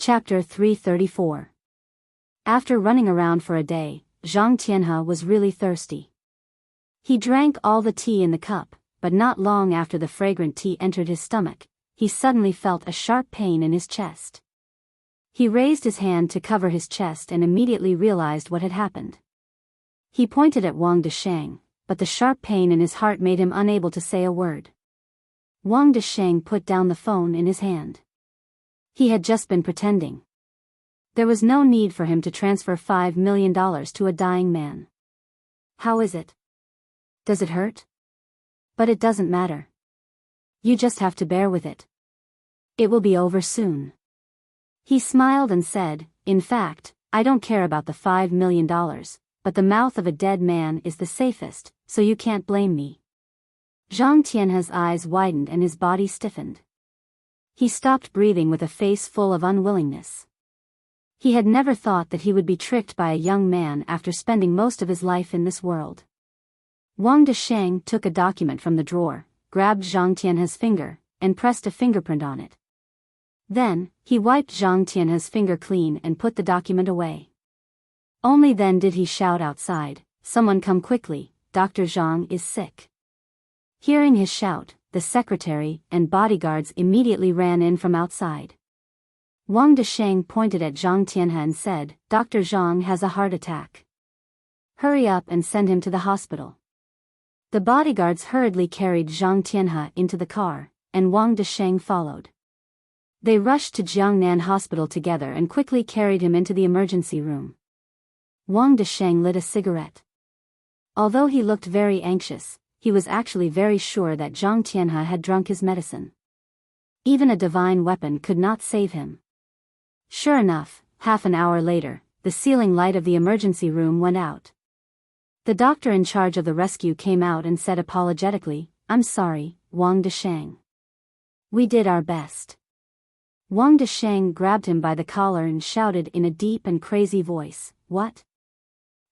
Chapter 334. After running around for a day, Zhang Tianhe was really thirsty. He drank all the tea in the cup, but not long after the fragrant tea entered his stomach, he suddenly felt a sharp pain in his chest. He raised his hand to cover his chest and immediately realized what had happened. He pointed at Wang Desheng, but the sharp pain in his heart made him unable to say a word. Wang Desheng put down the phone in his hand. He had just been pretending. There was no need for him to transfer $5 million to a dying man. How is it? Does it hurt? But it doesn't matter. You just have to bear with it. It will be over soon. He smiled and said, in fact, I don't care about the $5 million, but the mouth of a dead man is the safest, so you can't blame me. Zhang Tianhe's eyes widened and his body stiffened. He stopped breathing with a face full of unwillingness. He had never thought that he would be tricked by a young man after spending most of his life in this world. Wang Desheng took a document from the drawer, grabbed Zhang Tianhe's finger, and pressed a fingerprint on it. Then, he wiped Zhang Tianhe's finger clean and put the document away. Only then did he shout outside, "Someone come quickly, Dr. Zhang is sick." Hearing his shout, the secretary and bodyguards immediately ran in from outside. Wang Desheng pointed at Zhang Tianhe and said, "Dr. Zhang has a heart attack. Hurry up and send him to the hospital." The bodyguards hurriedly carried Zhang Tianhe into the car, and Wang Desheng followed. They rushed to Jiangnan Hospital together and quickly carried him into the emergency room. Wang Desheng lit a cigarette. Although he looked very anxious, he was actually very sure that Zhang Tianhe had drunk his medicine. Even a divine weapon could not save him. Sure enough, half an hour later, the ceiling light of the emergency room went out. The doctor in charge of the rescue came out and said apologetically, "I'm sorry, Wang Desheng. We did our best." Wang Desheng grabbed him by the collar and shouted in a deep and crazy voice, "What?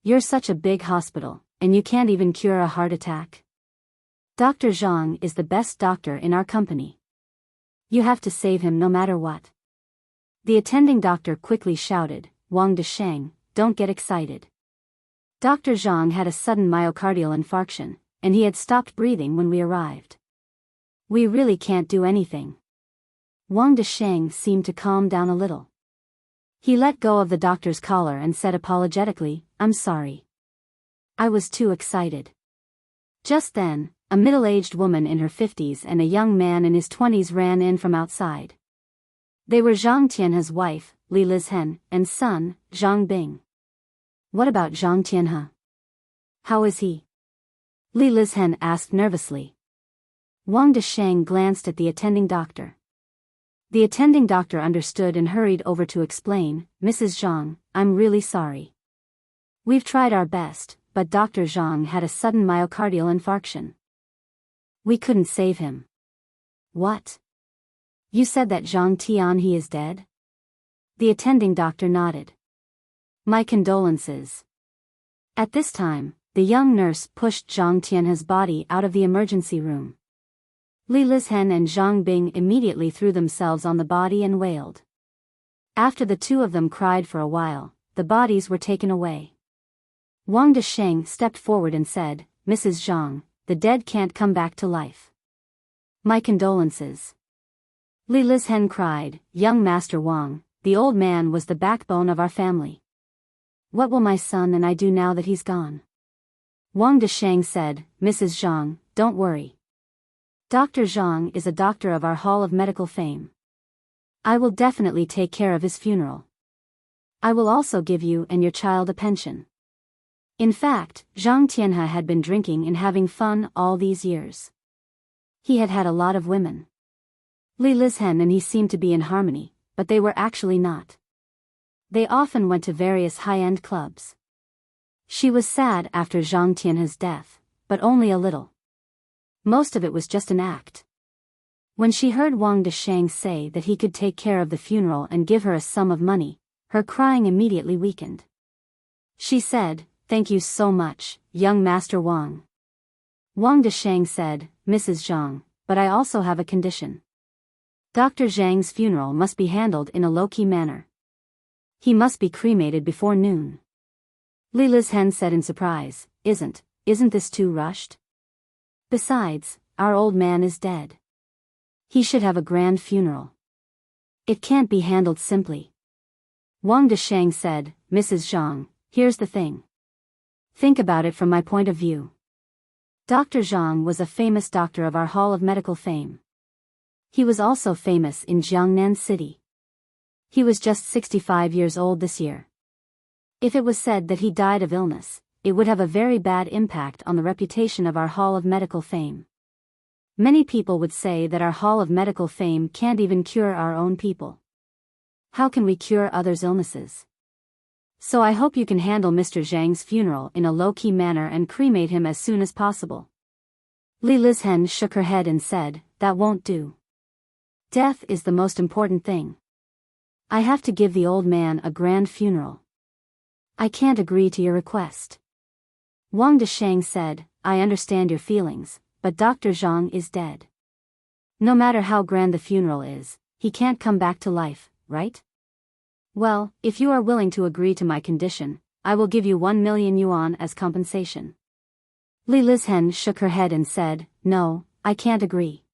You're such a big hospital, and you can't even cure a heart attack? Dr. Zhang is the best doctor in our company. You have to save him no matter what." The attending doctor quickly shouted, "Wang Desheng, don't get excited. Dr. Zhang had a sudden myocardial infarction, and he had stopped breathing when we arrived. We really can't do anything." Wang Desheng seemed to calm down a little. He let go of the doctor's collar and said apologetically, "I'm sorry. I was too excited." Just then, a middle-aged woman in her 50s and a young man in his 20s ran in from outside. They were Zhang Tianhe's wife, Li Lizhen, and son, Zhang Bing. "What about Zhang Tianhe? How is he?" Li Lizhen asked nervously. Wang Desheng glanced at the attending doctor. The attending doctor understood and hurried over to explain, "Mrs. Zhang, I'm really sorry. We've tried our best, but Dr. Zhang had a sudden myocardial infarction. We couldn't save him." "What? You said that Zhang Tianhe is dead?" The attending doctor nodded. "My condolences." At this time, the young nurse pushed Zhang Tianhe's body out of the emergency room. Li Lizhen and Zhang Bing immediately threw themselves on the body and wailed. After the two of them cried for a while, the bodies were taken away. Wang Desheng stepped forward and said, "Mrs. Zhang, the dead can't come back to life. My condolences." Li Lizhen cried, "Young Master Wang, the old man was the backbone of our family. What will my son and I do now that he's gone?" Wang Desheng said, "Mrs. Zhang, don't worry. Dr. Zhang is a doctor of our Hall of Medical Fame. I will definitely take care of his funeral. I will also give you and your child a pension." In fact, Zhang Tianhe had been drinking and having fun all these years. He had had a lot of women. Li Lizhen and he seemed to be in harmony, but they were actually not. They often went to various high-end clubs. She was sad after Zhang Tianhe's death, but only a little. Most of it was just an act. When she heard Wang Desheng say that he could take care of the funeral and give her a sum of money, her crying immediately weakened. She said, "Thank you so much, young Master Wang." Wang Desheng said, "Mrs. Zhang, but I also have a condition." Dr. Zhang's funeral must be handled in a low-key manner. He must be cremated before noon. Li Lizhen said in surprise, Isn't this too rushed? Besides, our old man is dead. He should have a grand funeral. It can't be handled simply. Wang Desheng said, Mrs. Zhang, here's the thing. Think about it from my point of view. Dr. Zhang was a famous doctor of our Hall of Medical Fame. He was also famous in Jiangnan City. He was just 65 years old this year. If it was said that he died of illness, it would have a very bad impact on the reputation of our Hall of Medical Fame. Many people would say that our Hall of Medical Fame can't even cure our own people. How can we cure others' illnesses? So I hope you can handle Mr. Zhang's funeral in a low-key manner and cremate him as soon as possible. Li Lizhen shook her head and said, That won't do. Death is the most important thing. I have to give the old man a grand funeral. I can't agree to your request. Wang Desheng said, I understand your feelings, but Dr. Zhang is dead. No matter how grand the funeral is, he can't come back to life, right? Well, if you are willing to agree to my condition, I will give you 1 million yuan as compensation. Li Lizhen shook her head and said, No, I can't agree.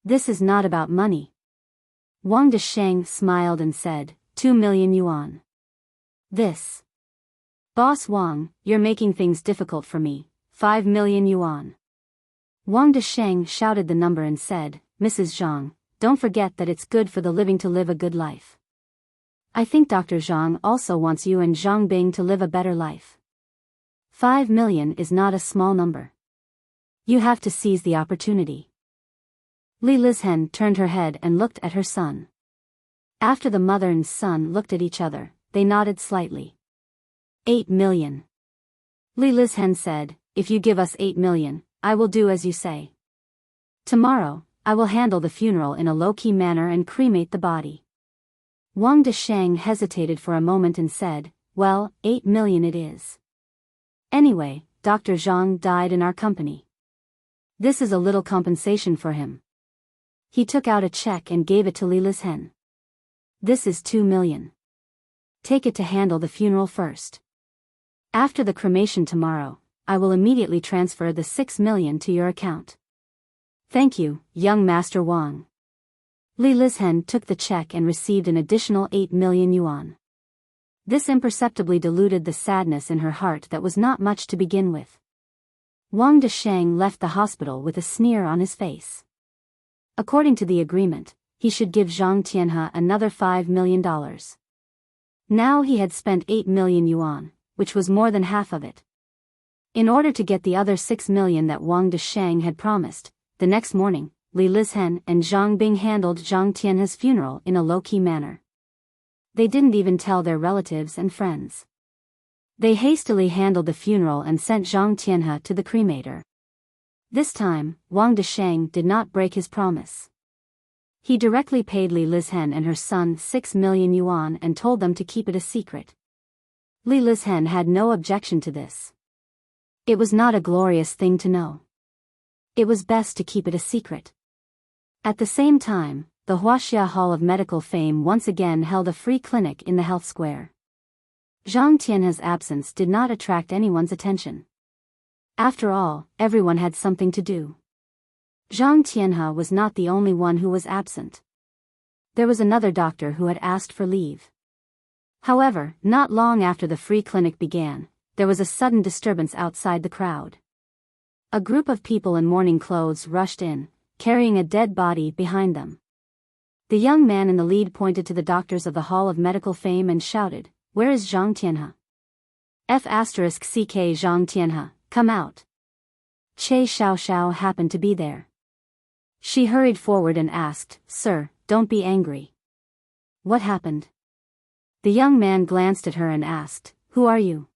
This is not about money. Wang Desheng smiled and said, 2 million yuan. This. Boss Wang, you're making things difficult for me, 5 million yuan. Wang Desheng shouted the number and said, Mrs. Zhang, don't forget that it's good for the living to live a good life. I think Dr. Zhang also wants you and Zhang Bing to live a better life. 5 million is not a small number. You have to seize the opportunity. Li Lizhen turned her head and looked at her son. After the mother and son looked at each other, they nodded slightly. 8 million. Li Lizhen said, If you give us 8 million, I will do as you say. Tomorrow, I will handle the funeral in a low-key manner and cremate the body. Wang Desheng hesitated for a moment and said, Well, 8 million it is. Anyway, Dr. Zhang died in our company. This is a little compensation for him. He took out a check and gave it to Li Lizhen. This is 2 million. Take it to handle the funeral first. After the cremation tomorrow, I will immediately transfer the 6 million to your account. Thank you, young Master Wang. Li Lizhen took the check and received an additional 8 million yuan. This imperceptibly diluted the sadness in her heart that was not much to begin with. Wang Desheng left the hospital with a sneer on his face. According to the agreement, he should give Zhang Tianhe another $5 million. Now he had spent 8 million yuan, which was more than half of it. In order to get the other 6 million that Wang Desheng had promised, the next morning, Li Lizhen and Zhang Bing handled Zhang Tianhe's funeral in a low-key manner. They didn't even tell their relatives and friends. They hastily handled the funeral and sent Zhang Tianhe to the cremator. This time, Wang Desheng did not break his promise. He directly paid Li Lizhen and her son 6 million yuan and told them to keep it a secret. Li Lizhen had no objection to this. It was not a glorious thing to know. It was best to keep it a secret. At the same time, the Huaxia Hall of Medical Fame once again held a free clinic in the health square. Zhang Tianhe's absence did not attract anyone's attention. After all, everyone had something to do. Zhang Tianhe was not the only one who was absent. There was another doctor who had asked for leave. However, not long after the free clinic began, there was a sudden disturbance outside the crowd. A group of people in mourning clothes rushed in, carrying a dead body behind them. The young man in the lead pointed to the doctors of the Hall of Medical Fame and shouted, Where is Zhang Tianhe? F***ck Zhang Tianhe, come out. Che Xiaoxiao happened to be there. She hurried forward and asked, Sir, don't be angry. What happened? The young man glanced at her and asked, Who are you?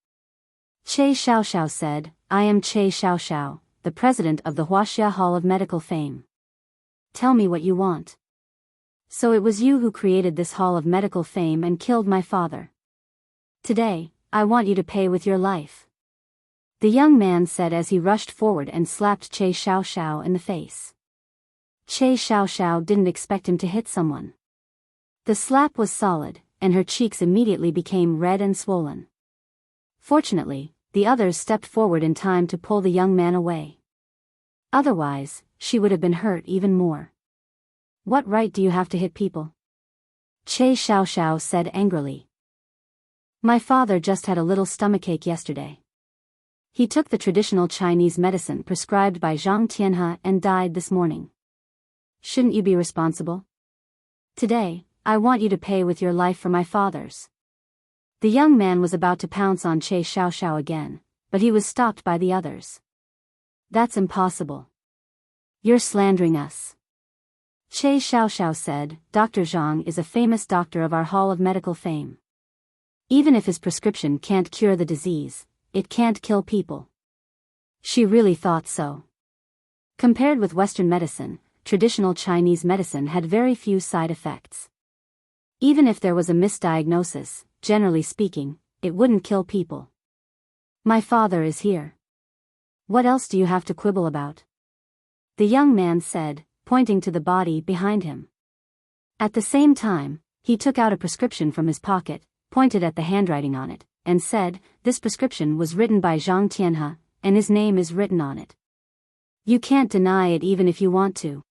Che Xiaoxiao said, I am Che Xiaoxiao, the president of the Huaxia Hall of Medical Fame. Tell me what you want. So it was you who created this Hall of Medical Fame and killed my father. Today, I want you to pay with your life. The young man said as he rushed forward and slapped Che Xiaoxiao in the face. Che Xiaoxiao didn't expect him to hit someone. The slap was solid, and her cheeks immediately became red and swollen. Fortunately, the others stepped forward in time to pull the young man away. Otherwise, she would have been hurt even more. What right do you have to hit people? Che Xiaoxiao said angrily. My father just had a little stomachache yesterday. He took the traditional Chinese medicine prescribed by Zhang Tianhe and died this morning. Shouldn't you be responsible? Today, I want you to pay with your life for my father's. The young man was about to pounce on Che Xiaoxiao again, but he was stopped by the others. That's impossible. You're slandering us. Che Xiaoxiao said, Dr. Zhang is a famous doctor of our Hall of Medical Fame. Even if his prescription can't cure the disease, it can't kill people. She really thought so. Compared with Western medicine, traditional Chinese medicine had very few side effects. Even if there was a misdiagnosis, generally speaking, it wouldn't kill people. My father is here. What else do you have to quibble about? The young man said, pointing to the body behind him. At the same time, he took out a prescription from his pocket, pointed at the handwriting on it, and said, this prescription was written by Zhang Tianhe, and his name is written on it. You can't deny it even if you want to.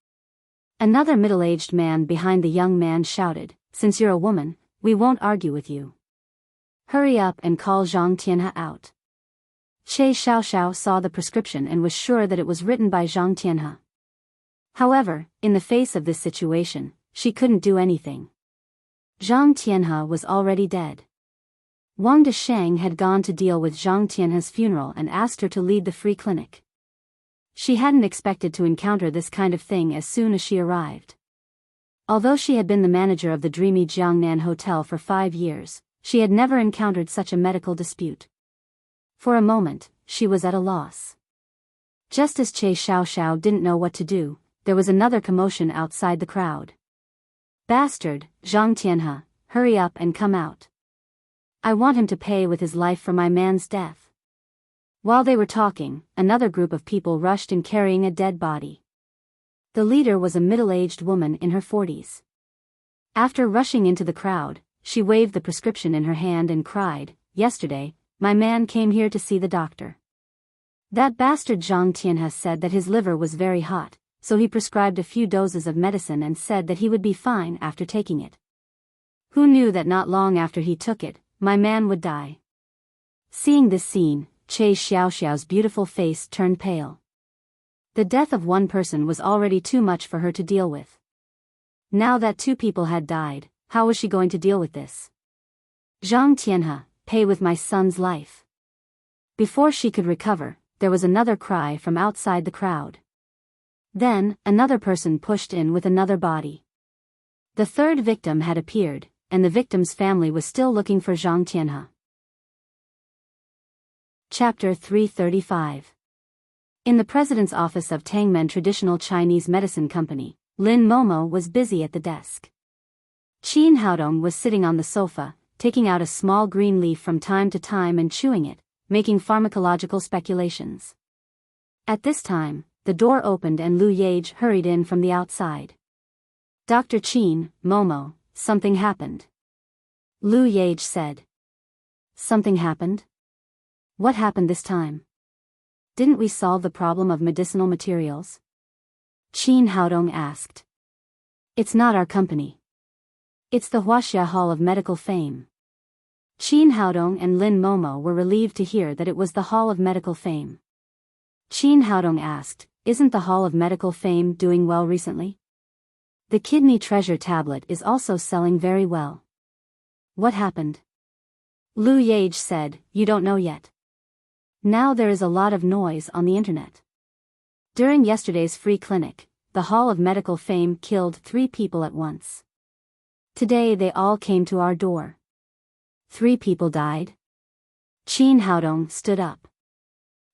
Another middle-aged man behind the young man shouted, since you're a woman, we won't argue with you. Hurry up and call Zhang Tianhe out. Che Xiaoxiao saw the prescription and was sure that it was written by Zhang Tianhe. However, in the face of this situation, she couldn't do anything. Zhang Tianhe was already dead. Wang Desheng had gone to deal with Zhang Tianhe's funeral and asked her to lead the free clinic. She hadn't expected to encounter this kind of thing as soon as she arrived. Although she had been the manager of the dreamy Jiangnan Hotel for 5 years, she had never encountered such a medical dispute. For a moment, she was at a loss. Just as Che Xiaoxiao didn't know what to do, there was another commotion outside the crowd. Bastard, Zhang Tianhe, hurry up and come out. I want him to pay with his life for my man's death. While they were talking, another group of people rushed in carrying a dead body. The leader was a middle-aged woman in her 40s. After rushing into the crowd, she waved the prescription in her hand and cried, yesterday, my man came here to see the doctor. That bastard Zhang Tianhe said that his liver was very hot, so he prescribed a few doses of medicine and said that he would be fine after taking it. Who knew that not long after he took it, my man would die? Seeing this scene, Che Xiaoxiao's beautiful face turned pale. The death of one person was already too much for her to deal with. Now that 2 people had died, how was she going to deal with this? Zhang Tianhe, pay with my son's life. Before she could recover, there was another cry from outside the crowd. Then, another person pushed in with another body. The third victim had appeared, and the victim's family was still looking for Zhang Tianhe. Chapter 335. In the president's office of Tangmen Traditional Chinese Medicine Company, Lin Momo was busy at the desk. Qin Haodong was sitting on the sofa, taking out a small green leaf from time to time and chewing it, making pharmacological speculations. At this time, the door opened and Lu Yage hurried in from the outside. Dr. Qin, Momo, something happened. Lu Yage said. Something happened? What happened this time? Didn't we solve the problem of medicinal materials? Qin Haodong asked. It's not our company. It's the Huaxia Hall of Medical Fame. Qin Haodong and Lin Momo were relieved to hear that it was the Hall of Medical Fame. Qin Haodong asked, isn't the Hall of Medical Fame doing well recently? The kidney treasure tablet is also selling very well. What happened? Lu Yage said, you don't know yet. Now there is a lot of noise on the internet. During yesterday's free clinic, the Hall of Medical Fame killed 3 people at once. Today they all came to our door. 3 people died? Qin Haodong stood up.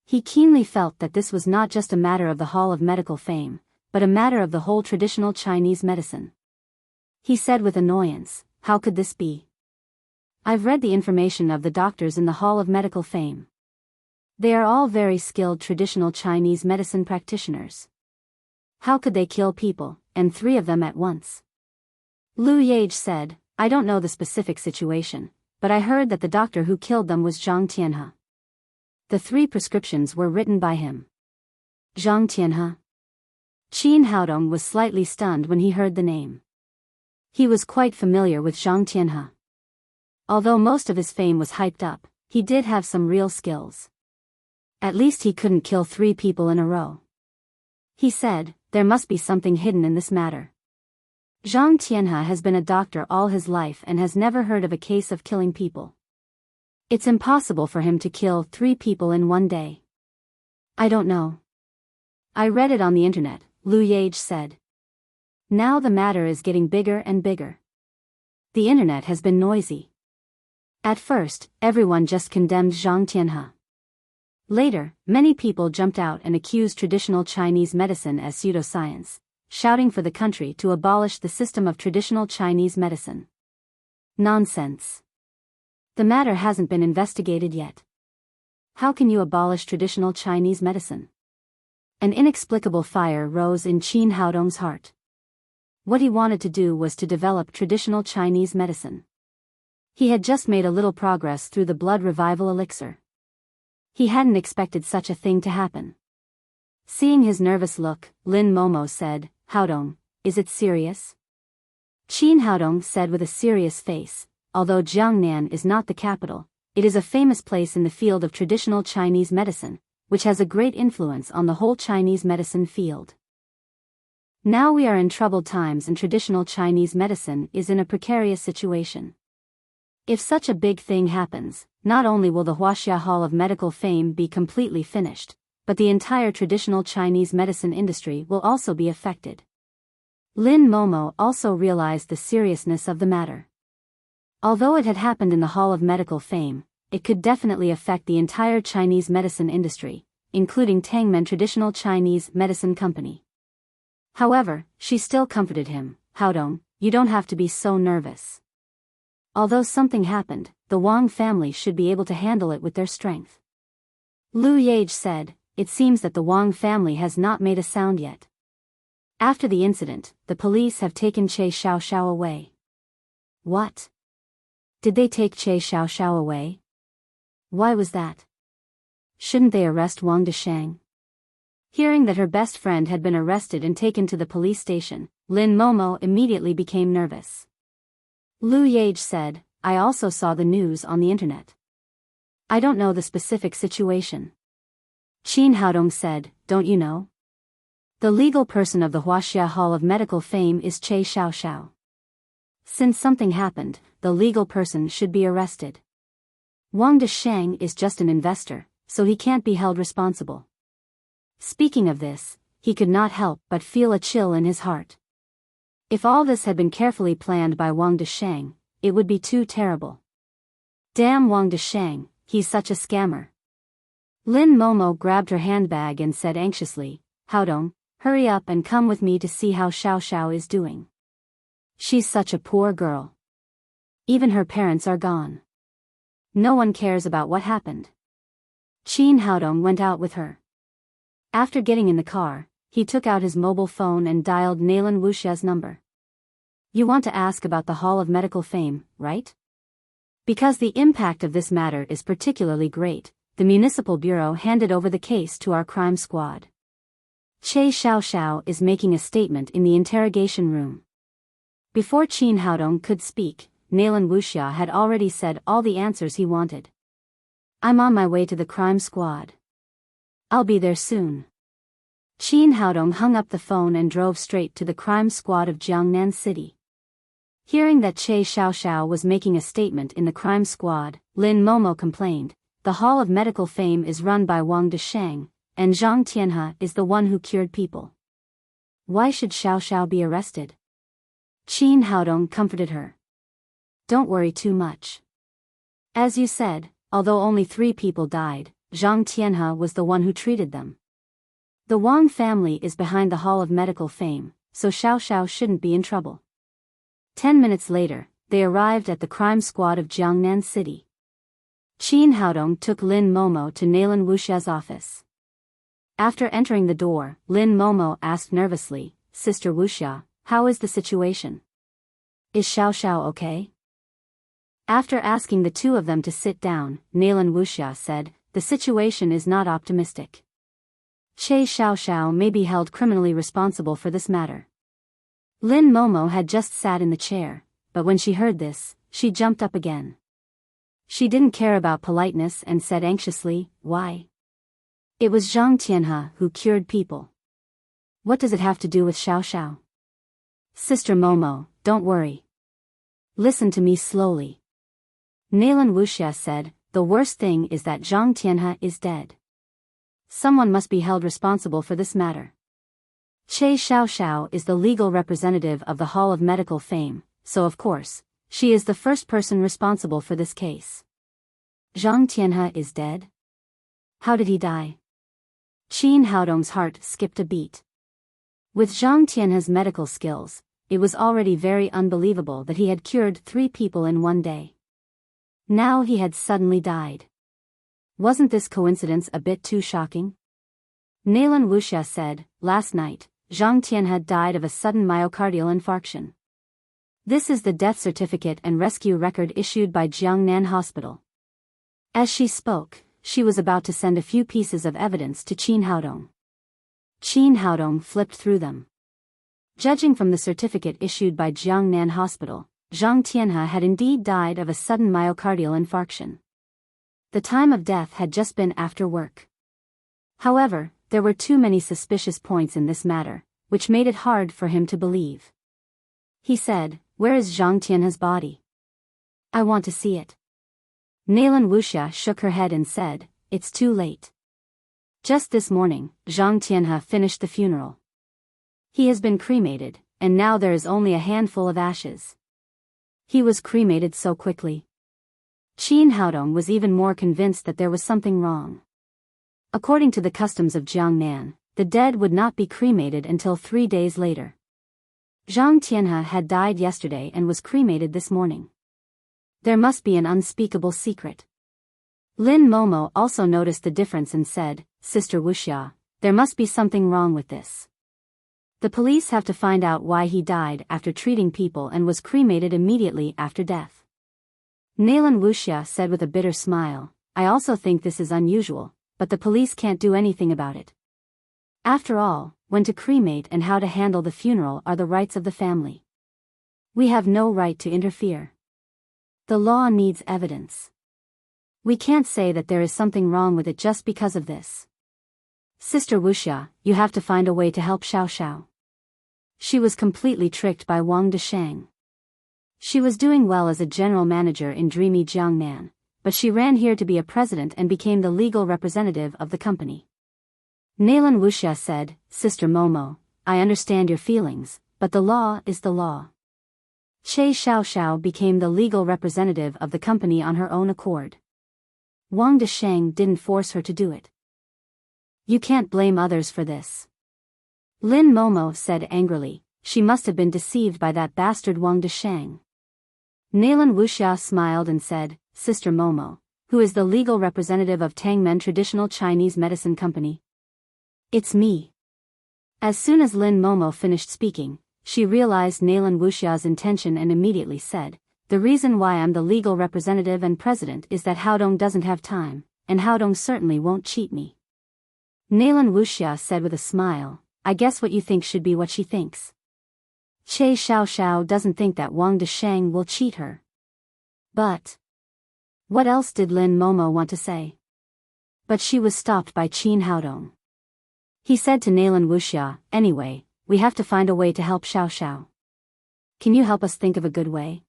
He keenly felt that this was not just a matter of the Hall of Medical Fame, but a matter of the whole traditional Chinese medicine. He said with annoyance, how could this be? I've read the information of the doctors in the Hall of Medical Fame. They are all very skilled traditional Chinese medicine practitioners. How could they kill people, and 3 of them at once? Lu Yage said, I don't know the specific situation, but I heard that the doctor who killed them was Zhang Tianhe. The 3 prescriptions were written by him. Zhang Tianhe? Qin Haodong was slightly stunned when he heard the name. He was quite familiar with Zhang Tianhe. Although most of his fame was hyped up, he did have some real skills. At least he couldn't kill 3 people in a row. He said, there must be something hidden in this matter. Zhang Tianhe has been a doctor all his life and has never heard of a case of killing people. It's impossible for him to kill 3 people in one day. I don't know. I read it on the internet, Lu Yage said. Now the matter is getting bigger and bigger. The internet has been noisy. At first, everyone just condemned Zhang Tianhe. Later, many people jumped out and accused traditional Chinese medicine as pseudoscience, shouting for the country to abolish the system of traditional Chinese medicine. Nonsense. The matter hasn't been investigated yet. How can you abolish traditional Chinese medicine? An inexplicable fire rose in Qin Haodong's heart. What he wanted to do was to develop traditional Chinese medicine. He had just made a little progress through the blood revival elixir. He hadn't expected such a thing to happen. Seeing his nervous look, Lin Momo said, Haodong, is it serious? Qin Haodong said with a serious face, although Jiangnan is not the capital, it is a famous place in the field of traditional Chinese medicine, which has a great influence on the whole Chinese medicine field. Now we are in troubled times and traditional Chinese medicine is in a precarious situation. If such a big thing happens, not only will the Huaxia Hall of Medical Fame be completely finished, but the entire traditional Chinese medicine industry will also be affected. Lin Momo also realized the seriousness of the matter. Although it had happened in the Hall of Medical Fame, it could definitely affect the entire Chinese medicine industry, including Tangmen Traditional Chinese Medicine Company. However, she still comforted him, Haodong, you don't have to be so nervous. Although something happened, the Wang family should be able to handle it with their strength. Lu Yage said, it seems that the Wang family has not made a sound yet. After the incident, the police have taken Che Xiaoxiao away. What? Did they take Che Xiaoxiao away? Why was that? Shouldn't they arrest Wang Deshang? Hearing that her best friend had been arrested and taken to the police station, Lin Momo immediately became nervous. Lu Yage said, I also saw the news on the internet. I don't know the specific situation. Qin Haodong said, don't you know? The legal person of the Huaxia Hall of Medical Fame is Che Xiaoxiao. Since something happened, the legal person should be arrested. Wang Deshang is just an investor, so he can't be held responsible. Speaking of this, he could not help but feel a chill in his heart. If all this had been carefully planned by Wang Deshang, it would be too terrible. Damn Wang Deshang, he's such a scammer. Lin Momo grabbed her handbag and said anxiously, Haodong, hurry up and come with me to see how Xiaoxiao is doing. She's such a poor girl. Even her parents are gone. No one cares about what happened. Qin Haodong went out with her. After getting in the car, he took out his mobile phone and dialed Nalan Wuxia's number. You want to ask about the Hall of Medical Fame, right? Because the impact of this matter is particularly great, the Municipal Bureau handed over the case to our crime squad. Che Xiaoxiao is making a statement in the interrogation room. Before Qin Haodong could speak, Nalan Wuxia had already said all the answers he wanted. I'm on my way to the crime squad. I'll be there soon. Qin Haodong hung up the phone and drove straight to the crime squad of Jiangnan City. Hearing that Che Xiaoxiao was making a statement in the crime squad, Lin Momo complained, the Hall of Medical Fame is run by Wang Deshang, and Zhang Tianhe is the one who cured people. Why should Xiaoxiao be arrested? Qin Haodong comforted her. Don't worry too much. As you said, although only 3 people died, Zhang Tianhe was the one who treated them. The Wang family is behind the Hall of Medical Fame, so Xiaoxiao shouldn't be in trouble. 10 minutes later, they arrived at the crime squad of Jiangnan City. Qin Haodong took Lin Momo to Nalan Wuxia's office. After entering the door, Lin Momo asked nervously, Sister Wuxia, how is the situation? Is Xiao Xiao okay? After asking the two of them to sit down, Lin Wuxia said, the situation is not optimistic. Che Xiao Xiao may be held criminally responsible for this matter. Lin Momo had just sat in the chair, but when she heard this, she jumped up again. She didn't care about politeness and said anxiously, why? It was Zhang Tianhe who cured people. What does it have to do with Xiao Xiao? Sister Momo, don't worry. Listen to me slowly. Lin Wuxia said, the worst thing is that Zhang Tianhe is dead. Someone must be held responsible for this matter. Che Xiao Xiao is the legal representative of the Hall of Medical Fame, so of course, she is the first person responsible for this case. Zhang Tianhe is dead? How did he die? Qin Haodong's heart skipped a beat. With Zhang Tianhe's medical skills, it was already very unbelievable that he had cured 3 people in one day. Now he had suddenly died. Wasn't this coincidence a bit too shocking? Lin Wuxia said, last night, Zhang Tianhe died of a sudden myocardial infarction. This is the death certificate and rescue record issued by Jiangnan Hospital. As she spoke, she was about to send a few pieces of evidence to Qin Haodong. Qin Haodong flipped through them. Judging from the certificate issued by Jiangnan Hospital, Zhang Tianhe had indeed died of a sudden myocardial infarction. The time of death had just been after work. However, there were too many suspicious points in this matter, which made it hard for him to believe. He said, where is Zhang Tianhe's body? I want to see it. Lin Wuxia shook her head and said, it's too late. Just this morning, Zhang Tianhe finished the funeral. He has been cremated, and now there is only a handful of ashes. He was cremated so quickly. Qin Haodong was even more convinced that there was something wrong. According to the customs of Jiangnan, the dead would not be cremated until 3 days later. Zhang Tianhe had died yesterday and was cremated this morning. There must be an unspeakable secret. Lin Momo also noticed the difference and said, Sister Wuxia, there must be something wrong with this. The police have to find out why he died after treating people and was cremated immediately after death. Lin Wuxia said with a bitter smile, I also think this is unusual, but the police can't do anything about it. After all, when to cremate and how to handle the funeral are the rights of the family. We have no right to interfere. The law needs evidence. We can't say that there is something wrong with it just because of this. Sister Wuxia, you have to find a way to help Xiao Xiao. She was completely tricked by Wang Desheng. She was doing well as a general manager in dreamy Jiangnan, but she ran here to be a president and became the legal representative of the company. Lin Wuxia said, Sister Momo, I understand your feelings, but the law is the law. Che Xiao Xiao became the legal representative of the company on her own accord. Wang Desheng didn't force her to do it. You can't blame others for this. Lin Momo said angrily, she must have been deceived by that bastard Wang Desheng. Lin Wuxia smiled and said, Sister Momo, who is the legal representative of Tangmen Traditional Chinese Medicine Company? It's me. As soon as Lin Momo finished speaking, she realized Lin Wuxia's intention and immediately said, the reason why I'm the legal representative and president is that Haodong doesn't have time, and Haodong certainly won't cheat me. Lin Wuxia said with a smile, I guess what you think should be what she thinks. Che Xiao Xiao doesn't think that Wang Desheng will cheat her. But what else did Lin Momo want to say? But she was stopped by Qin Haodong. He said to Lin Wuxia, anyway, we have to find a way to help Xiao Xiao. Can you help us think of a good way?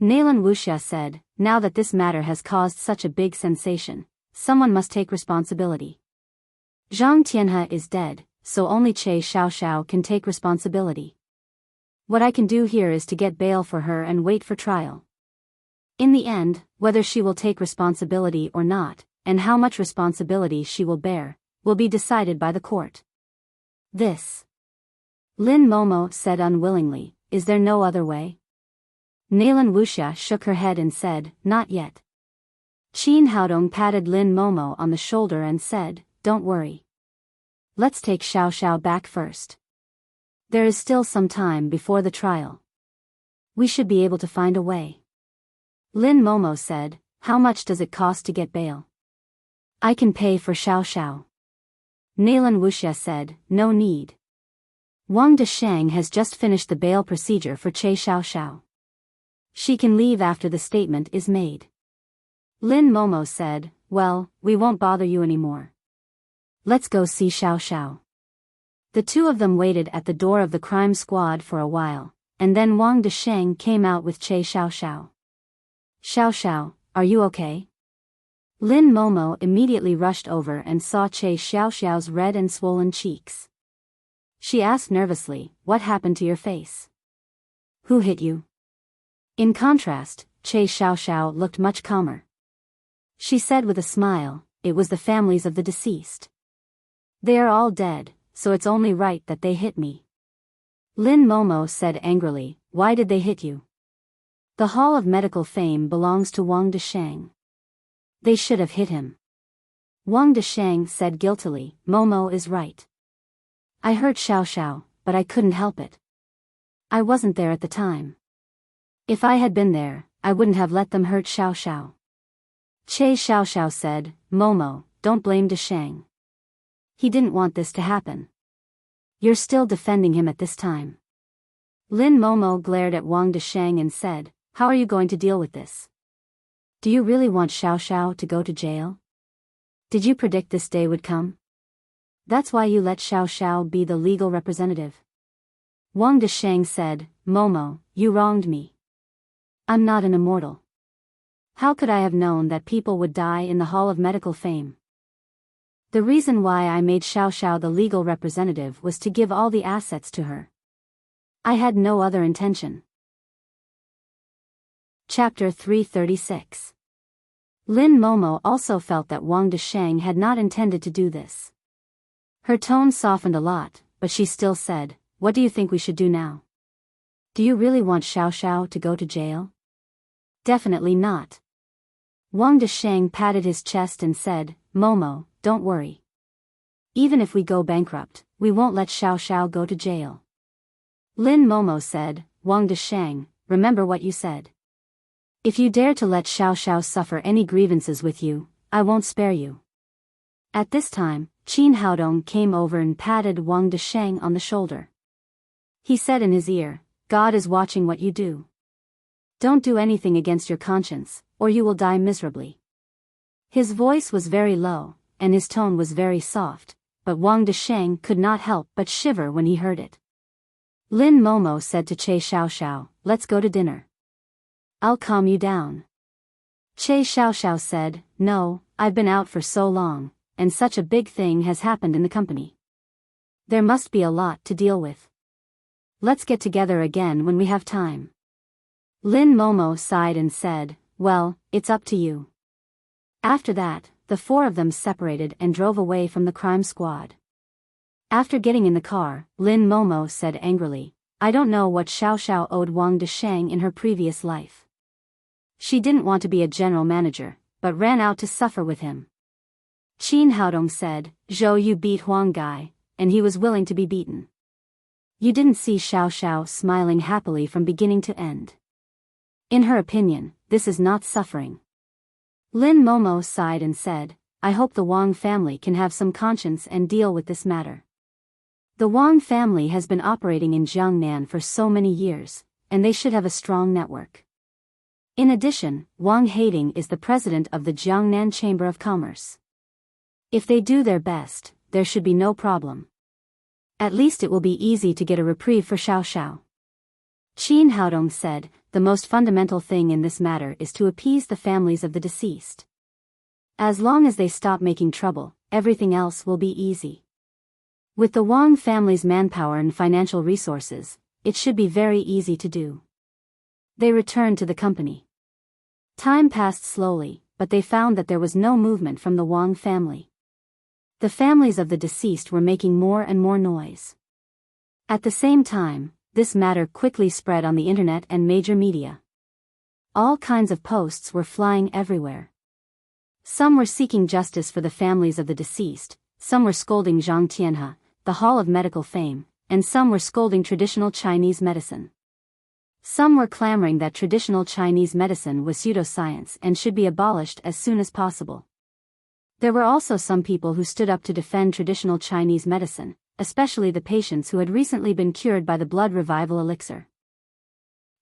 Lin Wuxia said, now that this matter has caused such a big sensation, someone must take responsibility. Zhang Tianhe is dead, so only Che Xiao Xiao can take responsibility. What I can do here is to get bail for her and wait for trial. In the end, whether she will take responsibility or not, and how much responsibility she will bear, will be decided by the court. This. Lin Momo said unwillingly, is there no other way? Lin Wuxia shook her head and said, not yet. Qin Haodong patted Lin Momo on the shoulder and said, don't worry. Let's take Xiao Xiao back first. There is still some time before the trial. We should be able to find a way. Lin Momo said, how much does it cost to get bail? I can pay for Xiao Xiao. Nalan Wuxia said, no need. Wang Desheng has just finished the bail procedure for Che Xiao Xiao. She can leave after the statement is made. Lin Momo said, well, we won't bother you anymore. Let's go see Xiao Xiao. The two of them waited at the door of the crime squad for a while, and then Wang Desheng came out with Che Xiao Xiao. Xiao Xiao, are you okay? Lin Momo immediately rushed over and saw Che Xiao Xiao's red and swollen cheeks. She asked nervously, what happened to your face? Who hit you? In contrast, Che Xiao Xiao looked much calmer. She said with a smile, it was the families of the deceased. They are all dead, so it's only right that they hit me. Lin Momo said angrily, why did they hit you? The Hall of Medical Fame belongs to Wang Desheng. They should have hit him. Wang Desheng said guiltily, Momo is right. I hurt Xiao Xiao, but I couldn't help it. I wasn't there at the time. If I had been there, I wouldn't have let them hurt Xiao Xiao. Che Xiao Xiao said, Momo, don't blame Desheng. He didn't want this to happen. You're still defending him at this time. Lin Momo glared at Wang Desheng and said, how are you going to deal with this? Do you really want Xiao Xiao to go to jail? Did you predict this day would come? That's why you let Xiao Xiao be the legal representative. Wang Desheng said, Momo, you wronged me. I'm not an immortal. How could I have known that people would die in the Hall of Medical Fame? The reason why I made Xiao Xiao the legal representative was to give all the assets to her. I had no other intention. Chapter 336. Lin Momo also felt that Wang Desheng had not intended to do this. Her tone softened a lot, but she still said, what do you think we should do now? Do you really want Xiao Xiao to go to jail? Definitely not. Wang Desheng patted his chest and said, Momo, don't worry. Even if we go bankrupt, we won't let Xiao Xiao go to jail. Lin Momo said, Wang Desheng, remember what you said. If you dare to let Xiao Xiao suffer any grievances with you, I won't spare you. At this time, Qin Haodong came over and patted Wang Desheng on the shoulder. He said in his ear, God is watching what you do. Don't do anything against your conscience, or you will die miserably. His voice was very low, and his tone was very soft, but Wang Desheng could not help but shiver when he heard it. Lin Momo said to Che Xiao Xiao, let's go to dinner. I'll calm you down. Che Xiao Xiao said, no, I've been out for so long, and such a big thing has happened in the company. There must be a lot to deal with. Let's get together again when we have time. Lin Momo sighed and said, well, it's up to you. After that, the four of them separated and drove away from the crime squad. After getting in the car, Lin Momo said angrily, I don't know what Xiao Xiao owed Wang Desheng in her previous life. She didn't want to be a general manager, but ran out to suffer with him. Qin Haodong said, Zhou, you beat Huang Gai, and he was willing to be beaten. You didn't see Xiao Xiao smiling happily from beginning to end. In her opinion, this is not suffering. Lin Momo sighed and said, I hope the Wang family can have some conscience and deal with this matter. The Wang family has been operating in Jiangnan for so many years, and they should have a strong network. In addition, Wang Haiding is the president of the Jiangnan Chamber of Commerce. If they do their best, there should be no problem. At least it will be easy to get a reprieve for Xiao Xiao. Qin Haodong said, the most fundamental thing in this matter is to appease the families of the deceased. As long as they stop making trouble, everything else will be easy. With the Wang family's manpower and financial resources, it should be very easy to do. They returned to the company. Time passed slowly, but they found that there was no movement from the Wang family. The families of the deceased were making more and more noise. At the same time, this matter quickly spread on the internet and major media. All kinds of posts were flying everywhere. Some were seeking justice for the families of the deceased, some were scolding Zhang Tianhe, the Hall of Medical Fame, and some were scolding traditional Chinese medicine. Some were clamoring that traditional Chinese medicine was pseudoscience and should be abolished as soon as possible. There were also some people who stood up to defend traditional Chinese medicine, especially the patients who had recently been cured by the blood revival elixir.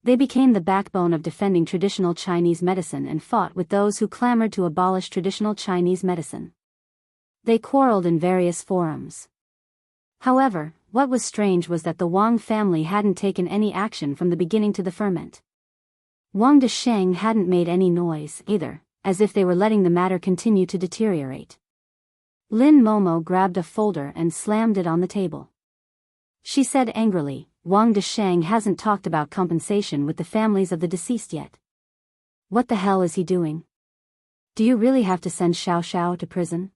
They became the backbone of defending traditional Chinese medicine and fought with those who clamored to abolish traditional Chinese medicine. They quarreled in various forums. However, what was strange was that the Wang family hadn't taken any action from the beginning to the ferment. Wang Desheng hadn't made any noise either, as if they were letting the matter continue to deteriorate. Lin Momo grabbed a folder and slammed it on the table. She said angrily, "Wang Desheng hasn't talked about compensation with the families of the deceased yet. What the hell is he doing? Do you really have to send Xiao Xiao to prison?"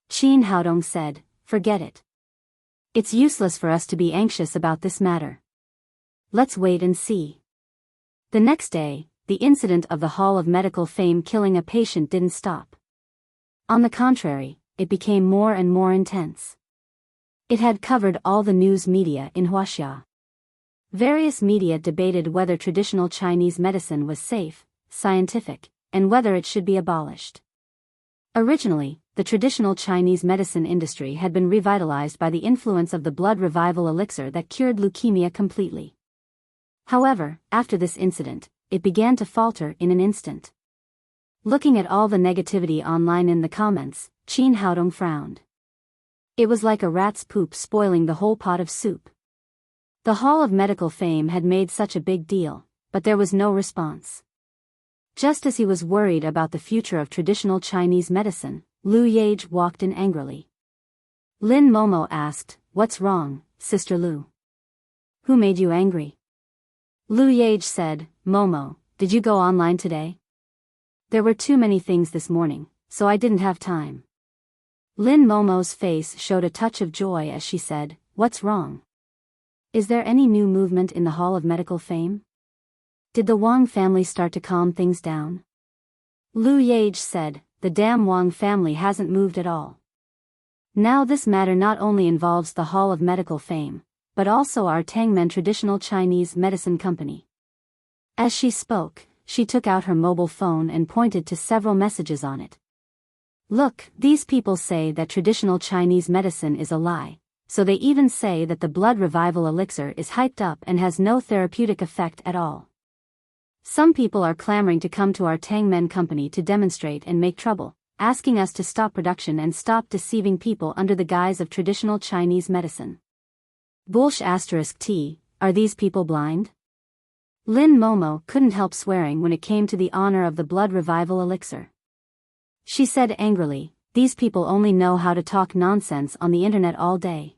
Qin Haodong said, "Forget it. It's useless for us to be anxious about this matter. Let's wait and see." The next day, the incident of the Hall of Medical Fame killing a patient didn't stop. On the contrary, it became more and more intense. It had covered all the news media in Huaxia. Various media debated whether traditional Chinese medicine was safe, scientific, and whether it should be abolished. Originally, the traditional Chinese medicine industry had been revitalized by the influence of the blood revival elixir that cured leukemia completely. However, after this incident, it began to falter in an instant. Looking at all the negativity online in the comments, Qin Haodong frowned. It was like a rat's poop spoiling the whole pot of soup. The Hall of Medical Fame had made such a big deal, but there was no response. Just as he was worried about the future of traditional Chinese medicine, Lu Yage walked in angrily. Lin Momo asked, "What's wrong, Sister Lu? Who made you angry?" Lu Yage said, "Momo, did you go online today? There were too many things this morning, so I didn't have time." Lin Momo's face showed a touch of joy as she said, "What's wrong? Is there any new movement in the Hall of Medical Fame? Did the Wang family start to calm things down?" Lu Yage said, "The damn Wang family hasn't moved at all. Now this matter not only involves the Hall of Medical Fame, but also our Tangmen Traditional Chinese Medicine Company." As she spoke, she took out her mobile phone and pointed to several messages on it. "Look, these people say that traditional Chinese medicine is a lie, so they even say that the blood revival elixir is hyped up and has no therapeutic effect at all. Some people are clamoring to come to our Tangmen company to demonstrate and make trouble, asking us to stop production and stop deceiving people under the guise of traditional Chinese medicine. Bullsh*T, are these people blind?" Lin Momo couldn't help swearing when it came to the honor of the blood revival elixir. She said angrily, "These people only know how to talk nonsense on the internet all day.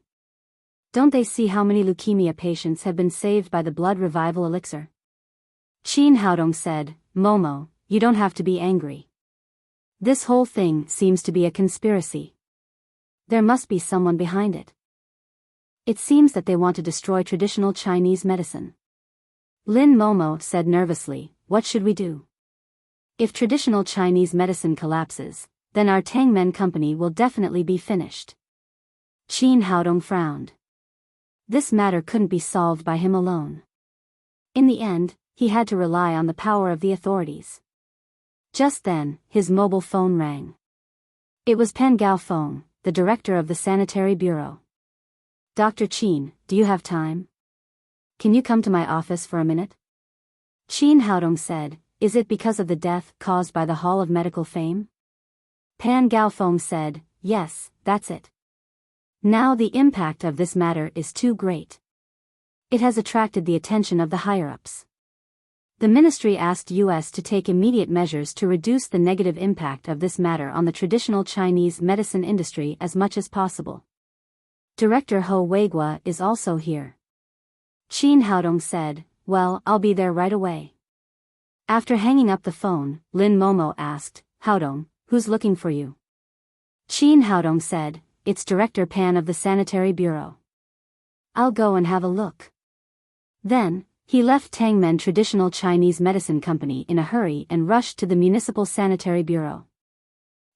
Don't they see how many leukemia patients have been saved by the blood revival elixir?" Qin Haodong said, "Momo, you don't have to be angry. This whole thing seems to be a conspiracy. There must be someone behind it. It seems that they want to destroy traditional Chinese medicine." Lin Momo said nervously, "What should we do? If traditional Chinese medicine collapses, then our Tangmen company will definitely be finished." Qin Haodong frowned. This matter couldn't be solved by him alone. In the end, he had to rely on the power of the authorities. Just then, his mobile phone rang. It was Pan Gaofeng, the director of the Sanitary Bureau. "Dr. Qin, do you have time? Can you come to my office for a minute?" Qin Haodong said, "Is it because of the death caused by the Hall of Medical Fame?" Pan Gaofeng said, "Yes, that's it. Now the impact of this matter is too great. It has attracted the attention of the higher-ups. The ministry asked U.S. to take immediate measures to reduce the negative impact of this matter on the traditional Chinese medicine industry as much as possible. Director Ho Weigua is also here." Qin Haodong said, "Well, I'll be there right away." After hanging up the phone, Lin Momo asked, "Haodong, who's looking for you?" Qin Haodong said, "It's Director Pan of the Sanitary Bureau." "I'll go and have a look." Then, he left Tangmen Traditional Chinese Medicine Company in a hurry and rushed to the Municipal Sanitary Bureau.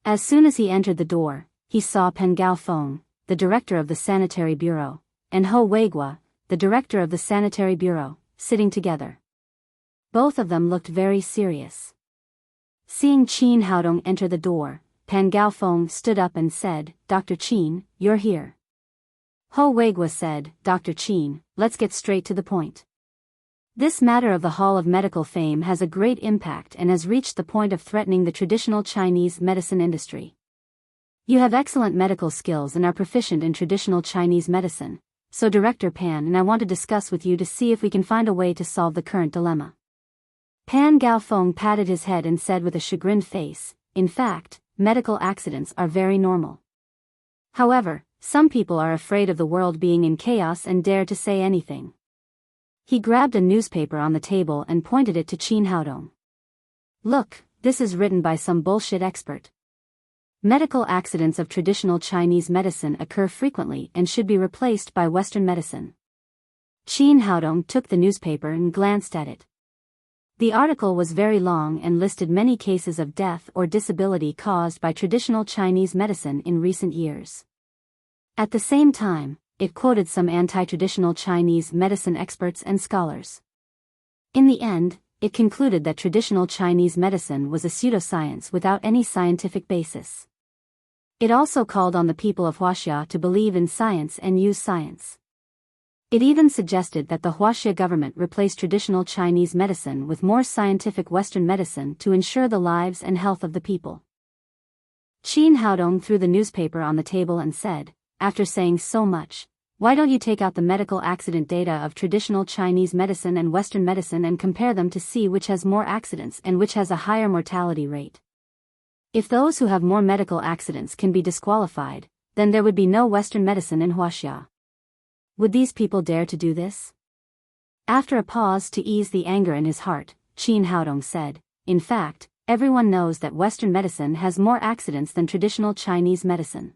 As soon as he entered the door, he saw Pen Gaofeng, the director of the Sanitary Bureau, and Ho Weiguo, the director of the Sanitary Bureau, sitting together. Both of them looked very serious. Seeing Qin Haodong enter the door, Pan Gaofeng stood up and said, "Dr. Qin, you're here." Ho Weiguo said, "Dr. Qin, let's get straight to the point. This matter of the Hall of Medical Fame has a great impact and has reached the point of threatening the traditional Chinese medicine industry. You have excellent medical skills and are proficient in traditional Chinese medicine, so Director Pan and I want to discuss with you to see if we can find a way to solve the current dilemma." Pan Gaofeng patted his head and said with a chagrined face, "In fact, medical accidents are very normal. However, some people are afraid of the world being in chaos and dare to say anything." He grabbed a newspaper on the table and pointed it to Qin Haodong. "Look, this is written by some bullshit expert. Medical accidents of traditional Chinese medicine occur frequently and should be replaced by Western medicine." Qin Haodong took the newspaper and glanced at it. The article was very long and listed many cases of death or disability caused by traditional Chinese medicine in recent years. At the same time, it quoted some anti-traditional Chinese medicine experts and scholars. In the end, it concluded that traditional Chinese medicine was a pseudoscience without any scientific basis. It also called on the people of Huaxia to believe in science and use science. It even suggested that the Huaxia government replace traditional Chinese medicine with more scientific Western medicine to ensure the lives and health of the people. Qin Haodong threw the newspaper on the table and said, "After saying so much, why don't you take out the medical accident data of traditional Chinese medicine and Western medicine and compare them to see which has more accidents and which has a higher mortality rate? If those who have more medical accidents can be disqualified, then there would be no Western medicine in Huaxia. Would these people dare to do this?" After a pause to ease the anger in his heart, Qin Haodong said, "In fact, everyone knows that Western medicine has more accidents than traditional Chinese medicine.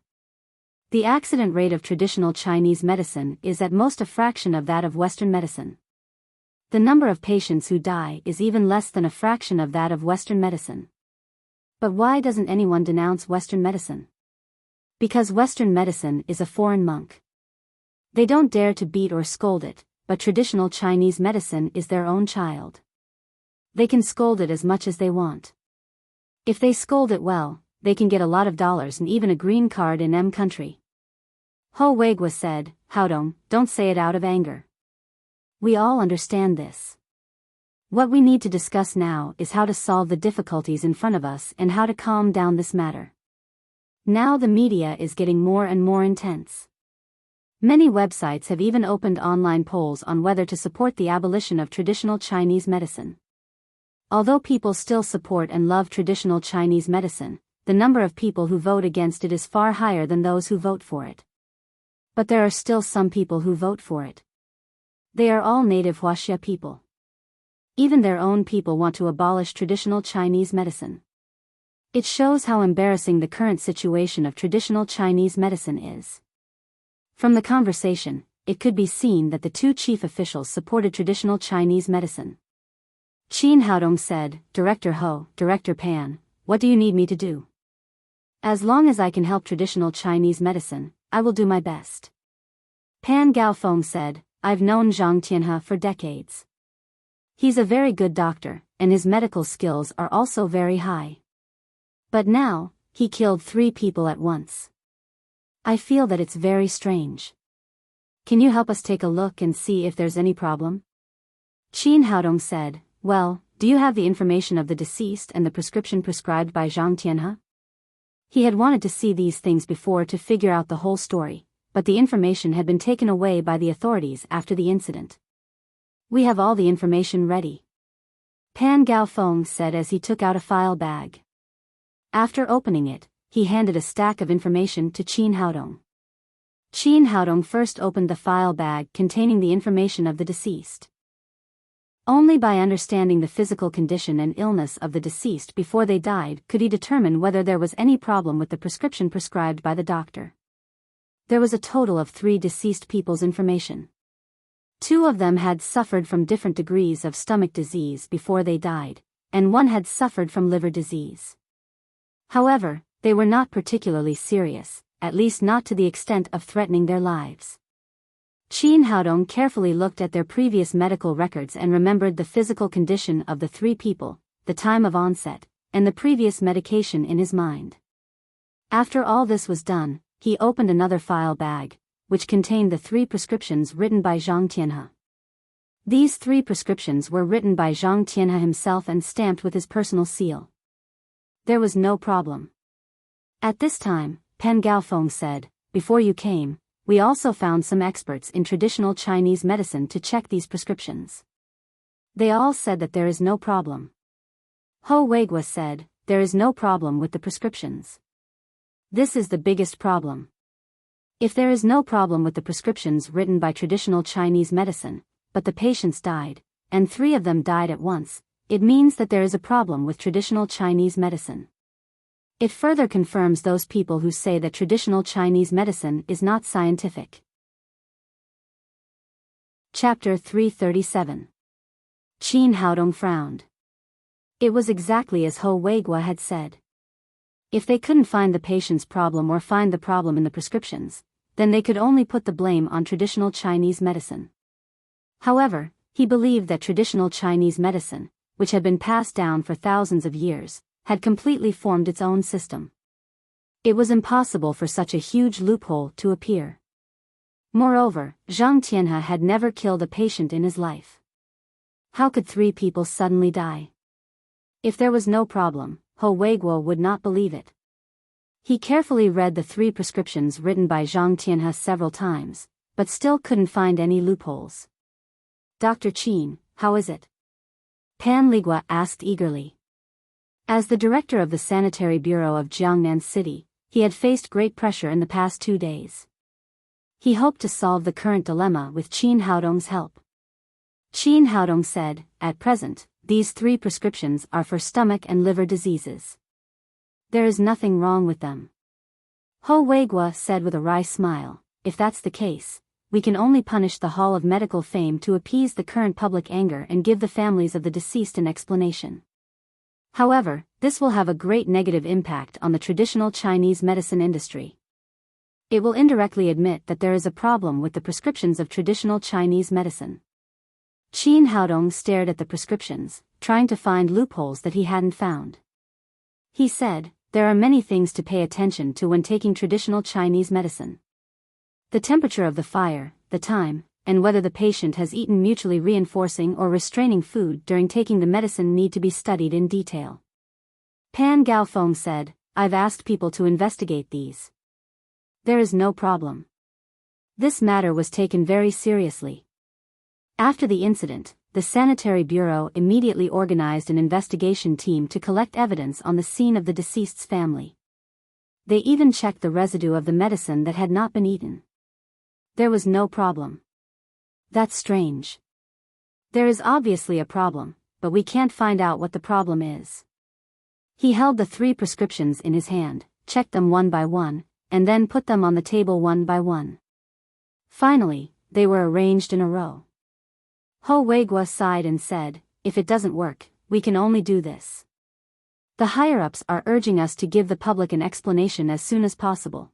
The accident rate of traditional Chinese medicine is at most a fraction of that of Western medicine. The number of patients who die is even less than a fraction of that of Western medicine. But why doesn't anyone denounce Western medicine? Because Western medicine is a foreign monk. They don't dare to beat or scold it, but traditional Chinese medicine is their own child. They can scold it as much as they want. If they scold it well, they can get a lot of dollars and even a green card in M country." Ho Weiguo said, "Haodong, don't say it out of anger. We all understand this. What we need to discuss now is how to solve the difficulties in front of us and how to calm down this matter. Now the media is getting more and more intense. Many websites have even opened online polls on whether to support the abolition of traditional Chinese medicine. Although people still support and love traditional Chinese medicine, the number of people who vote against it is far higher than those who vote for it. But there are still some people who vote for it. They are all native Huaxia people. Even their own people want to abolish traditional Chinese medicine. It shows how embarrassing the current situation of traditional Chinese medicine is." From the conversation, it could be seen that the two chief officials supported traditional Chinese medicine. Qin Haodong said, "Director Ho, Director Pan, what do you need me to do? As long as I can help traditional Chinese medicine, I will do my best." Pan Gaofeng said, "I've known Zhang Tianhe for decades. He's a very good doctor, and his medical skills are also very high. But now, he killed 3 people at once. I feel that it's very strange. Can you help us take a look and see if there's any problem?" Qin Haodong said, "Well, do you have the information of the deceased and the prescription prescribed by Zhang Tianhe?" He had wanted to see these things before to figure out the whole story, but the information had been taken away by the authorities after the incident. "We have all the information ready," Pan Gaofeng said as he took out a file bag. After opening it, he handed a stack of information to Qin Haodong. Qin Haodong first opened the file bag containing the information of the deceased. Only by understanding the physical condition and illness of the deceased before they died could he determine whether there was any problem with the prescription prescribed by the doctor. There was a total of 3 deceased people's information. 2 of them had suffered from different degrees of stomach disease before they died, and 1 had suffered from liver disease. However, They were not particularly serious, at least not to the extent of threatening their lives. Qin Haodong carefully looked at their previous medical records and remembered the physical condition of the three people, the time of onset, and the previous medication in his mind. After all this was done, he opened another file bag, which contained the 3 prescriptions written by Zhang Tianhe. These 3 prescriptions were written by Zhang Tianhe himself and stamped with his personal seal. There was no problem. At this time, Pan Gaofeng said, "Before you came, we also found some experts in traditional Chinese medicine to check these prescriptions. They all said that there is no problem." Ho Weigua said, "There is no problem with the prescriptions. This is the biggest problem. If there is no problem with the prescriptions written by traditional Chinese medicine, but the patients died, and 3 of them died at once, it means that there is a problem with traditional Chinese medicine. It further confirms those people who say that traditional Chinese medicine is not scientific." Chapter 337. Qin Haodong frowned. It was exactly as Ho Weigua had said. If they couldn't find the patient's problem or find the problem in the prescriptions, then they could only put the blame on traditional Chinese medicine. However, he believed that traditional Chinese medicine, which had been passed down for thousands of years, had completely formed its own system. It was impossible for such a huge loophole to appear. Moreover, Zhang Tianhe had never killed a patient in his life. How could 3 people suddenly die? If there was no problem, Ho Weigua would not believe it. He carefully read the 3 prescriptions written by Zhang Tianhe several times, but still couldn't find any loopholes. "Dr. Qin, how is it?" Pan Ligua asked eagerly. As the director of the Sanitary Bureau of Jiangnan City, he had faced great pressure in the past 2 days. He hoped to solve the current dilemma with Qin Haodong's help. Qin Haodong said, "At present, these 3 prescriptions are for stomach and liver diseases. There is nothing wrong with them." Ho Weigua said with a wry smile, "If that's the case, we can only punish the Hall of Medical Fame to appease the current public anger and give the families of the deceased an explanation. However, this will have a great negative impact on the traditional Chinese medicine industry. It will indirectly admit that there is a problem with the prescriptions of traditional Chinese medicine." Qin Haodong stared at the prescriptions, trying to find loopholes that he hadn't found. He said, "There are many things to pay attention to when taking traditional Chinese medicine. The temperature of the fire, the time, and whether the patient has eaten mutually reinforcing or restraining food during taking the medicine need to be studied in detail." Pan Gaofeng said, "I've asked people to investigate these. There is no problem." This matter was taken very seriously. After the incident, the Sanitary Bureau immediately organized an investigation team to collect evidence on the scene of the deceased's family. They even checked the residue of the medicine that had not been eaten. There was no problem. "That's strange. There is obviously a problem, but we can't find out what the problem is." He held the 3 prescriptions in his hand, checked them one by one, and then put them on the table one by one. Finally, they were arranged in a row. Ho Weigua sighed and said, "If it doesn't work, we can only do this. The higher-ups are urging us to give the public an explanation as soon as possible.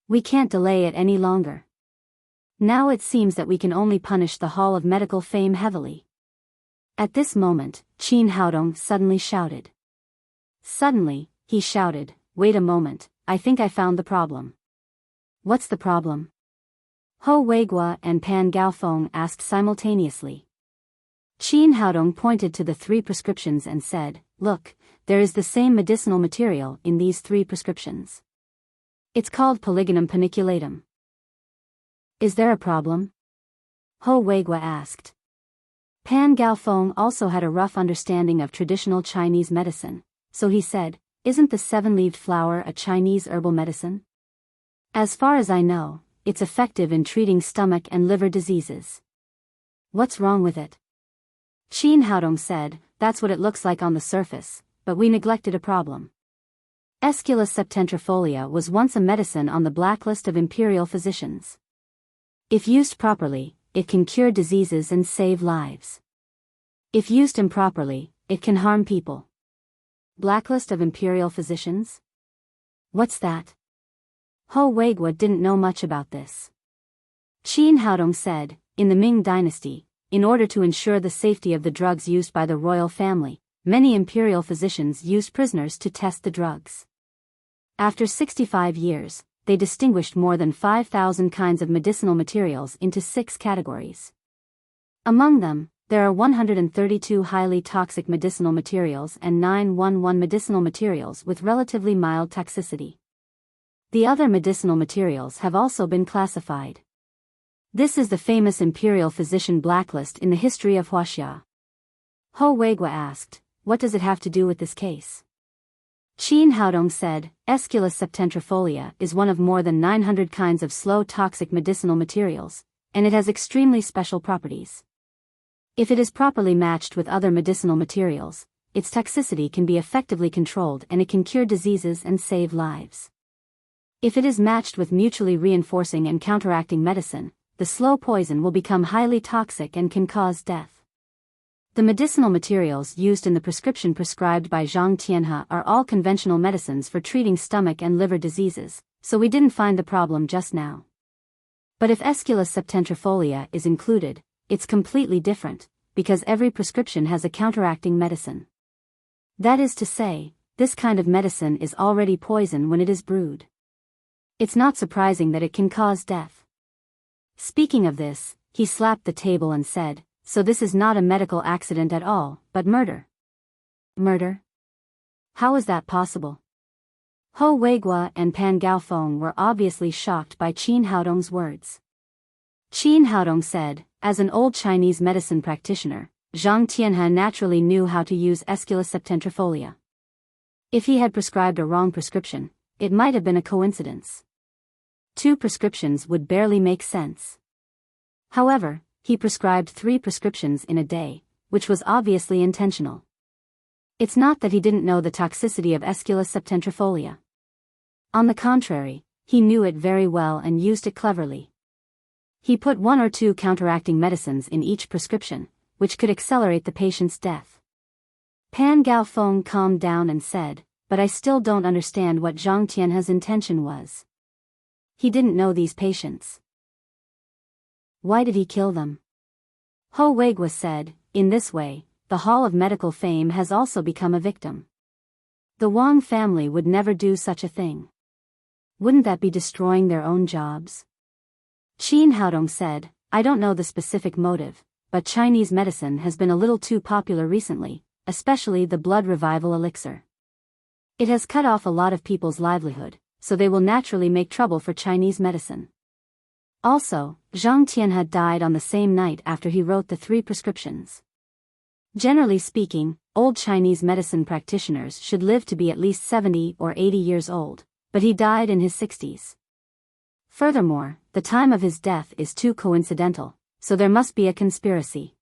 We can't delay it any longer. Now it seems that we can only punish the Hall of Medical Fame heavily." At this moment, Qin Haodong suddenly shouted. Suddenly, he shouted, "Wait a moment, I think I found the problem." "What's the problem?" Ho Weigua and Pan Gaofeng asked simultaneously. Qin Haodong pointed to the 3 prescriptions and said, "Look, there is the same medicinal material in these 3 prescriptions. It's called Polygonum paniculatum." "Is there a problem?" Ho Weigua asked. Pan Gaofeng also had a rough understanding of traditional Chinese medicine, so he said, "Isn't the 7-leaved flower a Chinese herbal medicine? As far as I know, it's effective in treating stomach and liver diseases. What's wrong with it?" Qin Haodong said, "That's what it looks like on the surface, but we neglected a problem. Aesculus septentrifolia was once a medicine on the blacklist of imperial physicians. If used properly, it can cure diseases and save lives. If used improperly, it can harm people." Blacklist of imperial physicians? What's that? Ho Weiguo didn't know much about this. Qin Haodong said, in the Ming dynasty, in order to ensure the safety of the drugs used by the royal family, many imperial physicians used prisoners to test the drugs. After 65 years, they distinguished more than 5,000 kinds of medicinal materials into 6 categories. Among them, there are 132 highly toxic medicinal materials and 911 medicinal materials with relatively mild toxicity. The other medicinal materials have also been classified. This is the famous imperial physician blacklist in the history of Huaxia. Ho Weiguo asked, what does it have to do with this case? Qin Haodong said, Aesculus septentrifolia is one of more than 900 kinds of slow toxic medicinal materials, and it has extremely special properties. If it is properly matched with other medicinal materials, its toxicity can be effectively controlled and it can cure diseases and save lives. If it is matched with mutually reinforcing and counteracting medicine, the slow poison will become highly toxic and can cause death. The medicinal materials used in the prescription prescribed by Zhang Tianhe are all conventional medicines for treating stomach and liver diseases, so we didn't find the problem just now. But if Aesculus septentrifolia is included, it's completely different, because every prescription has a counteracting medicine. That is to say, this kind of medicine is already poison when it is brewed. It's not surprising that it can cause death. Speaking of this, he slapped the table and said, so this is not a medical accident at all, but murder. Murder? How is that possible? Ho Weiguo and Pan Gaofeng were obviously shocked by Qin Haodong's words. Qin Haodong said, as an old Chinese medicine practitioner, Zhang Tianhe naturally knew how to use Aesculus septentrifolia. If he had prescribed a wrong prescription, it might have been a coincidence. 2 prescriptions would barely make sense. However, he prescribed 3 prescriptions in a day, which was obviously intentional. It's not that he didn't know the toxicity of Aesculus septentrifolia. On the contrary, he knew it very well and used it cleverly. He put 1 or 2 counteracting medicines in each prescription, which could accelerate the patient's death. Pan Gaofeng calmed down and said, but I still don't understand what Zhang Tianhe's intention was. He didn't know these patients. Why did he kill them? Ho Weiguo said, in this way, the Hall of Medical Fame has also become a victim. The Wang family would never do such a thing. Wouldn't that be destroying their own jobs? Qin Haodong said, I don't know the specific motive, but Chinese medicine has been a little too popular recently, especially the blood revival elixir. It has cut off a lot of people's livelihood, so they will naturally make trouble for Chinese medicine. Also, Zhang Tianhe died on the same night after he wrote the 3 prescriptions. Generally speaking, old Chinese medicine practitioners should live to be at least 70 or 80 years old, but he died in his 60s. Furthermore, the time of his death is too coincidental, so there must be a conspiracy.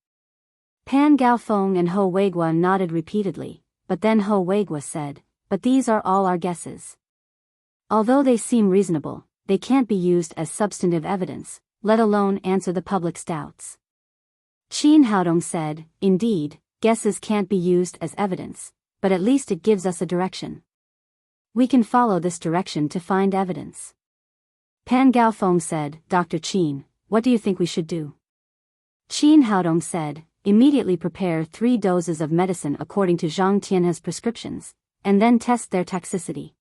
Pan Gaofeng and Ho Weiguo nodded repeatedly, but then Ho Weiguo said, but these are all our guesses. Although they seem reasonable, they can't be used as substantive evidence, let alone answer the public's doubts. Qin Haodong said, indeed, guesses can't be used as evidence, but at least it gives us a direction. We can follow this direction to find evidence. Pan Gaofeng said, Dr. Qin, what do you think we should do? Qin Haodong said, immediately prepare 3 doses of medicine according to Zhang Tianhe's prescriptions, and then test their toxicity.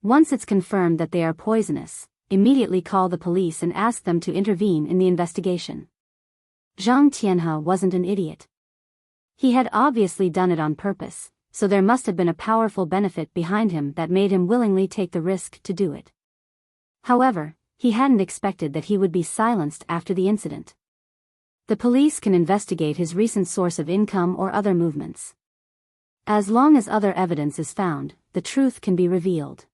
Once it's confirmed that they are poisonous, immediately call the police and ask them to intervene in the investigation. Zhang Tianhe wasn't an idiot. He had obviously done it on purpose, so there must have been a powerful benefit behind him that made him willingly take the risk to do it. However, he hadn't expected that he would be silenced after the incident. The police can investigate his recent source of income or other movements. As long as other evidence is found, the truth can be revealed.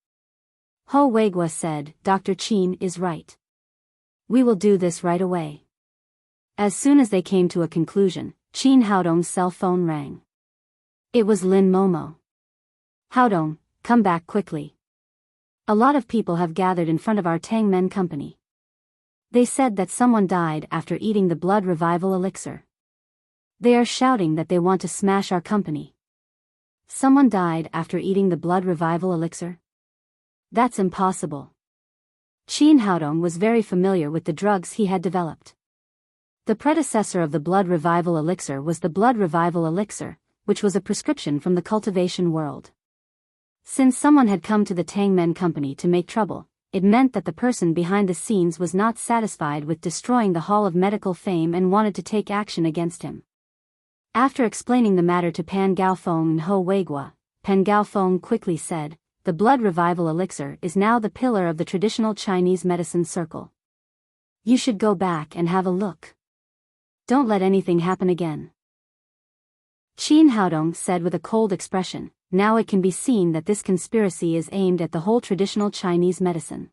Ho Weiguo said, Dr. Qin is right. We will do this right away. As soon as they came to a conclusion, Qin Haodong's cell phone rang. It was Lin Momo. Haodong, come back quickly. A lot of people have gathered in front of our Tangmen company. They said that someone died after eating the blood revival elixir. They are shouting that they want to smash our company. Someone died after eating the blood revival elixir? That's impossible. Qin Haodong was very familiar with the drugs he had developed. The predecessor of the blood revival elixir was the blood revival elixir, which was a prescription from the cultivation world. Since someone had come to the Tangmen company to make trouble, it meant that the person behind the scenes was not satisfied with destroying the Hall of Medical Fame and wanted to take action against him. After explaining the matter to Pan Gaofeng and Ho Weigua, Pan Gaofeng quickly said, "The blood revival elixir is now the pillar of the traditional Chinese medicine circle. You should go back and have a look. Don't let anything happen again." Qin Haodong said with a cold expression, "Now it can be seen that this conspiracy is aimed at the whole traditional Chinese medicine.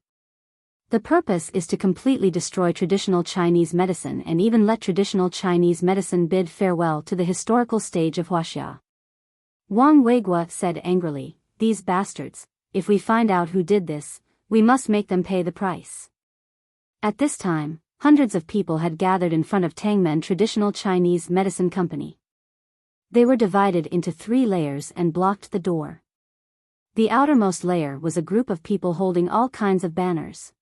The purpose is to completely destroy traditional Chinese medicine and even let traditional Chinese medicine bid farewell to the historical stage of Huaxia." Wang Weigua said angrily, "These bastards, if we find out who did this, we must make them pay the price." At this time, hundreds of people had gathered in front of Tangmen Traditional Chinese Medicine Company. They were divided into 3 layers and blocked the door. The outermost layer was a group of people holding all kinds of banners.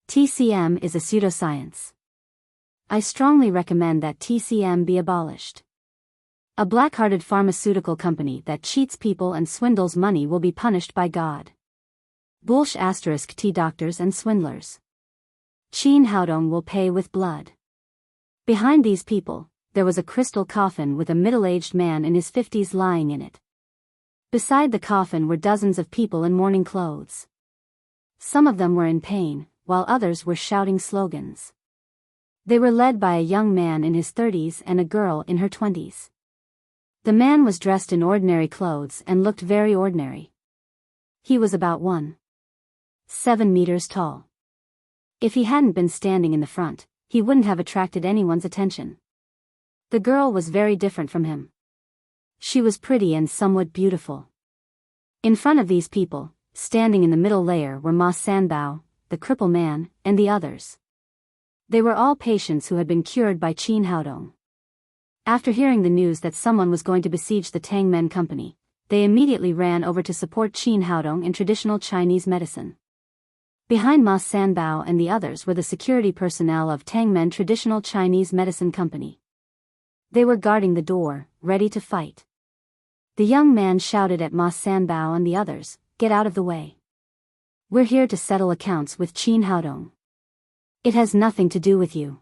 "TCM is a pseudoscience. I strongly recommend that TCM be abolished. A black-hearted pharmaceutical company that cheats people and swindles money will be punished by God. Bullsh * T doctors and swindlers. Qin Haodong will pay with blood." Behind these people, there was a crystal coffin with a middle-aged man in his 50s lying in it. Beside the coffin were dozens of people in mourning clothes. Some of them were in pain, while others were shouting slogans. They were led by a young man in his 30s and a girl in her 20s. The man was dressed in ordinary clothes and looked very ordinary. He was about 1.7 meters tall. If he hadn't been standing in the front, he wouldn't have attracted anyone's attention. The girl was very different from him. She was pretty and somewhat beautiful. In front of these people, standing in the middle layer were Ma Sanbao, the cripple man, and the others. They were all patients who had been cured by Qin Haodong. After hearing the news that someone was going to besiege the Tangmen company, they immediately ran over to support Qin Haodong in traditional Chinese medicine. Behind Ma Sanbao and the others were the security personnel of Tangmen Traditional Chinese Medicine Company. They were guarding the door, ready to fight. The young man shouted at Ma Sanbao and the others, "Get out of the way. We're here to settle accounts with Qin Haodong. It has nothing to do with you."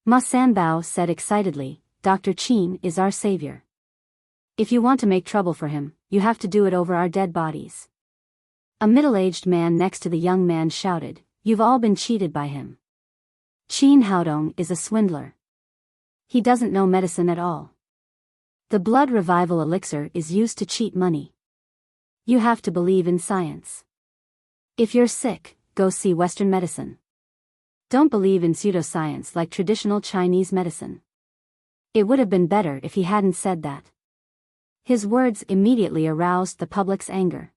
Ma Sanbao said excitedly, "Dr. Qin is our savior. If you want to make trouble for him, you have to do it over our dead bodies." A middle-aged man next to the young man shouted, "You've all been cheated by him. Qin Haodong is a swindler. He doesn't know medicine at all. The blood revival elixir is used to cheat money. You have to believe in science. If you're sick, go see Western medicine. Don't believe in pseudoscience like traditional Chinese medicine." It would have been better if he hadn't said that. His words immediately aroused the public's anger.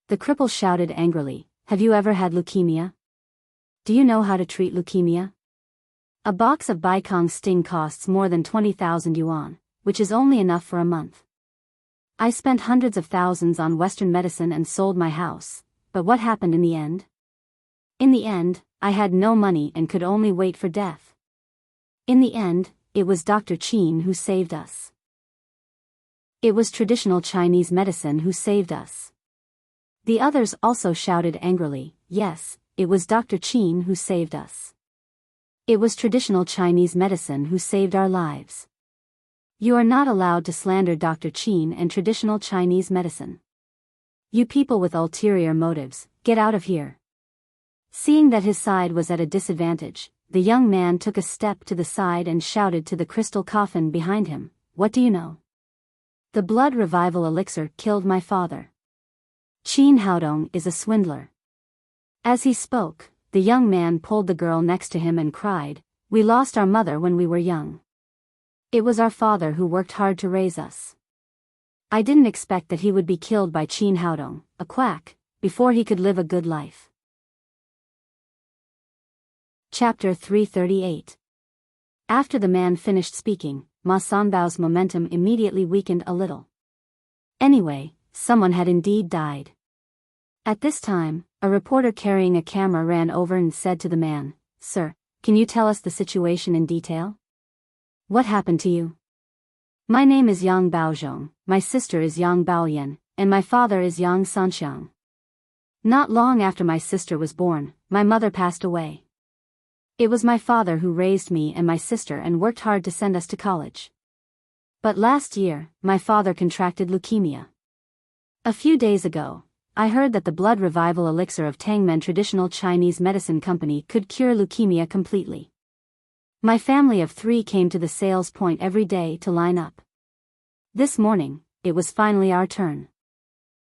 The cripple shouted angrily, "Have you ever had leukemia? Do you know how to treat leukemia? A box of Baikong Sting costs more than 20,000 yuan, which is only enough for a month. I spent hundreds of thousands on Western medicine and sold my house, but what happened in the end? In the end, I had no money and could only wait for death. In the end, it was Dr. Qin who saved us. It was traditional Chinese medicine who saved us." The others also shouted angrily, "Yes, it was Dr. Qin who saved us. It was traditional Chinese medicine who saved our lives. You are not allowed to slander Dr. Qin and traditional Chinese medicine. You people with ulterior motives, get out of here." Seeing that his side was at a disadvantage, the young man took a step to the side and shouted to the crystal coffin behind him, "What do you know? The blood revival elixir killed my father. Qin Haodong is a swindler." As he spoke, the young man pulled the girl next to him and cried, "We lost our mother when we were young. It was our father who worked hard to raise us. I didn't expect that he would be killed by Qin Haodong, a quack, before he could live a good life." Chapter 338. After the man finished speaking, Ma Sanbao's momentum immediately weakened a little. Anyway, someone had indeed died. At this time, a reporter carrying a camera ran over and said to the man, "Sir, can you tell us the situation in detail? What happened to you?" "My name is Yang Baozhong, my sister is Yang Baoyan, and my father is Yang Sanxiang. Not long after my sister was born, my mother passed away. It was my father who raised me and my sister and worked hard to send us to college. But last year, my father contracted leukemia. A few days ago, I heard that the blood revival elixir of Tangmen Traditional Chinese Medicine Company could cure leukemia completely. My family of 3 came to the sales point every day to line up. This morning, it was finally our turn.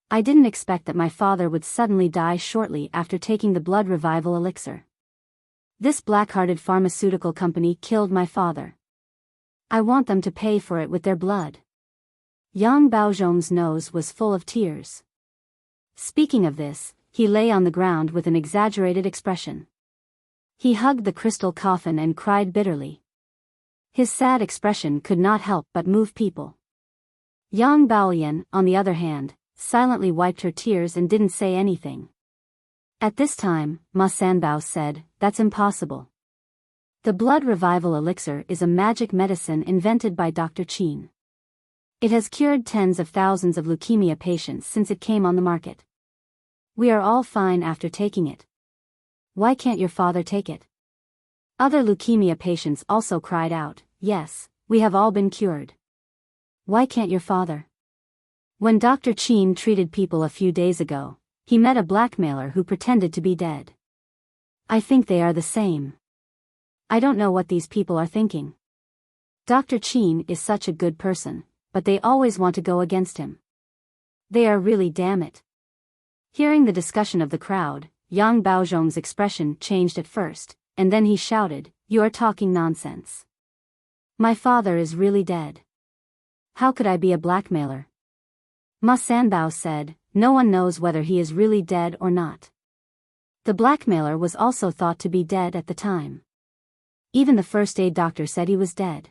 I didn't expect that my father would suddenly die shortly after taking the blood revival elixir. This black-hearted pharmaceutical company killed my father. I want them to pay for it with their blood." Yang Baozhong's nose was full of tears. Speaking of this, he lay on the ground with an exaggerated expression. He hugged the crystal coffin and cried bitterly. His sad expression could not help but move people. Yang Baoyan, on the other hand, silently wiped her tears and didn't say anything. At this time, Ma Sanbao said, "That's impossible. The blood revival elixir is a magic medicine invented by Dr. Qin. It has cured tens of thousands of leukemia patients since it came on the market. We are all fine after taking it. Why can't your father take it?" Other leukemia patients also cried out, "Yes, we have all been cured. Why can't your father?" When Dr. Qin treated people a few days ago, he met a blackmailer who pretended to be dead. I think they are the same. I don't know what these people are thinking. Dr. Qin is such a good person, but they always want to go against him. They are really damn it. Hearing the discussion of the crowd, Yang Baozhong's expression changed at first, and then he shouted, "You are talking nonsense. My father is really dead. How could I be a blackmailer?" Ma Sanbao said, "No one knows whether he is really dead or not. The blackmailer was also thought to be dead at the time. Even the first aid doctor said he was dead.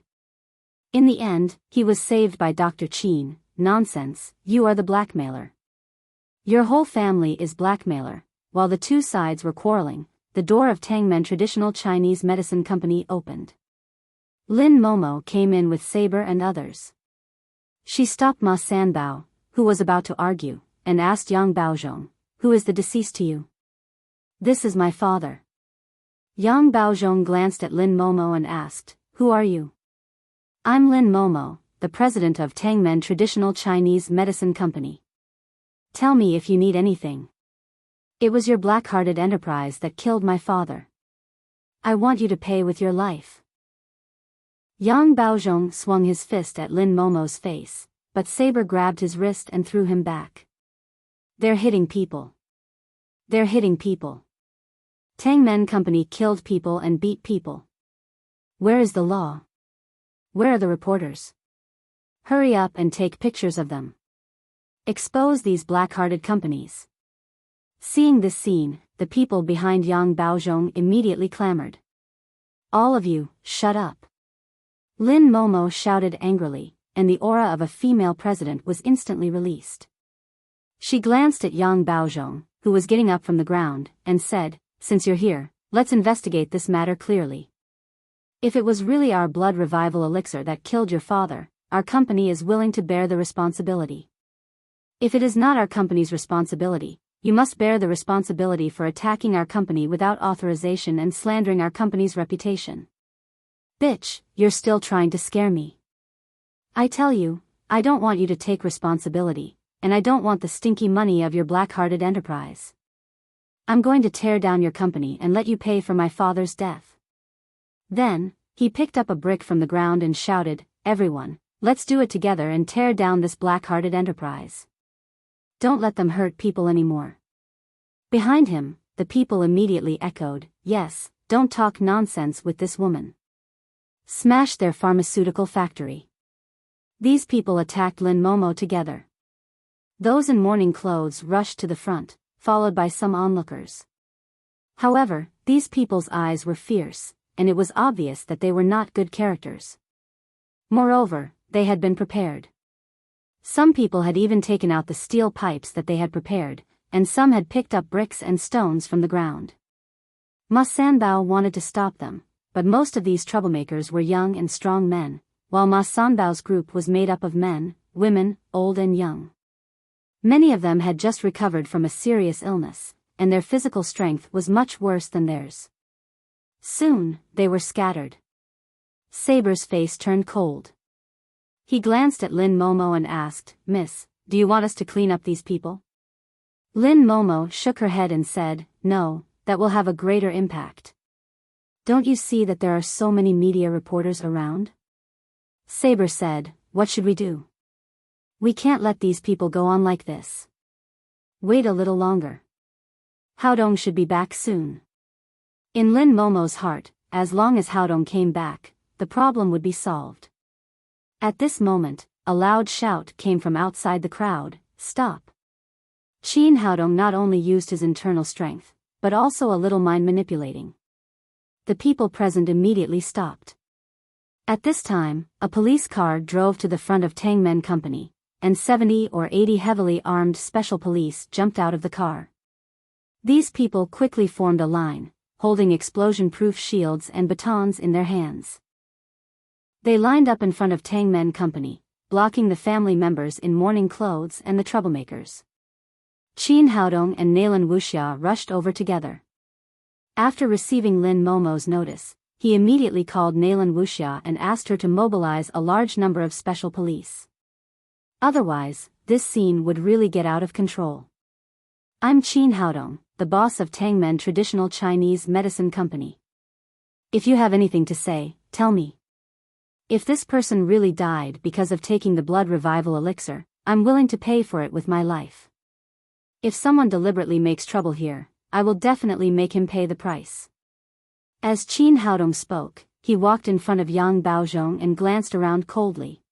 In the end, he was saved by Dr. Qin." "Nonsense, you are the blackmailer. Your whole family is blackmailer." While the two sides were quarreling, the door of Tangmen Traditional Chinese Medicine Company opened. Lin Momo came in with Saber and others. She stopped Ma Sanbao, who was about to argue, and asked Yang Baozhong, "Who is the deceased to you?" "This is my father." Yang Baozhong glanced at Lin Momo and asked, "Who are you?" "I'm Lin Momo, the president of Tangmen Traditional Chinese Medicine Company. Tell me if you need anything. It was your black-hearted enterprise that killed my father. I want you to pay with your life." Yang Baozhong swung his fist at Lin Momo's face, but Saber grabbed his wrist and threw him back. "They're hitting people. They're hitting people. Tangmen Company killed people and beat people. Where is the law? Where are the reporters? Hurry up and take pictures of them. Expose these black-hearted companies." Seeing this scene, the people behind Yang Baozhong immediately clamored. "All of you, shut up." Lin Momo shouted angrily, and the aura of a female president was instantly released. She glanced at Yang Baozhong, who was getting up from the ground, and said, "Since you're here, let's investigate this matter clearly. If it was really our blood revival elixir that killed your father, our company is willing to bear the responsibility. If it is not our company's responsibility, you must bear the responsibility for attacking our company without authorization and slandering our company's reputation." "Bitch, you're still trying to scare me. I tell you, I don't want you to take responsibility, and I don't want the stinky money of your black-hearted enterprise. I'm going to tear down your company and let you pay for my father's death." Then, he picked up a brick from the ground and shouted, "Everyone, let's do it together and tear down this black-hearted enterprise. Don't let them hurt people anymore." Behind him, the people immediately echoed, "Yes, don't talk nonsense with this woman. Smash their pharmaceutical factory." These people attacked Lin Momo together. Those in mourning clothes rushed to the front, followed by some onlookers. However, these people's eyes were fierce, and it was obvious that they were not good characters. Moreover, they had been prepared. Some people had even taken out the steel pipes that they had prepared, and some had picked up bricks and stones from the ground. Ma Sanbao wanted to stop them, but most of these troublemakers were young and strong men, while Ma Sanbao's group was made up of men, women, old and young. Many of them had just recovered from a serious illness, and their physical strength was much worse than theirs. Soon, they were scattered. Saber's face turned cold. He glanced at Lin Momo and asked, "Miss, do you want us to clean up these people?" Lin Momo shook her head and said, "No, that will have a greater impact. Don't you see that there are so many media reporters around?" Saber said, "What should we do? We can't let these people go on like this. Wait a little longer. Haodong should be back soon." In Lin Momo's heart, as long as Haodong came back, the problem would be solved. At this moment, a loud shout came from outside the crowd, "Stop!" Qin Haodong not only used his internal strength, but also a little mind manipulating. The people present immediately stopped. At this time, a police car drove to the front of Tangmen Company, and 70 or 80 heavily armed special police jumped out of the car. These people quickly formed a line, holding explosion-proof shields and batons in their hands. They lined up in front of Tangmen Company, blocking the family members in mourning clothes and the troublemakers. Qin Haodong and Nalan Wuxia rushed over together. After receiving Lin Momo's notice, he immediately called Nalan Wuxia and asked her to mobilize a large number of special police. Otherwise, this scene would really get out of control. "I'm Qin Haodong, the boss of Tangmen Traditional Chinese Medicine Company. If you have anything to say, tell me. If this person really died because of taking the blood revival elixir, I'm willing to pay for it with my life. If someone deliberately makes trouble here, I will definitely make him pay the price." As Qin Haodong spoke, he walked in front of Yang Baozhong and glanced around coldly.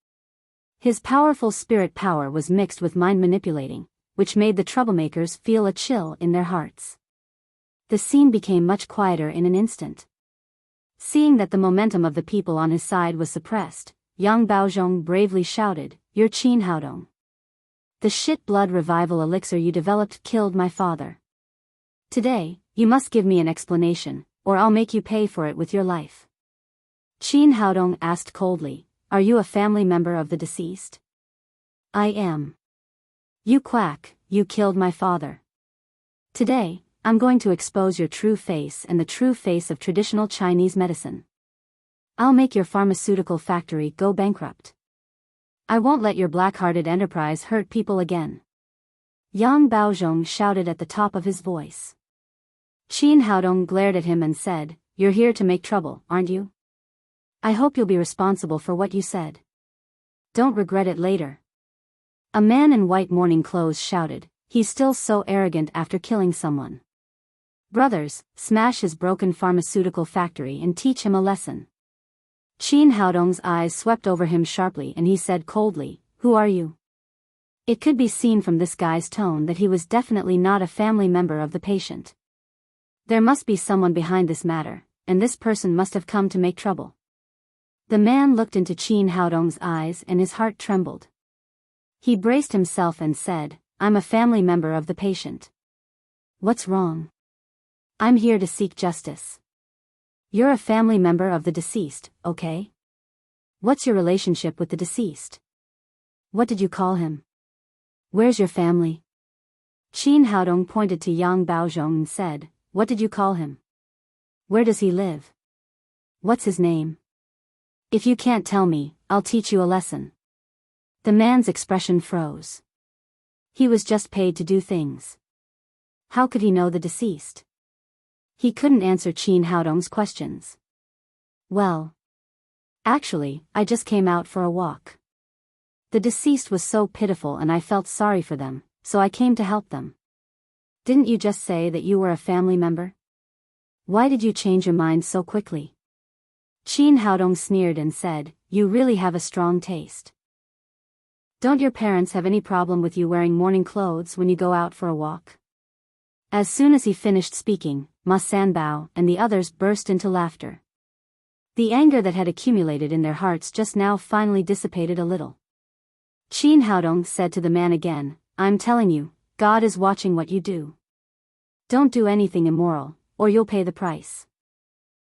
His powerful spirit power was mixed with mind manipulating, which made the troublemakers feel a chill in their hearts. The scene became much quieter in an instant. Seeing that the momentum of the people on his side was suppressed, Yang Baozhong bravely shouted, "You're Qin Haodong. The shit blood revival elixir you developed killed my father. Today, you must give me an explanation, or I'll make you pay for it with your life." Qin Haodong asked coldly, "Are you a family member of the deceased?" "I am." "You quack, you killed my father. Today, I'm going to expose your true face and the true face of traditional Chinese medicine. I'll make your pharmaceutical factory go bankrupt. I won't let your black-hearted enterprise hurt people again." Yang Baozhong shouted at the top of his voice. Qin Haodong glared at him and said, "You're here to make trouble, aren't you? I hope you'll be responsible for what you said. Don't regret it later." A man in white mourning clothes shouted, "He's still so arrogant after killing someone. Brothers, smash his broken pharmaceutical factory and teach him a lesson." Qin Haodong's eyes swept over him sharply and he said coldly, "Who are you?" It could be seen from this guy's tone that he was definitely not a family member of the patient. There must be someone behind this matter, and this person must have come to make trouble. The man looked into Qin Haodong's eyes and his heart trembled. He braced himself and said, "I'm a family member of the patient. What's wrong? I'm here to seek justice." "You're a family member of the deceased, okay? What's your relationship with the deceased? What did you call him? Where's your family?" Qin Haodong pointed to Yang Baozhong and said, "What did you call him? Where does he live? What's his name? If you can't tell me, I'll teach you a lesson." The man's expression froze. He was just paid to do things. How could he know the deceased? He couldn't answer Qin Haodong's questions. "Well, actually, I just came out for a walk. The deceased was so pitiful and I felt sorry for them, so I came to help them." "Didn't you just say that you were a family member? Why did you change your mind so quickly?" Qin Haodong sneered and said, "You really have a strong taste. Don't your parents have any problem with you wearing mourning clothes when you go out for a walk?" As soon as he finished speaking, Ma Sanbao and the others burst into laughter. The anger that had accumulated in their hearts just now finally dissipated a little. Qin Haodong said to the man again, "I'm telling you, God is watching what you do. Don't do anything immoral, or you'll pay the price.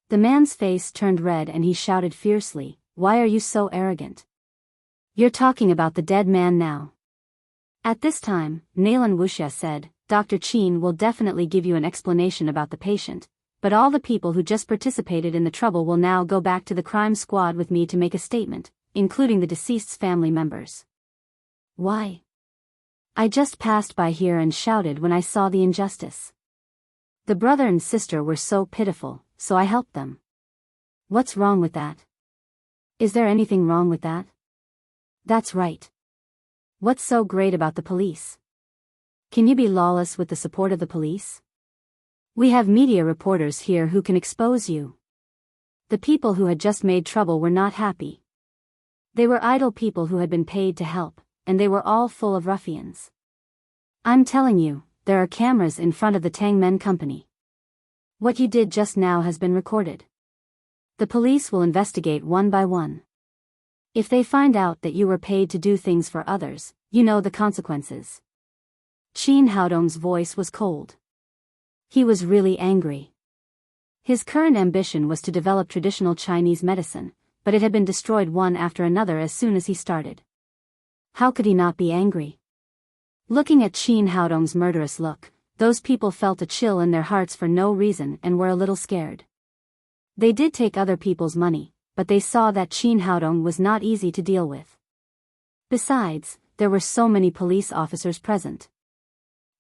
The man's face turned red and he shouted fiercely, "Why are you so arrogant? You're talking about the dead man now." At this time, Nalan Wuxia said, "Dr. Qin will definitely give you an explanation about the patient, but all the people who just participated in the trouble will now go back to the crime squad with me to make a statement, including the deceased's family members." "Why?" "I just passed by here and shouted when I saw the injustice. The brother and sister were so pitiful, so I helped them." "What's wrong with that? Is there anything wrong with that?" "That's right. What's so great about the police? Can you be lawless with the support of the police? We have media reporters here who can expose you." The people who had just made trouble were not happy. They were idle people who had been paid to help, and they were all full of ruffians. "I'm telling you, there are cameras in front of the Tangmen company. What you did just now has been recorded. The police will investigate one by one. If they find out that you were paid to do things for others, you know the consequences." Qin Haodong's voice was cold. He was really angry. His current ambition was to develop traditional Chinese medicine, but it had been destroyed one after another as soon as he started. How could he not be angry? Looking at Qin Haodong's murderous look, those people felt a chill in their hearts for no reason and were a little scared. They did take other people's money, but they saw that Qin Haodong was not easy to deal with. Besides, there were so many police officers present.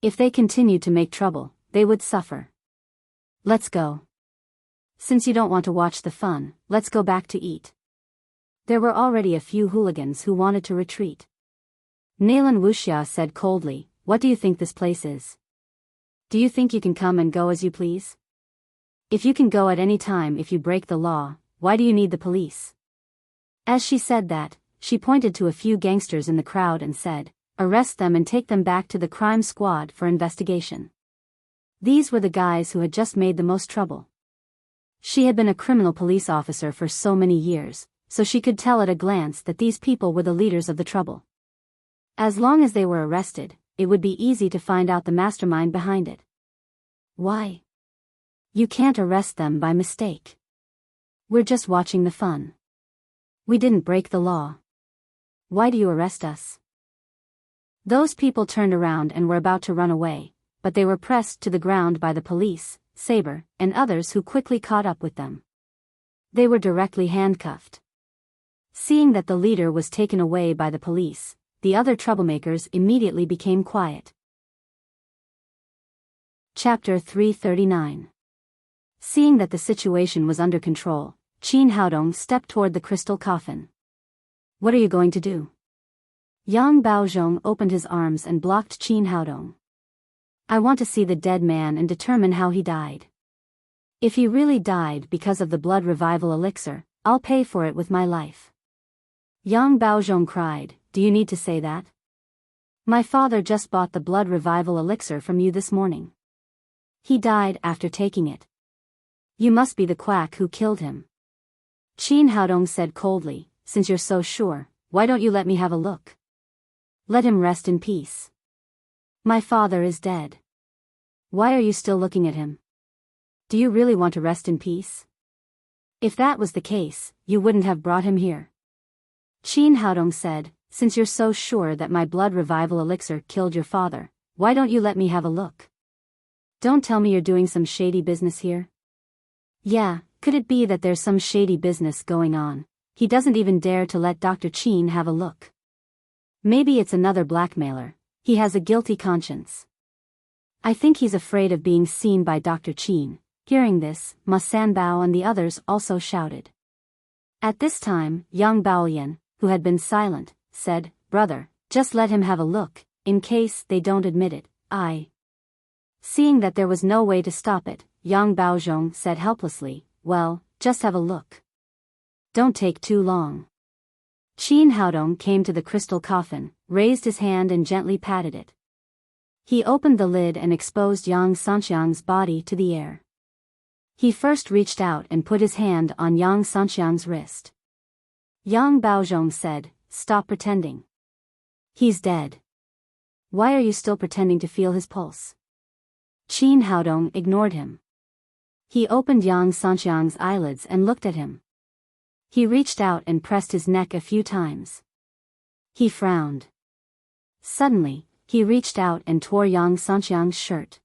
If they continued to make trouble, they would suffer. "Let's go. Since you don't want to watch the fun, let's go back to eat." There were already a few hooligans who wanted to retreat. Nalan Wuxia said coldly, "What do you think this place is? Do you think you can come and go as you please? If you can go at any time if you break the law, why do you need the police?" As she said that, she pointed to a few gangsters in the crowd and said, "Arrest them and take them back to the crime squad for investigation." These were the guys who had just made the most trouble. She had been a criminal police officer for so many years, so she could tell at a glance that these people were the leaders of the trouble. As long as they were arrested, it would be easy to find out the mastermind behind it. "Why? You can't arrest them by mistake. We're just watching the fun. We didn't break the law. Why do you arrest us?" Those people turned around and were about to run away, but they were pressed to the ground by the police, Saber, and others who quickly caught up with them. They were directly handcuffed. Seeing that the leader was taken away by the police, the other troublemakers immediately became quiet. Chapter 339. Seeing that the situation was under control, Qin Haodong stepped toward the crystal coffin. "What are you going to do?" Yang Baozhong opened his arms and blocked Qin Haodong. "I want to see the dead man and determine how he died. If he really died because of the blood revival elixir, I'll pay for it with my life." Yang Baozhong cried, "Do you need to say that? My father just bought the blood revival elixir from you this morning. He died after taking it. You must be the quack who killed him." Qin Haodong said coldly, "Since you're so sure, why don't you let me have a look? Let him rest in peace. My father is dead. Why are you still looking at him? Do you really want to rest in peace? If that was the case, you wouldn't have brought him here." Qin Haodong said, "Since you're so sure that my blood revival elixir killed your father, why don't you let me have a look? Don't tell me you're doing some shady business here." "Yeah, could it be that there's some shady business going on? He doesn't even dare to let Dr. Qin have a look. Maybe it's another blackmailer. He has a guilty conscience. I think he's afraid of being seen by Dr. Qin." Hearing this, Ma Sanbao and the others also shouted. At this time, Yang Baoyan, who had been silent, said, "Brother, just let him have a look, in case they don't admit it, Seeing that there was no way to stop it, Yang Baozhong said helplessly, "Well, just have a look. Don't take too long." Qin Haodong came to the crystal coffin, raised his hand and gently patted it. He opened the lid and exposed Yang Sanxiang's body to the air. He first reached out and put his hand on Yang Sanxiang's wrist. Yang Baozhong said, "Stop pretending. He's dead." Why are you still pretending to feel his pulse? Qin Haodong ignored him. He opened Yang Sanxiang's eyelids and looked at him. He reached out and pressed his neck a few times. He frowned. Suddenly, he reached out and tore Yang Sanxiang's shirt.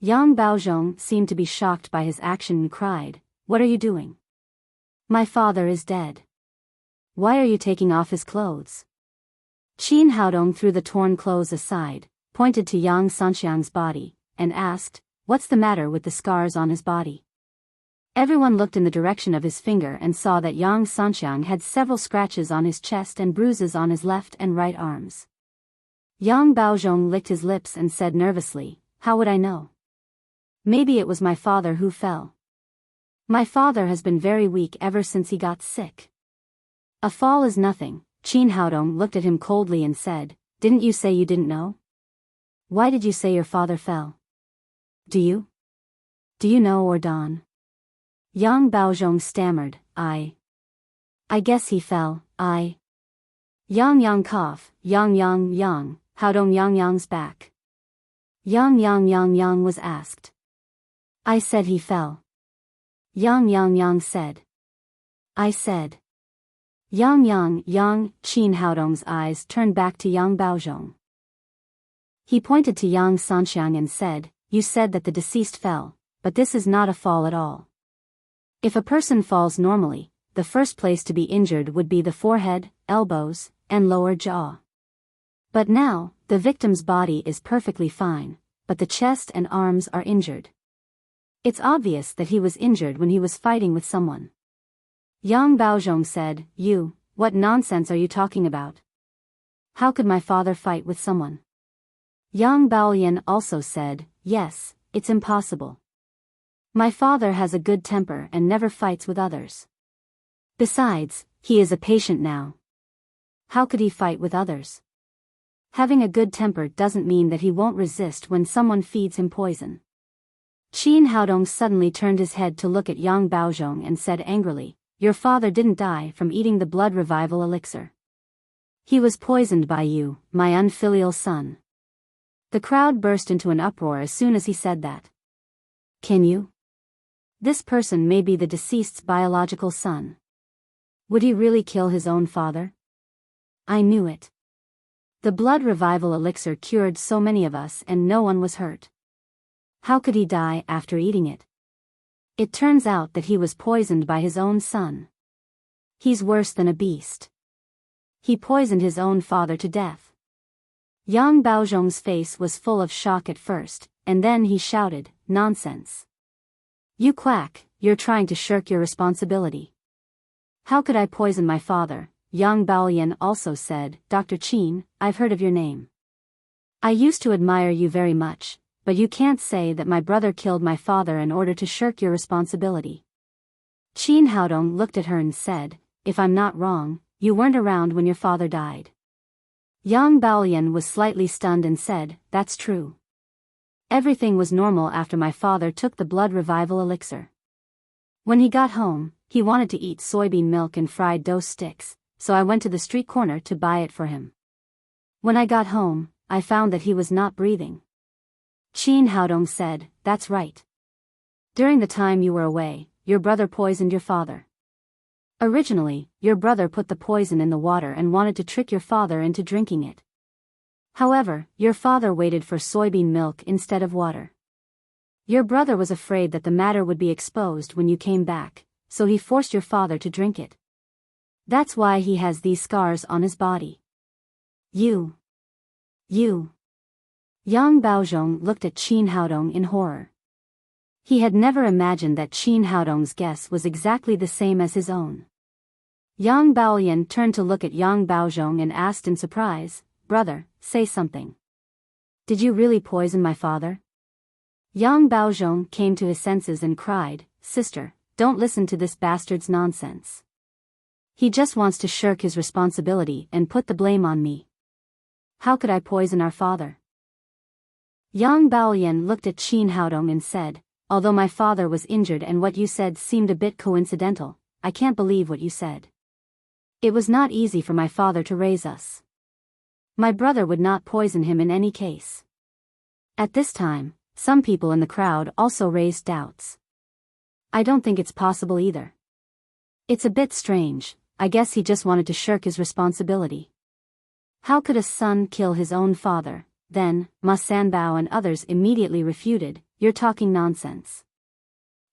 Yang Baozhong seemed to be shocked by his action and cried, "What are you doing? My father is dead. Why are you taking off his clothes?" Qin Haodong threw the torn clothes aside, pointed to Yang Sanxiang's body, and asked, "What's the matter with the scars on his body?" Everyone looked in the direction of his finger and saw that Yang Sanxiang had several scratches on his chest and bruises on his left and right arms. Yang Baozhong licked his lips and said nervously, "How would I know? Maybe it was my father who fell. My father has been very weak ever since he got sick." "A fall is nothing." Qin Haodong looked at him coldly and said, "Didn't you say you didn't know? Why did you say your father fell? Do you know or Don?" Yang Baozhong stammered, I guess he fell, Yang cough, Yang, Haodong Yang's back. Yang was asked. "I said he fell." Yang said. "I said." Yang, Qin Haodong's eyes turned back to Yang Baozhong. He pointed to Yang Sanxiang and said, "You said that the deceased fell, but this is not a fall at all. If a person falls normally, the first place to be injured would be the forehead, elbows, and lower jaw. But now, the victim's body is perfectly fine, but the chest and arms are injured. It's obvious that he was injured when he was fighting with someone." Yang Baozhong said, What nonsense are you talking about? How could my father fight with someone?" Yang Baoyan also said, "Yes, it's impossible. My father has a good temper and never fights with others. Besides, he is a patient now. How could he fight with others? Having a good temper doesn't mean that he won't resist when someone feeds him poison." Qin Haodong suddenly turned his head to look at Yang Baozhong and said angrily, "Your father didn't die from eating the blood revival elixir. He was poisoned by you, my unfilial son." The crowd burst into an uproar as soon as he said that. "Can you? This person may be the deceased's biological son. Would he really kill his own father? I knew it. The blood revival elixir cured so many of us and no one was hurt. How could he die after eating it? It turns out that he was poisoned by his own son. He's worse than a beast. He poisoned his own father to death." Yang Baozhong's face was full of shock at first, and then he shouted, "Nonsense. You quack, you're trying to shirk your responsibility." "How could I poison my father?" Yang Baoyan also said, "Dr. Qin, I've heard of your name. I used to admire you very much, but you can't say that my brother killed my father in order to shirk your responsibility." Qin Haodong looked at her and said, "If I'm not wrong, you weren't around when your father died." Yang Baoyan was slightly stunned and said, "That's true. Everything was normal after my father took the blood revival elixir. When he got home, he wanted to eat soybean milk and fried dough sticks, so I went to the street corner to buy it for him. When I got home, I found that he was not breathing." Qin Haodong said, "That's right. During the time you were away, your brother poisoned your father. Originally, your brother put the poison in the water and wanted to trick your father into drinking it. However, your father waited for soybean milk instead of water. Your brother was afraid that the matter would be exposed when you came back, so he forced your father to drink it. That's why he has these scars on his body." You. Yang Baozhong looked at Qin Haodong in horror. He had never imagined that Qin Haodong's guess was exactly the same as his own. Yang Baoyan turned to look at Yang Baozhong and asked in surprise, "Brother, say something. Did you really poison my father?" Yang Baozhong came to his senses and cried, "Sister, don't listen to this bastard's nonsense. He just wants to shirk his responsibility and put the blame on me. How could I poison our father?" Yang Baoyan looked at Qin Haodong and said, "Although my father was injured and what you said seemed a bit coincidental, I can't believe what you said. It was not easy for my father to raise us. My brother would not poison him in any case. At this time, some people in the crowd also raised doubts. I don't think it's possible either. It's a bit strange. I guess he just wanted to shirk his responsibility. How could a son kill his own father? Then, Ma Sanbao and others immediately refuted, "You're talking nonsense.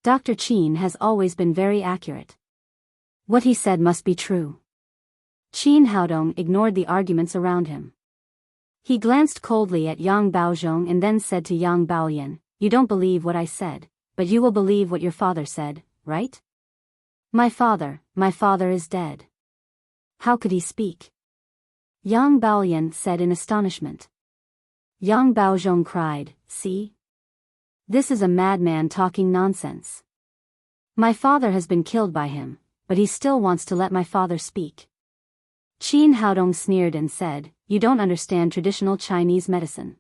Dr. Qin has always been very accurate. What he said must be true." Qin Haodong ignored the arguments around him. He glanced coldly at Yang Baozhong and then said to Yang Baoyan, "You don't believe what I said, but you will believe what your father said, right?" My father is dead." "How could he speak?" Yang Baoyan said in astonishment. Yang Baozhong cried, "See? This is a madman talking nonsense. My father has been killed by him, but he still wants to let my father speak." Qin Haodong sneered and said, "You don't understand traditional Chinese medicine.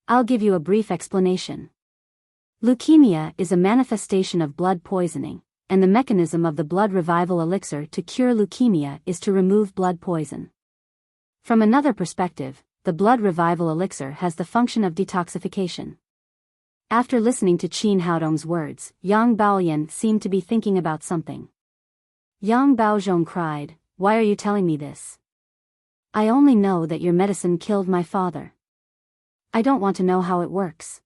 I'll give you a brief explanation. Leukemia is a manifestation of blood poisoning, and the mechanism of the blood revival elixir to cure leukemia is to remove blood poison. From another perspective, the blood revival elixir has the function of detoxification." After listening to Qin Haodong's words, Yang Baoyan seemed to be thinking about something. Yang Baozhong cried, "Why are you telling me this? I only know that your medicine killed my father. I don't want to know how it works."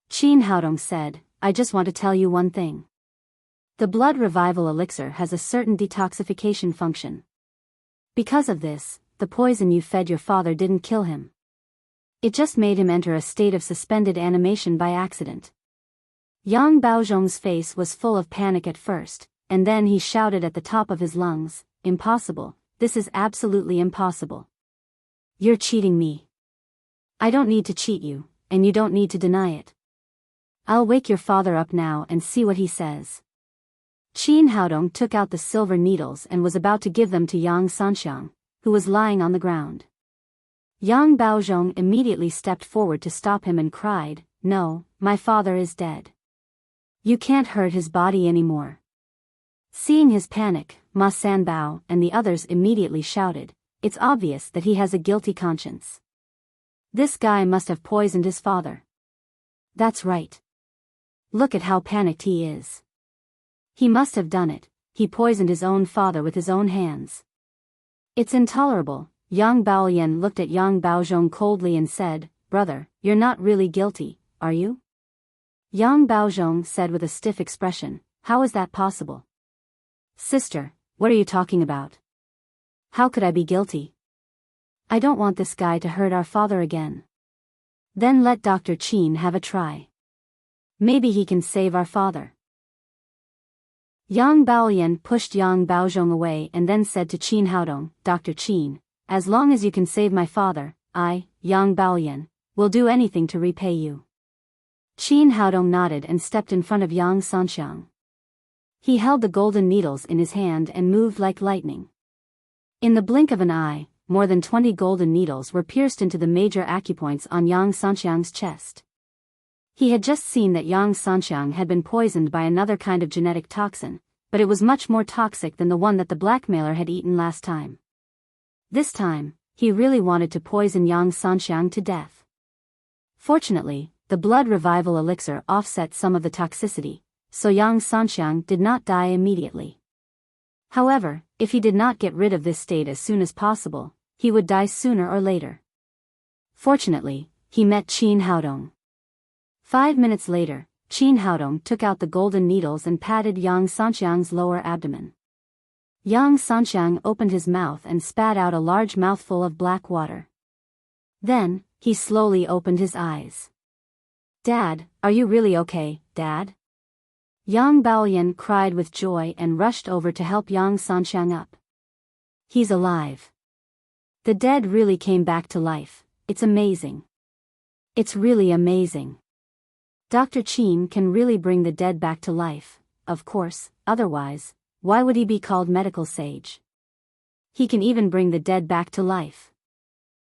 Qin Haodong said, "I just want to tell you one thing. The blood revival elixir has a certain detoxification function. Because of this, the poison you fed your father didn't kill him. It just made him enter a state of suspended animation by accident." Yang Baozhong's face was full of panic at first, and then he shouted at the top of his lungs, "Impossible, this is absolutely impossible. You're cheating me. I don't need to cheat you, and you don't need to deny it. I'll wake your father up now and see what he says." Qin Haodong took out the silver needles and was about to give them to Yang Sanxiang, who was lying on the ground. Yang Baozhong immediately stepped forward to stop him and cried, "No, my father is dead. You can't hurt his body anymore." Seeing his panic, Ma Sanbao and the others immediately shouted, "It's obvious that he has a guilty conscience. This guy must have poisoned his father. That's right. Look at how panicked he is. He must have done it. He poisoned his own father with his own hands. It's intolerable." Yang Baoyan looked at Yang Baozhong coldly and said, "Brother, you're not really guilty, are you?" Yang Baozhong said with a stiff expression, "How is that possible? Sister, what are you talking about? How could I be guilty? I don't want this guy to hurt our father again. Then let Dr. Qin have a try. Maybe he can save our father." Yang Baoyan pushed Yang Baozhong away and then said to Qin Haodong, "Dr. Qin, as long as you can save my father, I, Yang Baoyan, will do anything to repay you." Qin Haodong nodded and stepped in front of Yang Sanxiang. He held the golden needles in his hand and moved like lightning. In the blink of an eye, more than 20 golden needles were pierced into the major acupoints on Yang Sanxiang's chest. He had just seen that Yang Sanxiang had been poisoned by another kind of genetic toxin, but it was much more toxic than the one that the blackmailer had eaten last time. This time, he really wanted to poison Yang Sanxiang to death. Fortunately, the blood revival elixir offset some of the toxicity, so Yang Sanxiang did not die immediately. However, if he did not get rid of this state as soon as possible, he would die sooner or later. Fortunately, he met Qin Haodong. 5 minutes later, Qin Haodong took out the golden needles and patted Yang Sanxiang's lower abdomen. Yang Sanxiang opened his mouth and spat out a large mouthful of black water. Then, he slowly opened his eyes. "Dad, are you really okay, Dad?" Yang Baoyan cried with joy and rushed over to help Yang Sanxiang up. "He's alive. The dead really came back to life. It's amazing. It's really amazing. Dr. Qin can really bring the dead back to life, of course, otherwise, why would he be called medical sage? He can even bring the dead back to life."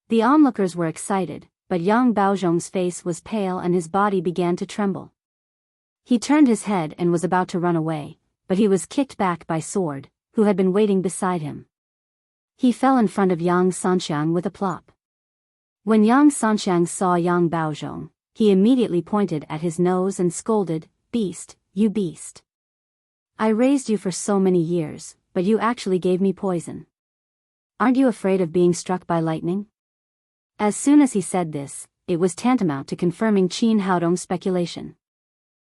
The onlookers were excited, but Yang Baozhong's face was pale and his body began to tremble. He turned his head and was about to run away, but he was kicked back by Sword, who had been waiting beside him. He fell in front of Yang Sanxiang with a plop. When Yang Sanxiang saw Yang Baozhong, he immediately pointed at his nose and scolded, "Beast, you beast. I raised you for so many years, but you actually gave me poison. Aren't you afraid of being struck by lightning?" As soon as he said this, it was tantamount to confirming Qin Haodong's speculation.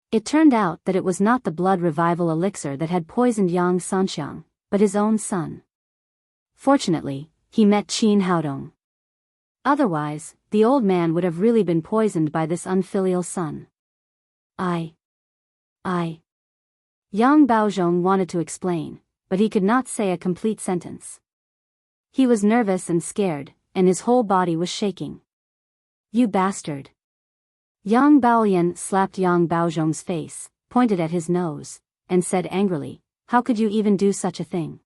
It turned out that it was not the blood revival elixir that had poisoned Yang Sanxiang, but his own son. Fortunately, he met Qin Haodong. Otherwise, the old man would have really been poisoned by this unfilial son. I. Yang Baozhong wanted to explain, but he could not say a complete sentence. He was nervous and scared, and his whole body was shaking. "You bastard." Yang Baolian slapped Yang Baozhong's face, pointed at his nose, and said angrily, "How could you even do such a thing?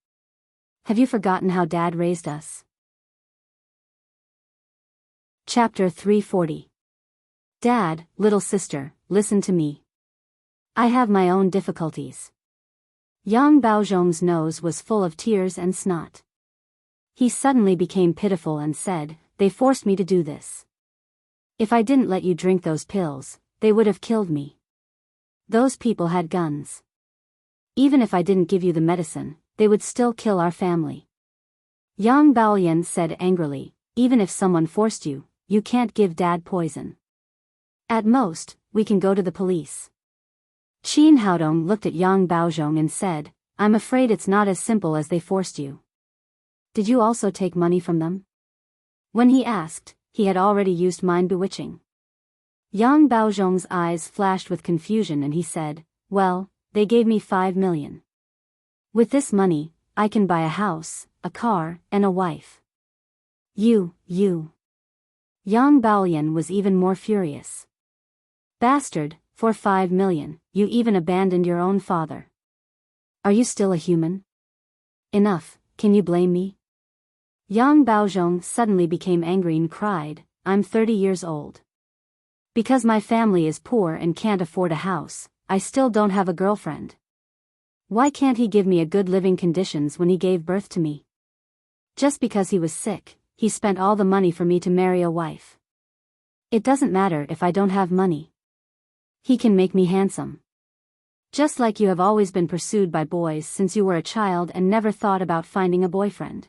Have you forgotten how Dad raised us?" Chapter 340. Dad, little sister, listen to me. I have my own difficulties. Yang Baozhong's nose was full of tears and snot. He suddenly became pitiful and said, "They forced me to do this. If I didn't let you drink those pills, they would have killed me. Those people had guns. Even if I didn't give you the medicine, they would still kill our family." Yang Baolian said angrily, "Even if someone forced you, you can't give Dad poison. At most, we can go to the police." Qin Haodong looked at Yang Baozhong and said, "I'm afraid it's not as simple as they forced you. Did you also take money from them?" When he asked, he had already used mind bewitching. Yang Baozhong's eyes flashed with confusion and he said, "Well, they gave me 5 million. With this money, I can buy a house, a car, and a wife." You. Yang Baolian was even more furious. "Bastard, for 5 million, you even abandoned your own father. Are you still a human? Enough, can you blame me?" Yang Baozhong suddenly became angry and cried, "I'm 30 years old. Because my family is poor and can't afford a house, I still don't have a girlfriend. Why can't he give me a good living conditions when he gave birth to me? Just because he was sick, he spent all the money for me to marry a wife. It doesn't matter if I don't have money. He can make me handsome. Just like you have always been pursued by boys since you were a child and never thought about finding a boyfriend.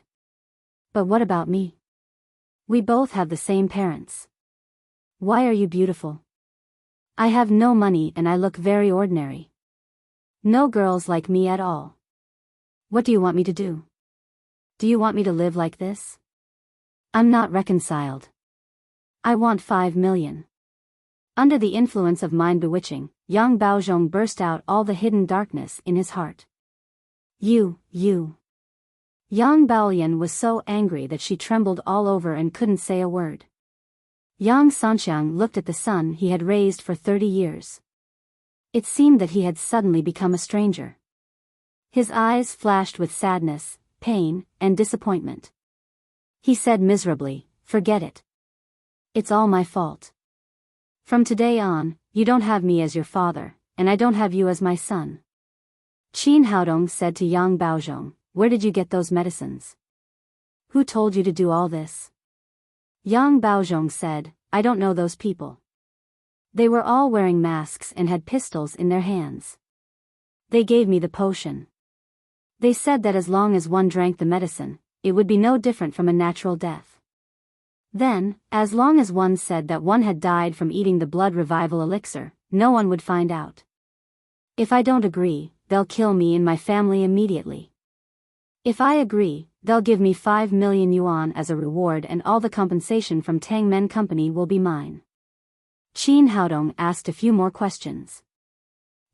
But what about me? We both have the same parents. Why are you beautiful? I have no money and I look very ordinary. No girls like me at all. What do you want me to do? Do you want me to live like this? I'm not reconciled. I want 5 million. Under the influence of mind bewitching, Yang Baozhong burst out all the hidden darkness in his heart. You. Yang Baolian was so angry that she trembled all over and couldn't say a word. Yang Sanxiang looked at the son he had raised for 30 years. It seemed that he had suddenly become a stranger. His eyes flashed with sadness, pain, and disappointment. He said miserably, "Forget it. It's all my fault. From today on, you don't have me as your father, and I don't have you as my son." Qin Haodong said to Yang Baozhong, "Where did you get those medicines? Who told you to do all this?" Yang Baozhong said, "I don't know those people. They were all wearing masks and had pistols in their hands. They gave me the potion. They said that as long as one drank the medicine, it would be no different from a natural death. Then, as long as one said that one had died from eating the blood revival elixir, no one would find out. If I don't agree, they'll kill me and my family immediately. If I agree, they'll give me 5 million yuan as a reward and all the compensation from Tangmen Company will be mine." Qin Haodong asked a few more questions.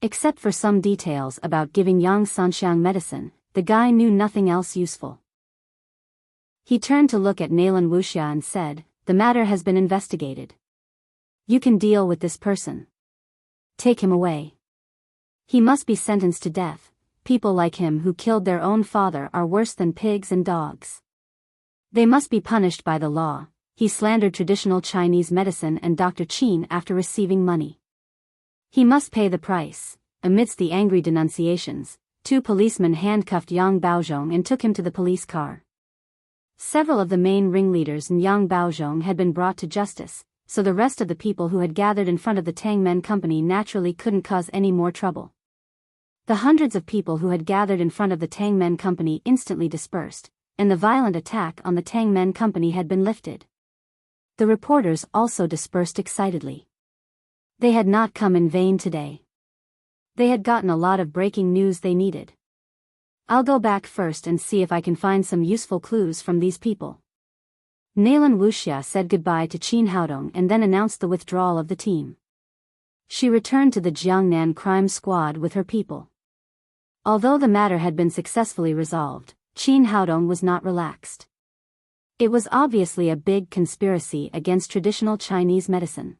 Except for some details about giving Yang Sanxiang medicine, the guy knew nothing else useful. He turned to look at Nalan Wuxia and said, "The matter has been investigated. You can deal with this person. Take him away. He must be sentenced to death. People like him who killed their own father are worse than pigs and dogs. They must be punished by the law." He slandered traditional Chinese medicine and Dr. Qin after receiving money. He must pay the price. Amidst the angry denunciations, 2 policemen handcuffed Yang Baozhong and took him to the police car. Several of the main ringleaders in Yang Baozhong had been brought to justice, so the rest of the people who had gathered in front of the Tangmen Company naturally couldn't cause any more trouble. The hundreds of people who had gathered in front of the Tangmen Company instantly dispersed, and the violent attack on the Tangmen Company had been lifted. The reporters also dispersed excitedly. They had not come in vain today. They had gotten a lot of breaking news they needed. I'll go back first and see if I can find some useful clues from these people. Nalan Wuxia said goodbye to Qin Haodong and then announced the withdrawal of the team. She returned to the Jiangnan crime squad with her people. Although the matter had been successfully resolved, Qin Haodong was not relaxed. It was obviously a big conspiracy against traditional Chinese medicine.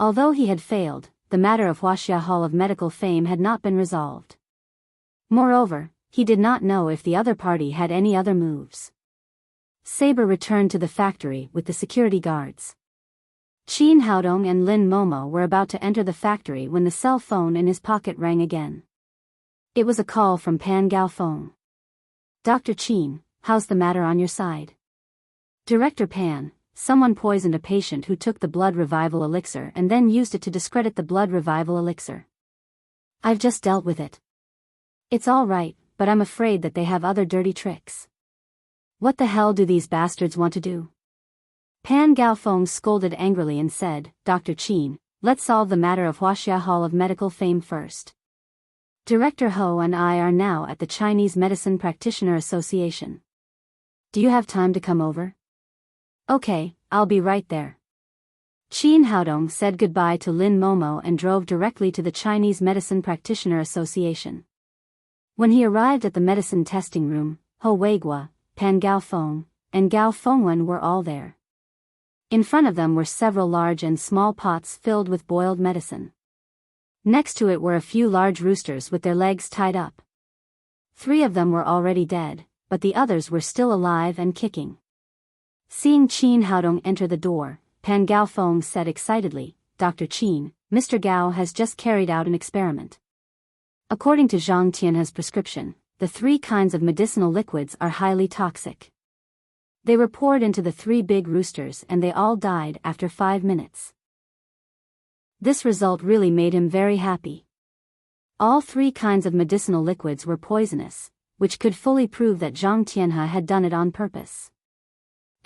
Although he had failed, the matter of Huaxia Hall of Medical Fame had not been resolved. Moreover, he did not know if the other party had any other moves. Saber returned to the factory with the security guards. Qin Haodong and Lin Momo were about to enter the factory when the cell phone in his pocket rang again. It was a call from Pan Gaofeng. Dr. Qin, how's the matter on your side? Director Pan, someone poisoned a patient who took the blood revival elixir and then used it to discredit the blood revival elixir. I've just dealt with it. It's all right, but I'm afraid that they have other dirty tricks. What the hell do these bastards want to do? Pan Gaofeng scolded angrily and said, Dr. Qin, let's solve the matter of Huaxia Hall of Medical Fame first. Director Ho and I are now at the Chinese Medicine Practitioner Association. Do you have time to come over? Okay, I'll be right there. Qin Haodong said goodbye to Lin Momo and drove directly to the Chinese Medicine Practitioner Association. When he arrived at the medicine testing room, Ho Weiguo, Pan Gaofeng, and Gao Fengwen were all there. In front of them were several large and small pots filled with boiled medicine. Next to it were a few large roosters with their legs tied up. 3 of them were already dead, but the others were still alive and kicking. Seeing Qin Haodong enter the door, Pan Gaofeng said excitedly, Dr. Qin, Mr. Gao has just carried out an experiment. According to Zhang Tianhe's prescription, the 3 kinds of medicinal liquids are highly toxic. They were poured into the 3 big roosters and they all died after 5 minutes. This result really made him very happy. All 3 kinds of medicinal liquids were poisonous, which could fully prove that Zhang Tianhe had done it on purpose.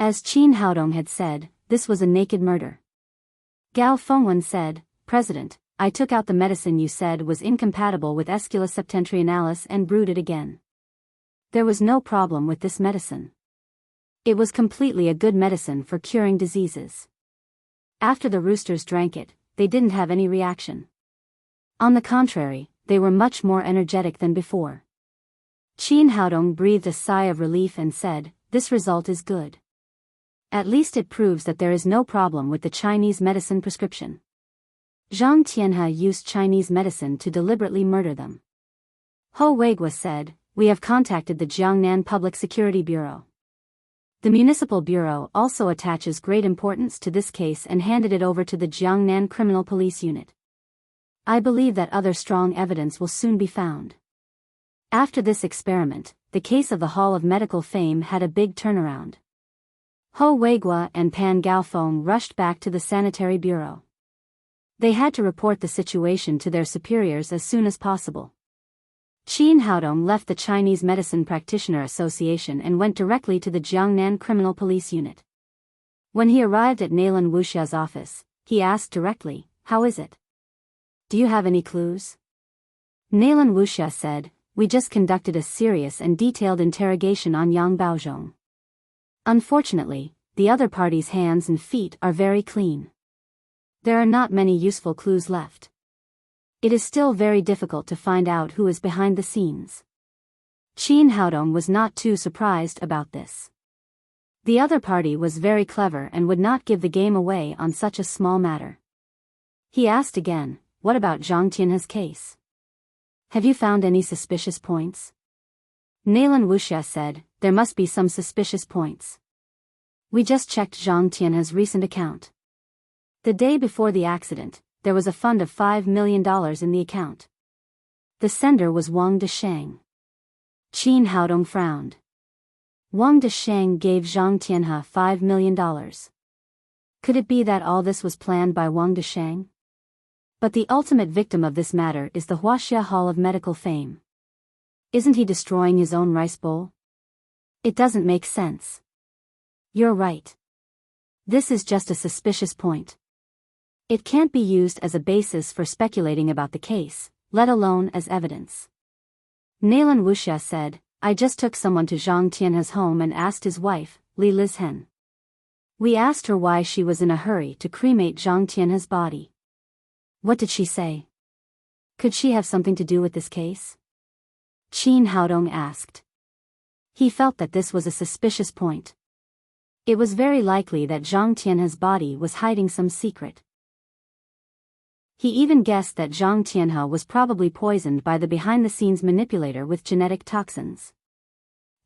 As Qin Haodong had said, this was a naked murder. Gao Fengwen said, President, I took out the medicine you said was incompatible with Aesculus septentrionalis and brewed it again. There was no problem with this medicine. It was completely a good medicine for curing diseases. After the roosters drank it, they didn't have any reaction. On the contrary, they were much more energetic than before. Qin Haodong breathed a sigh of relief and said, this result is good. At least it proves that there is no problem with the Chinese medicine prescription. Zhang Tianhe used Chinese medicine to deliberately murder them. Ho Weiguo said, we have contacted the Jiangnan Public Security Bureau. The Municipal Bureau also attaches great importance to this case and handed it over to the Jiangnan Criminal Police Unit. I believe that other strong evidence will soon be found. After this experiment, the case of the Hall of Medical Fame had a big turnaround. Ho Weiguo and Pan Gaofeng rushed back to the Sanitary Bureau. They had to report the situation to their superiors as soon as possible. Qin Haodong left the Chinese Medicine Practitioner Association and went directly to the Jiangnan Criminal Police Unit. When he arrived at Nalan Wuxia's office, he asked directly, how is it? Do you have any clues? Nalan Wuxia said, we just conducted a serious and detailed interrogation on Yang Baozhong. Unfortunately, the other party's hands and feet are very clean. There are not many useful clues left. It is still very difficult to find out who is behind the scenes. Qin Haodong was not too surprised about this. The other party was very clever and would not give the game away on such a small matter. He asked again, what about Zhang Tianhe's case? Have you found any suspicious points? Nalan Wuxia said, there must be some suspicious points. We just checked Zhang Tianhe's recent account. The day before the accident, there was a fund of $5 million in the account. The sender was Wang Desheng. Qin Haodong frowned. Wang Desheng gave Zhang Tianhe $5 million. Could it be that all this was planned by Wang Desheng? But the ultimate victim of this matter is the Huaxia Hall of Medical Fame. Isn't he destroying his own rice bowl? It doesn't make sense. You're right. This is just a suspicious point. It can't be used as a basis for speculating about the case, let alone as evidence. Naylan Wuxia said, I just took someone to Zhang Tianhe's home and asked his wife, Li Lizhen. We asked her why she was in a hurry to cremate Zhang Tianhe's body. What did she say? Could she have something to do with this case? Qin Haodong asked. He felt that this was a suspicious point. It was very likely that Zhang Tianhe's body was hiding some secret. He even guessed that Zhang Tianhe was probably poisoned by the behind-the-scenes manipulator with genetic toxins.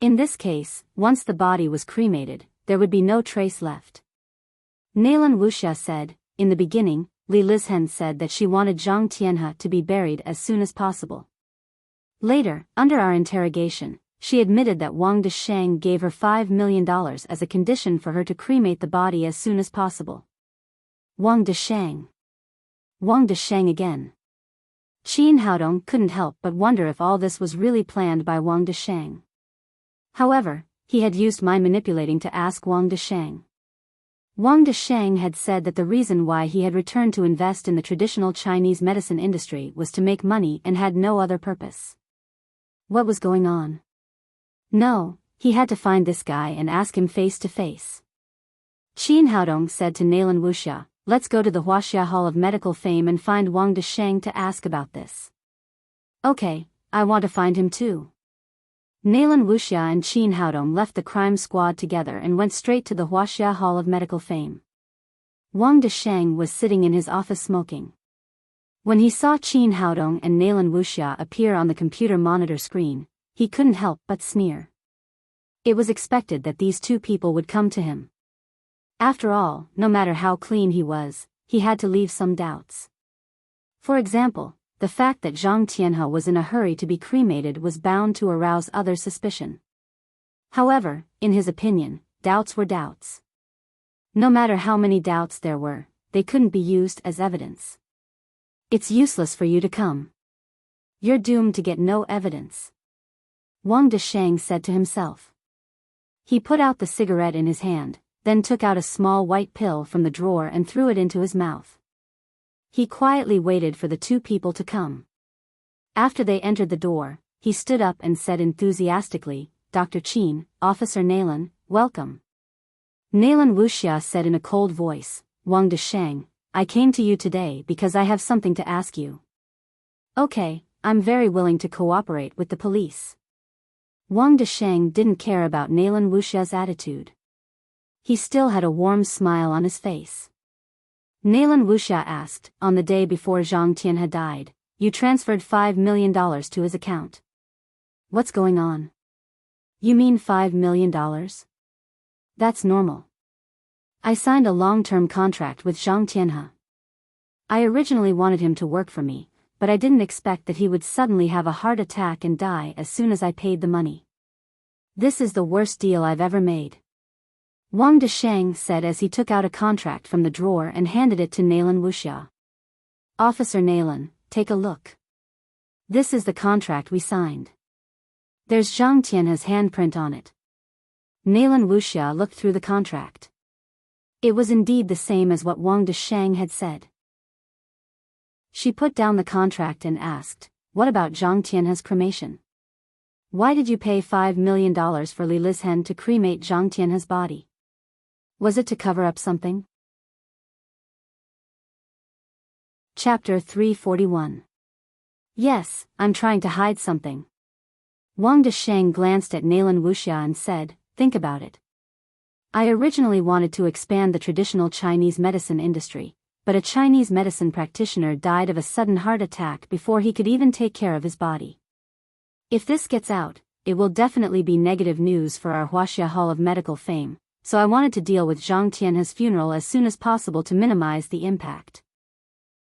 In this case, once the body was cremated, there would be no trace left. Naylan Wuxia said, in the beginning, Li Lizhen said that she wanted Zhang Tianhe to be buried as soon as possible. Later, under our interrogation, she admitted that Wang Desheng gave her $5 million as a condition for her to cremate the body as soon as possible. Wang Desheng. Wang Desheng again. Qin Haodong couldn't help but wonder if all this was really planned by Wang Desheng. However, he had used mind manipulating to ask Wang Desheng. Wang Desheng had said that the reason why he had returned to invest in the traditional Chinese medicine industry was to make money and had no other purpose. What was going on? No, he had to find this guy and ask him face to face. Qin Haodong said to Naylan Wuxia, let's go to the Huaxia Hall of Medical Fame and find Wang Desheng to ask about this. Okay, I want to find him too. Naylan Wuxia and Qin Haodong left the crime squad together and went straight to the Huaxia Hall of Medical Fame. Wang Desheng was sitting in his office smoking. When he saw Qin Haodong and Naylan Wuxia appear on the computer monitor screen, he couldn't help but sneer. It was expected that these two people would come to him. After all, no matter how clean he was, he had to leave some doubts. For example, the fact that Zhang Tianhe was in a hurry to be cremated was bound to arouse other suspicion. However, in his opinion, doubts were doubts. No matter how many doubts there were, they couldn't be used as evidence. It's useless for you to come. You're doomed to get no evidence. Wang Desheng said to himself. He put out the cigarette in his hand, then took out a small white pill from the drawer and threw it into his mouth. He quietly waited for the two people to come. After they entered the door, he stood up and said enthusiastically, Dr. Qin, Officer Naylan, welcome. Naylan Wuxia said in a cold voice, Wang Desheng, I came to you today because I have something to ask you. Okay, I'm very willing to cooperate with the police. Wang Desheng didn't care about Naylan Wuxia's attitude. He still had a warm smile on his face. Naylan Wuxia asked, on the day before Zhang Tianhe died, you transferred $5 million to his account. What's going on? You mean $5 million? That's normal. I signed a long-term contract with Zhang Tianhe. I originally wanted him to work for me, but I didn't expect that he would suddenly have a heart attack and die as soon as I paid the money. This is the worst deal I've ever made. Wang Desheng said as he took out a contract from the drawer and handed it to Naylan Wuxia. Officer Naylan, take a look. This is the contract we signed. There's Zhang Tianhe's handprint on it. Naylan Wuxia looked through the contract. It was indeed the same as what Wang Desheng had said. She put down the contract and asked, what about Zhang Tianhe's cremation? Why did you pay $5 million for Li Lizhen to cremate Zhang Tianhe's body? Was it to cover up something? Chapter 341. Yes, I'm trying to hide something. Wang Desheng glanced at Naylan Wuxia and said, think about it. I originally wanted to expand the traditional Chinese medicine industry, but a Chinese medicine practitioner died of a sudden heart attack before he could even take care of his body. If this gets out, it will definitely be negative news for our Huaxia Hall of Medical Fame, so I wanted to deal with Zhang Tianhe's funeral as soon as possible to minimize the impact.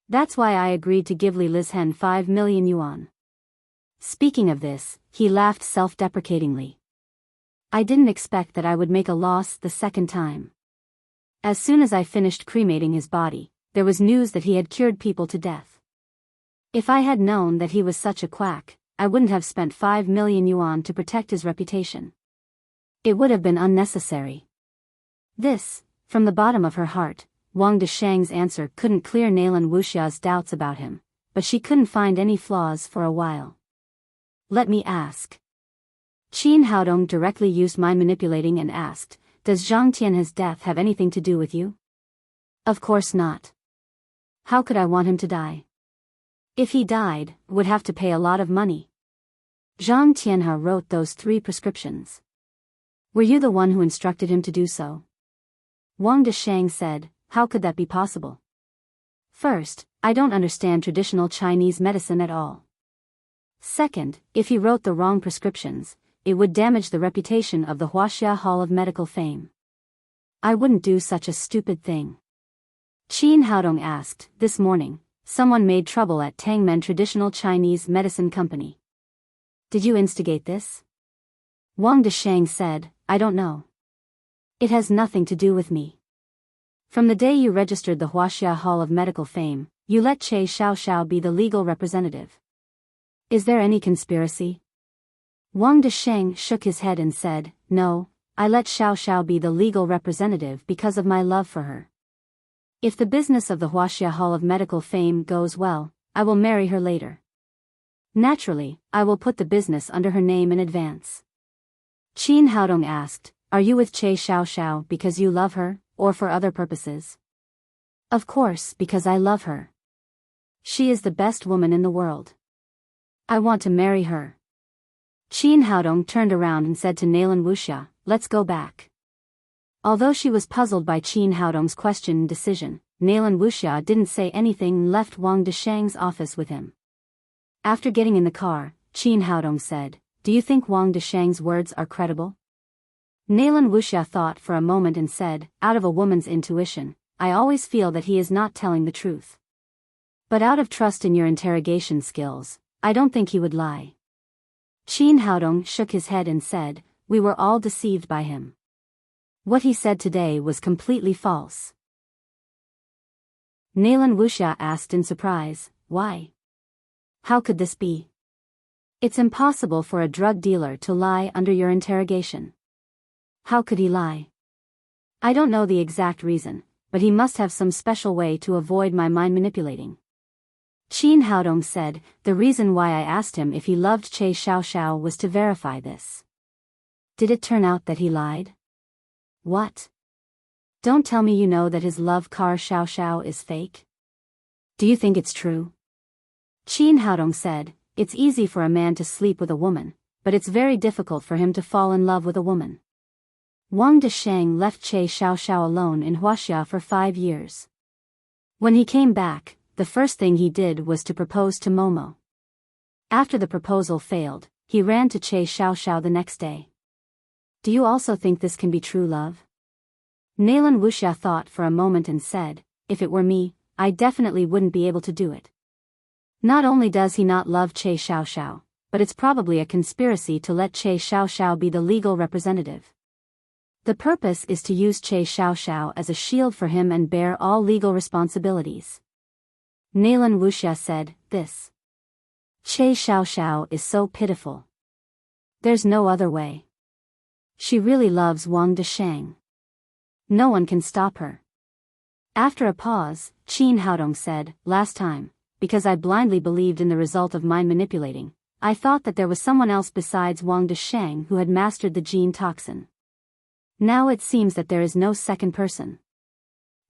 That's why I agreed to give Li Lizhen 5 million yuan. Speaking of this, he laughed self-deprecatingly. I didn't expect that I would make a loss the second time. As soon as I finished cremating his body, there was news that he had cured people to death. If I had known that he was such a quack, I wouldn't have spent 5 million yuan to protect his reputation. It would have been unnecessary. This, from the bottom of her heart, Wang Desheng's answer couldn't clear Nalan Wuxia's doubts about him, but she couldn't find any flaws for a while. Let me ask. Qin Haodong directly used mind manipulating and asked, does Zhang Tianhe's death have anything to do with you? Of course not. How could I want him to die? If he died, would have to pay a lot of money. Zhang Tianhe wrote those 3 prescriptions. Were you the one who instructed him to do so? Wang Desheng said, how could that be possible? First, I don't understand traditional Chinese medicine at all. Second, if he wrote the wrong prescriptions, it would damage the reputation of the Huaxia Hall of Medical Fame. I wouldn't do such a stupid thing. Qin Haodong asked, this morning, someone made trouble at Tangmen Traditional Chinese Medicine Company. Did you instigate this? Wang Desheng said, I don't know. It has nothing to do with me. From the day you registered the Huaxia Hall of Medical Fame, you let Che Xiaoxiao be the legal representative. Is there any conspiracy? Wang Desheng shook his head and said, no, I let Xiaoxiao be the legal representative because of my love for her. If the business of the Huaxia Hall of Medical Fame goes well, I will marry her later. Naturally, I will put the business under her name in advance. Qin Haodong asked, are you with Che Xiaoxiao because you love her, or for other purposes? Of course, because I love her. She is the best woman in the world. I want to marry her. Qin Haodong turned around and said to Nalan Wuxia, let's go back. Although she was puzzled by Qin Haodong's question and decision, Nalan Wuxia didn't say anything and left Wang Desheng's office with him. After getting in the car, Qin Haodong said, do you think Wang Desheng's words are credible? Nalan Wuxia thought for a moment and said, out of a woman's intuition, I always feel that he is not telling the truth. But out of trust in your interrogation skills, I don't think he would lie. Qin Haodong shook his head and said, we were all deceived by him. What he said today was completely false. Nalan Wuxia asked in surprise, why? How could this be? It's impossible for a drug dealer to lie under your interrogation. How could he lie? I don't know the exact reason, but he must have some special way to avoid my mind manipulating. Qin Haodong said, the reason why I asked him if he loved Che Xiaoxiao was to verify this. Did it turn out that he lied? What? Don't tell me you know that his love for Xiaoxiao is fake. Do you think it's true? Qin Haodong said, it's easy for a man to sleep with a woman, but it's very difficult for him to fall in love with a woman. Wang Desheng left Che Xiaoxiao alone in Huaxia for 5 years. When he came back, the first thing he did was to propose to Momo. After the proposal failed, he ran to Che Xiaoxiao the next day. Do you also think this can be true love? Nalan Wuxia thought for a moment and said, if it were me, I definitely wouldn't be able to do it. Not only does he not love Che Xiaoxiao, but it's probably a conspiracy to let Che Xiaoxiao be the legal representative. The purpose is to use Che Xiaoxiao as a shield for him and bear all legal responsibilities. Nalan Wuxia said, this. Che Xiaoxiao is so pitiful. There's no other way. She really loves Wang Desheng. No one can stop her. After a pause, Qin Haodong said, last time, because I blindly believed in the result of mind manipulating, I thought that there was someone else besides Wang Desheng who had mastered the gene toxin. Now it seems that there is no second person.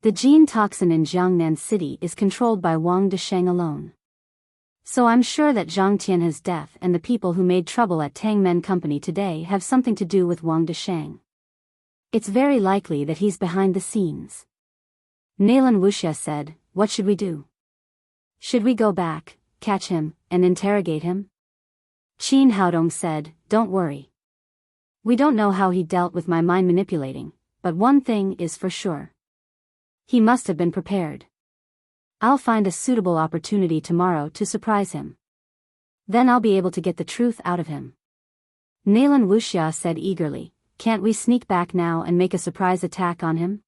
The gene toxin in Jiangnan City is controlled by Wang Desheng alone. So I'm sure that Zhang Tianhe's death and the people who made trouble at Tangmen Company today have something to do with Wang Desheng. It's very likely that he's behind the scenes. Nalan Wuxia said, what should we do? Should we go back, catch him, and interrogate him? Qin Haodong said, don't worry. We don't know how he dealt with my mind manipulating, but one thing is for sure. He must have been prepared. I'll find a suitable opportunity tomorrow to surprise him. Then I'll be able to get the truth out of him. Nalan Wuxia said eagerly, can't we sneak back now and make a surprise attack on him?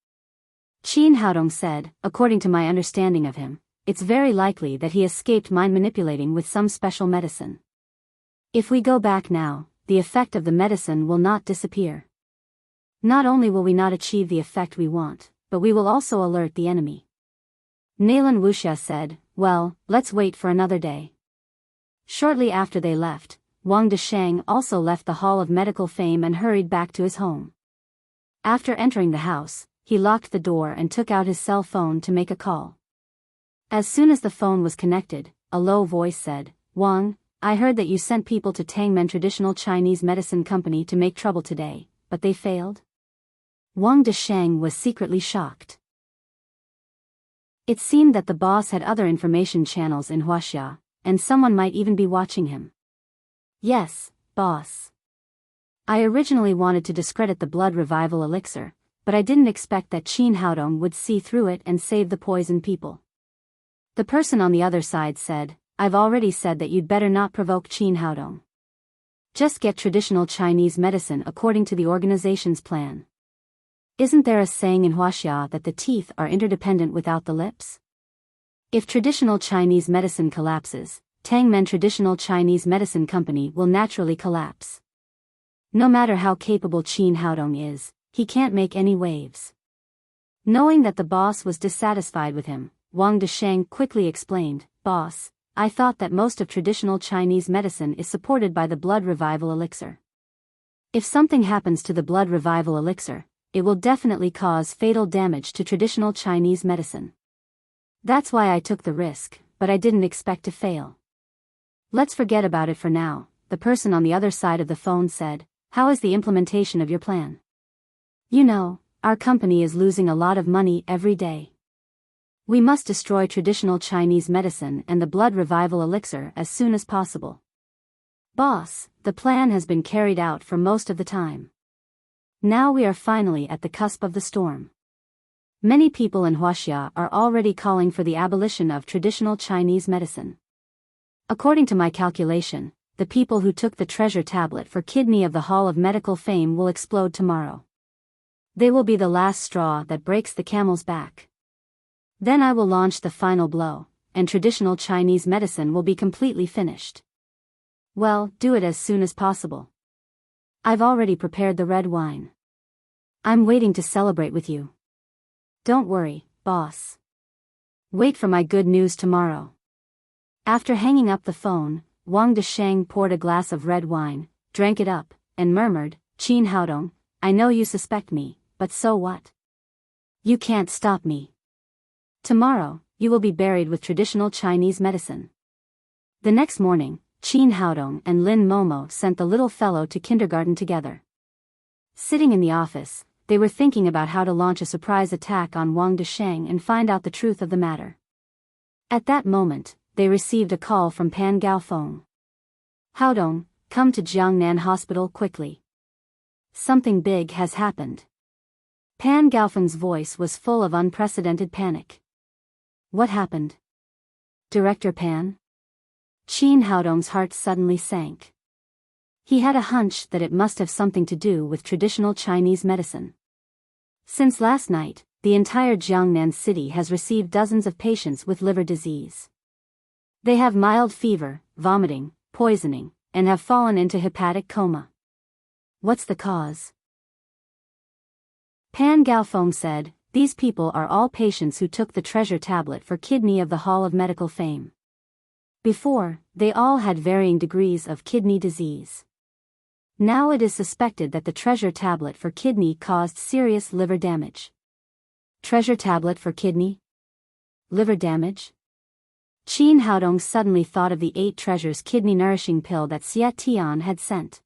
Qin Haodong said, according to my understanding of him, it's very likely that he escaped mind manipulating with some special medicine. If we go back now, the effect of the medicine will not disappear. Not only will we not achieve the effect we want, but we will also alert the enemy. Nalan Wuxia said, well, let's wait for another day. Shortly after they left, Wang Desheng also left the Hall of Medical Fame and hurried back to his home. After entering the house, he locked the door and took out his cell phone to make a call. As soon as the phone was connected, a low voice said, Wang, I heard that you sent people to Tangmen Traditional Chinese Medicine Company to make trouble today, but they failed? Wang Desheng was secretly shocked. It seemed that the boss had other information channels in Huaxia, and someone might even be watching him. Yes, boss. I originally wanted to discredit the blood revival elixir, but I didn't expect that Qin Haodong would see through it and save the poison people. The person on the other side said, I've already said that you'd better not provoke Qin Haodong. Just get traditional Chinese medicine according to the organization's plan. Isn't there a saying in Huaxia that the teeth are interdependent without the lips? If traditional Chinese medicine collapses, Tangmen Traditional Chinese Medicine Company will naturally collapse. No matter how capable Qin Haodong is, he can't make any waves. Knowing that the boss was dissatisfied with him, Wang Desheng quickly explained, Boss, I thought that most of traditional Chinese medicine is supported by the blood revival elixir. If something happens to the blood revival elixir, it will definitely cause fatal damage to traditional Chinese medicine. That's why I took the risk, but I didn't expect to fail. Let's forget about it for now, the person on the other side of the phone said. How is the implementation of your plan? You know, our company is losing a lot of money every day. We must destroy traditional Chinese medicine and the blood revival elixir as soon as possible. Boss, the plan has been carried out for most of the time. Now we are finally at the cusp of the storm. Many people in Huaxia are already calling for the abolition of traditional Chinese medicine. According to my calculation, the people who took the treasure tablet for kidney of the Hall of Medical Fame will explode tomorrow. They will be the last straw that breaks the camel's back. Then I will launch the final blow, and traditional Chinese medicine will be completely finished. Well, do it as soon as possible. I've already prepared the red wine. I'm waiting to celebrate with you. Don't worry, boss. Wait for my good news tomorrow. After hanging up the phone, Wang Desheng poured a glass of red wine, drank it up, and murmured, Qin Haodong, I know you suspect me, but so what? You can't stop me. Tomorrow, you will be buried with traditional Chinese medicine. The next morning, Qin Haodong and Lin Momo sent the little fellow to kindergarten together. Sitting in the office, they were thinking about how to launch a surprise attack on Wang Desheng and find out the truth of the matter. At that moment, they received a call from Pan Gaofeng. Haodong, come to Jiangnan Hospital quickly. Something big has happened. Pan Gaofeng's voice was full of unprecedented panic. What happened? Director Pan? Qin Haodong's heart suddenly sank. He had a hunch that it must have something to do with traditional Chinese medicine. Since last night, the entire Jiangnan city has received dozens of patients with liver disease. They have mild fever, vomiting, poisoning, and have fallen into hepatic coma. What's the cause? Pan Gaofeng said, these people are all patients who took the treasure tablet for kidney of the Hall of Medical Fame. Before, they all had varying degrees of kidney disease. Now it is suspected that the treasure tablet for kidney caused serious liver damage. Treasure tablet for kidney? Liver damage? Qin Haodong suddenly thought of the 8 treasures kidney nourishing pill that Xie Tian had sent.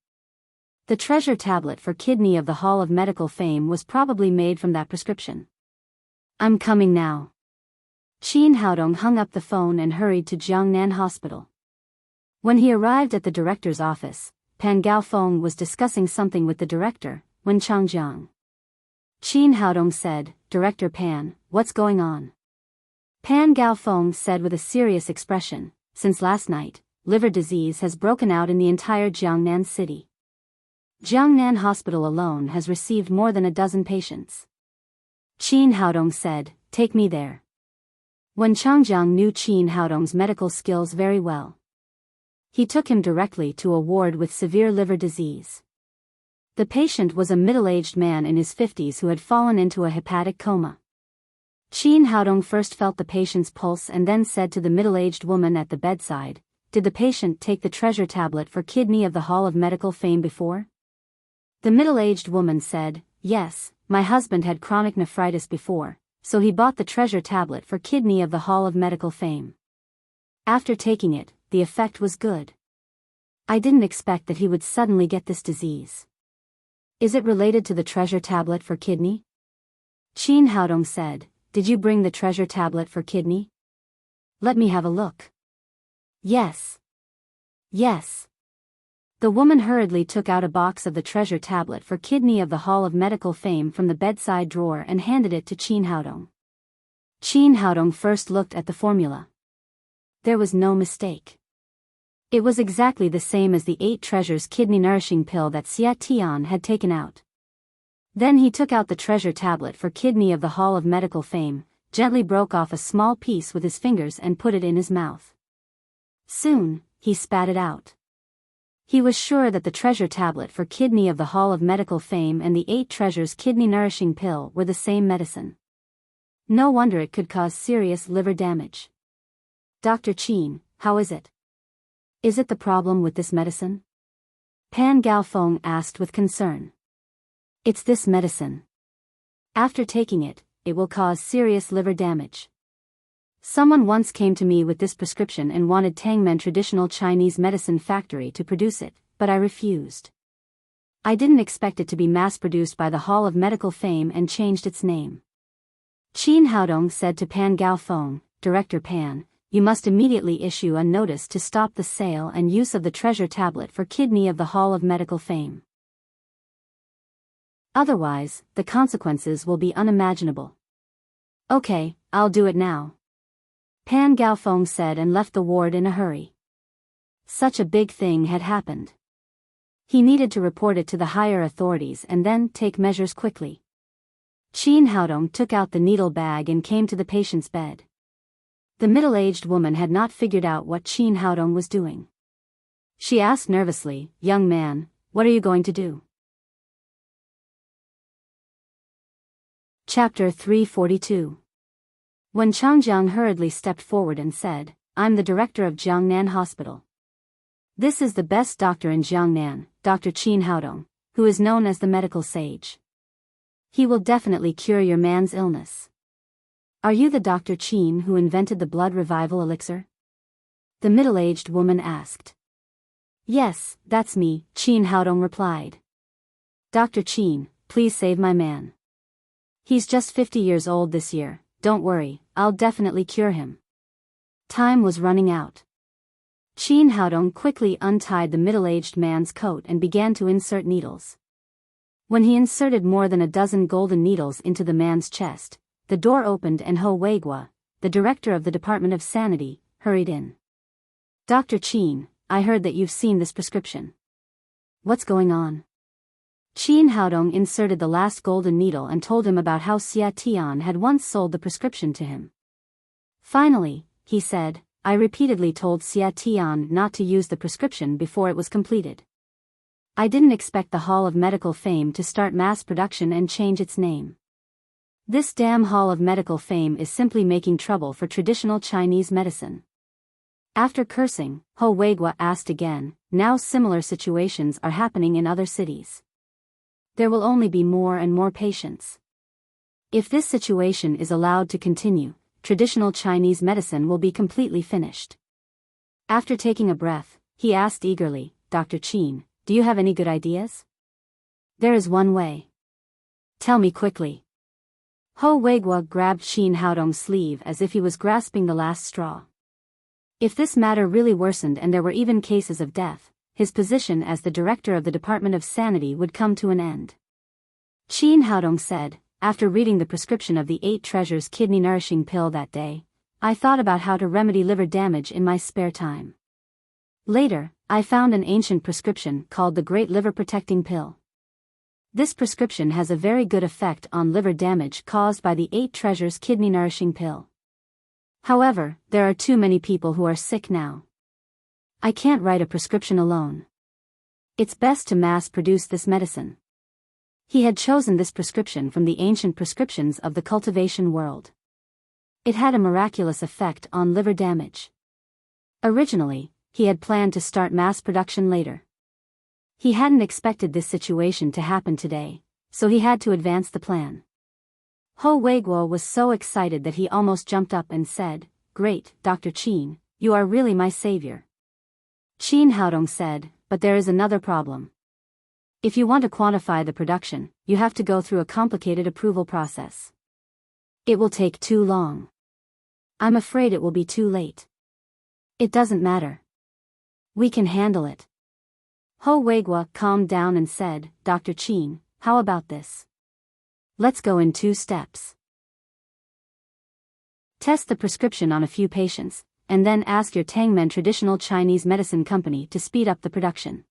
The treasure tablet for kidney of the Hall of Medical Fame was probably made from that prescription. I'm coming now. Qin Haodong hung up the phone and hurried to Jiangnan Hospital. When he arrived at the director's office, Pan Gaofeng was discussing something with the director, Wen Changjiang. Qin Haodong said, Director Pan, what's going on? Pan Gaofeng said with a serious expression, since last night, liver disease has broken out in the entire Jiangnan city. Jiangnan Hospital alone has received more than a dozen patients. Qin Haodong said, take me there. Wen Changjiang knew Qin Haodong's medical skills very well. He took him directly to a ward with severe liver disease. The patient was a middle-aged man in his 50s who had fallen into a hepatic coma. Qin Haodong first felt the patient's pulse and then said to the middle-aged woman at the bedside, did the patient take the treasure tablet for kidney of the Hall of Medical Fame before? The middle-aged woman said, yes, my husband had chronic nephritis before, so he bought the treasure tablet for kidney of the Hall of Medical Fame. After taking it, the effect was good. I didn't expect that he would suddenly get this disease. Is it related to the treasure tablet for kidney? Qin Haodong said, did you bring the treasure tablet for kidney? Let me have a look. Yes. Yes. The woman hurriedly took out a box of the treasure tablet for kidney of the Hall of Medical Fame from the bedside drawer and handed it to Qin Haodong. Qin Haodong first looked at the formula. There was no mistake. It was exactly the same as the 8 treasures kidney nourishing pill that Xia Tian had taken out. Then he took out the treasure tablet for kidney of the Hall of Medical Fame, gently broke off a small piece with his fingers and put it in his mouth. Soon, he spat it out. He was sure that the treasure tablet for kidney of the Hall of Medical Fame and the 8 treasures kidney nourishing pill were the same medicine. No wonder it could cause serious liver damage. Dr. Qin, how is it? Is it the problem with this medicine? Pan Gaofeng asked with concern. It's this medicine. After taking it, it will cause serious liver damage. Someone once came to me with this prescription and wanted Tangmen Traditional Chinese Medicine Factory to produce it, but I refused. I didn't expect it to be mass-produced by the Hall of Medical Fame and changed its name. Qin Haodong said to Pan Gaofeng, Director Pan, you must immediately issue a notice to stop the sale and use of the treasure tablet for kidney of the Hall of Medical Fame. Otherwise, the consequences will be unimaginable. Okay, I'll do it now. Pan Gaofeng said and left the ward in a hurry. Such a big thing had happened. He needed to report it to the higher authorities and then take measures quickly. Qin Haodong took out the needle bag and came to the patient's bed. The middle-aged woman had not figured out what Qin Haodong was doing. She asked nervously, young man, what are you going to do? Chapter 342. When Changjiang hurriedly stepped forward and said, I'm the director of Jiangnan Hospital. This is the best doctor in Jiangnan, Dr. Qin Haodong, who is known as the medical sage. He will definitely cure your man's illness. Are you the Dr. Qin who invented the blood revival elixir? The middle-aged woman asked. Yes, that's me, Qin Haodong replied. Dr. Qin, please save my man. He's just 50 years old this year, don't worry, I'll definitely cure him. Time was running out. Qin Haodong quickly untied the middle-aged man's coat and began to insert needles. When he inserted more than a dozen golden needles into the man's chest, the door opened and Ho Weiguo, the director of the Department of Sanity, hurried in. Dr. Qin, I heard that you've seen this prescription. What's going on? Qin Haodong inserted the last golden needle and told him about how Xia Tian had once sold the prescription to him. Finally, he said, I repeatedly told Xia Tian not to use the prescription before it was completed. I didn't expect the Hall of Medical Fame to start mass production and change its name. This damn Hall of Medical Fame is simply making trouble for traditional Chinese medicine. After cursing, Ho Weiguo asked again, now similar situations are happening in other cities. There will only be more and more patients. If this situation is allowed to continue, traditional Chinese medicine will be completely finished. After taking a breath, he asked eagerly, Dr. Qin, do you have any good ideas? There is one way. Tell me quickly. Ho Weiguo grabbed Qin Haodong's sleeve as if he was grasping the last straw. If this matter really worsened and there were even cases of death, his position as the director of the Department of Sanity would come to an end. Qin Haodong said, after reading the prescription of the 8 treasures kidney nourishing pill that day, I thought about how to remedy liver damage in my spare time. Later, I found an ancient prescription called the Great Liver Protecting Pill. This prescription has a very good effect on liver damage caused by the 8 Treasures kidney nourishing pill. However, there are too many people who are sick now. I can't write a prescription alone. It's best to mass produce this medicine. He had chosen this prescription from the ancient prescriptions of the cultivation world. It had a miraculous effect on liver damage. Originally, he had planned to start mass production later. He hadn't expected this situation to happen today, so he had to advance the plan. Ho Weiguo was so excited that he almost jumped up and said, "Great, Dr. Qin, you are really my savior." Qin Haodong said, "But there is another problem. If you want to quantify the production, you have to go through a complicated approval process. It will take too long. I'm afraid it will be too late." "It doesn't matter. We can handle it." Ho Weiguo calmed down and said, "Dr. Qin, how about this? Let's go in 2 steps. Test the prescription on a few patients, and then ask your Tangmen traditional Chinese medicine company to speed up the production.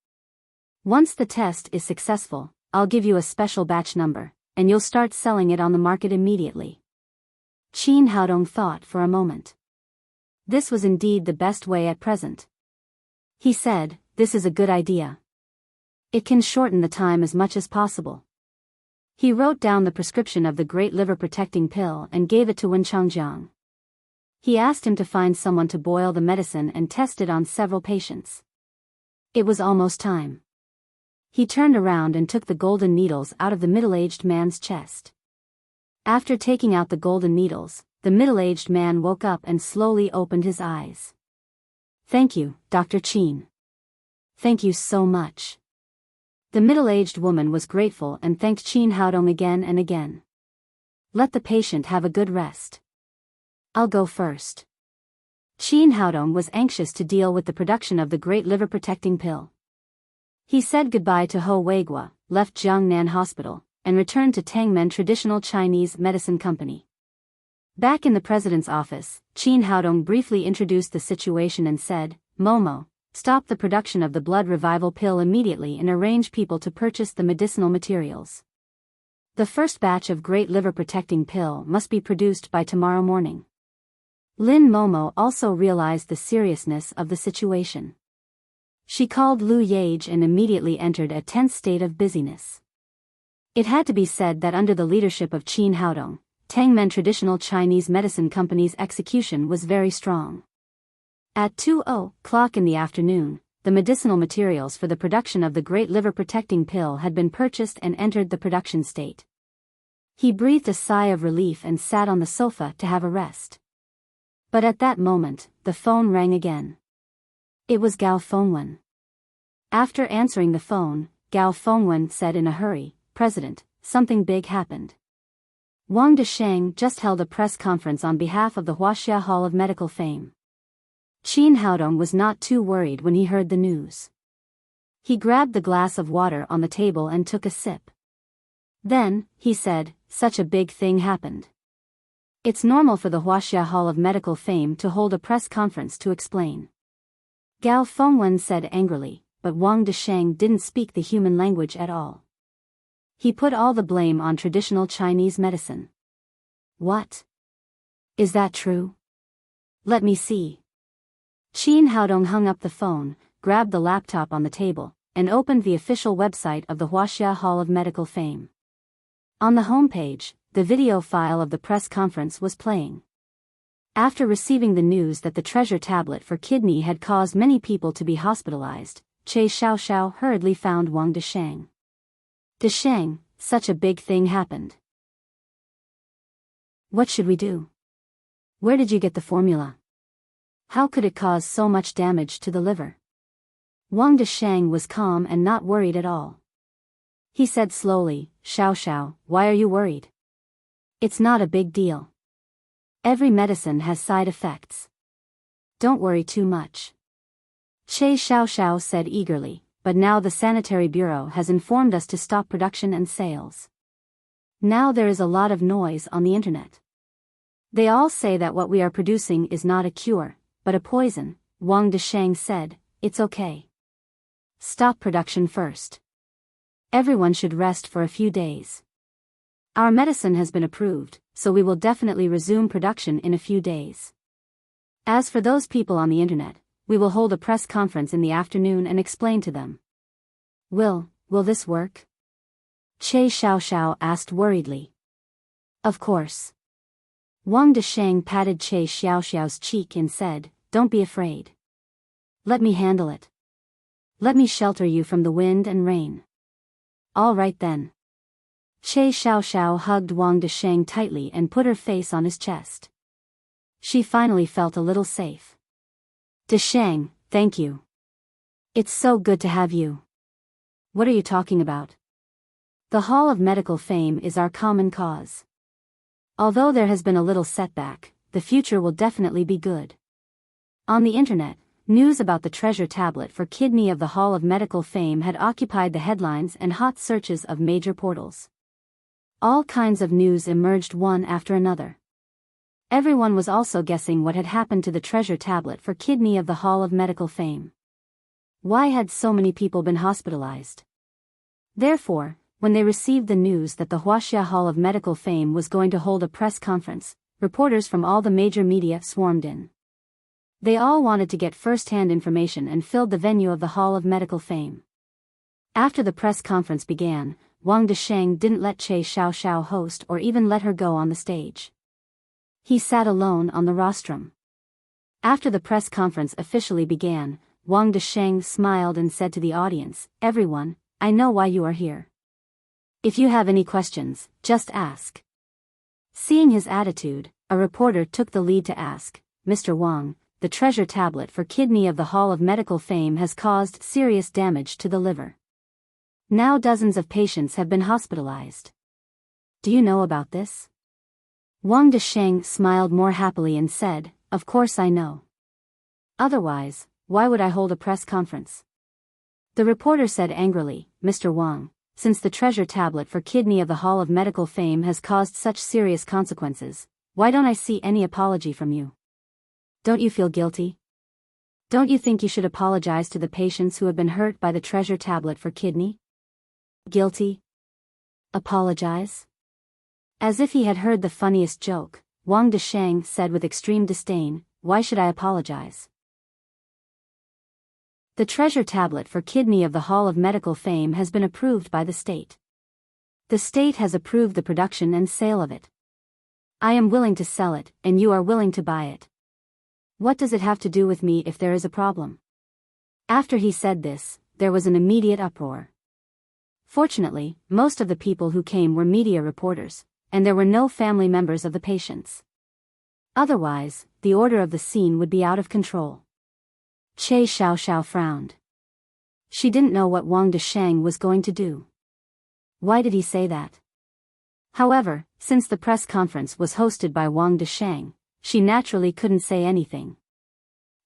Once the test is successful, I'll give you a special batch number, and you'll start selling it on the market immediately." Qin Haodong thought for a moment. This was indeed the best way at present. He said, "This is a good idea. It can shorten the time as much as possible." He wrote down the prescription of the Great Liver Protecting Pill and gave it to Wen Changjiang. He asked him to find someone to boil the medicine and test it on several patients. It was almost time. He turned around and took the golden needles out of the middle-aged man's chest. After taking out the golden needles, the middle-aged man woke up and slowly opened his eyes. "Thank you, Dr. Qin. Thank you so much." The middle-aged woman was grateful and thanked Qin Haodong again and again. "Let the patient have a good rest. I'll go first." Qin Haodong was anxious to deal with the production of the Great Liver Protecting Pill. He said goodbye to Ho Weiguo, left Jiangnan Hospital, and returned to Tangmen Traditional Chinese Medicine Company. Back in the president's office, Qin Haodong briefly introduced the situation and said, "Momo, stop the production of the blood revival pill immediately and arrange people to purchase the medicinal materials. The first batch of Great Liver Protecting Pill must be produced by tomorrow morning." Lin Momo also realized the seriousness of the situation. She called Lu Yage and immediately entered a tense state of busyness. It had to be said that under the leadership of Qin Haodong, Tangmen Traditional Chinese Medicine Company's execution was very strong. At 2:00 in the afternoon, the medicinal materials for the production of the Great Liver Protecting Pill had been purchased and entered the production state. He breathed a sigh of relief and sat on the sofa to have a rest. But at that moment, the phone rang again. It was Gao Fengwen. After answering the phone, Gao Fengwen said in a hurry, "President, something big happened. Wang Desheng just held a press conference on behalf of the Huaxia Hall of Medical Fame." Qin Haodong was not too worried when he heard the news. He grabbed the glass of water on the table and took a sip. Then, he said, "Such a big thing happened. It's normal for the Huaxia Hall of Medical Fame to hold a press conference to explain." Gao Fengwen said angrily, but Wang Desheng didn't speak the human language at all. He put all the blame on traditional Chinese medicine. "What? Is that true? Let me see." Qin Haodong hung up the phone, grabbed the laptop on the table, and opened the official website of the Huaxia Hall of Medical Fame. On the homepage, the video file of the press conference was playing. After receiving the news that the treasure tablet for kidney had caused many people to be hospitalized, Che Xiaoxiao hurriedly found Wang Desheng. "Desheng, such a big thing happened. What should we do? Where did you get the formula? How could it cause so much damage to the liver?" Wang Desheng was calm and not worried at all. He said slowly, "Xiaoxiao, why are you worried? It's not a big deal. Every medicine has side effects. Don't worry too much." Che Xiaoxiao said eagerly, "But now the Sanitary Bureau has informed us to stop production and sales. Now there is a lot of noise on the internet. They all say that what we are producing is not a cure, but a poison." Wang Desheng said, "It's okay. Stop production first. Everyone should rest for a few days. Our medicine has been approved, so we will definitely resume production in a few days. As for those people on the internet, we will hold a press conference in the afternoon and explain to them. Will this work? Che Xiaoxiao asked worriedly. Of course. Wang Desheng patted Che Xiaoxiao's cheek and said, don't be afraid. Let me handle it. Let me shelter you from the wind and rain. All right then. Che Xiaoxiao hugged Wang Desheng tightly and put her face on his chest. She finally felt a little safe. Desheng, thank you. It's so good to have you. What are you talking about? The Hall of Medical Fame is our common cause. Although there has been a little setback, the future will definitely be good. On the internet, news about the treasure tablet for kidney of the Hall of Medical Fame had occupied the headlines and hot searches of major portals. All kinds of news emerged one after another. Everyone was also guessing what had happened to the treasure tablet for kidney of the Hall of Medical Fame. Why had so many people been hospitalized? Therefore, when they received the news that the Huaxia Hall of Medical Fame was going to hold a press conference, reporters from all the major media swarmed in. They all wanted to get first-hand information and filled the venue of the Hall of Medical Fame. After the press conference began, Wang Desheng didn't let Che Xiaoxiao host or even let her go on the stage. He sat alone on the rostrum. After the press conference officially began, Wang Desheng smiled and said to the audience, everyone, I know why you are here. If you have any questions, just ask. Seeing his attitude, a reporter took the lead to ask, Mr. Wang, the treasure tablet for kidney of the Hall of Medical Fame has caused serious damage to the liver. Now dozens of patients have been hospitalized. Do you know about this? Wang Desheng smiled more happily and said, of course I know. Otherwise, why would I hold a press conference? The reporter said angrily, Mr. Wang, since the treasure tablet for kidney of the Hall of Medical Fame has caused such serious consequences, why don't I see any apology from you? Don't you feel guilty? Don't you think you should apologize to the patients who have been hurt by the treasure tablet for kidney? Guilty? Apologize? As if he had heard the funniest joke, Wang Desheng said with extreme disdain, why should I apologize? The treasure tablet for kidney of the Hall of Medical Fame has been approved by the state. The state has approved the production and sale of it. I am willing to sell it, and you are willing to buy it. What does it have to do with me if there is a problem? After he said this, there was an immediate uproar. Fortunately, most of the people who came were media reporters, and there were no family members of the patients. Otherwise, the order of the scene would be out of control. Che Xiaoxiao frowned. She didn't know what Wang Desheng was going to do. Why did he say that? However, since the press conference was hosted by Wang Desheng, she naturally couldn't say anything.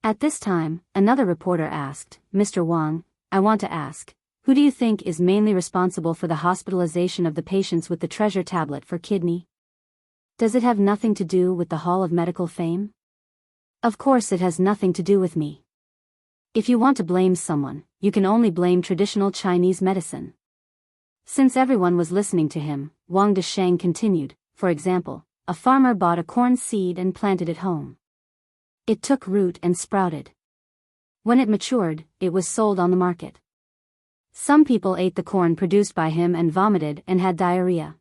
At this time, another reporter asked, Mr. Wang, I want to ask, who do you think is mainly responsible for the hospitalization of the patients with the treasure tablet for kidney? Does it have nothing to do with the Hall of Medical Fame? Of course it has nothing to do with me. If you want to blame someone, you can only blame traditional Chinese medicine. Since everyone was listening to him, Wang Desheng continued, for example, a farmer bought a corn seed and planted it home. It took root and sprouted. When it matured, it was sold on the market. Some people ate the corn produced by him and vomited and had diarrhea.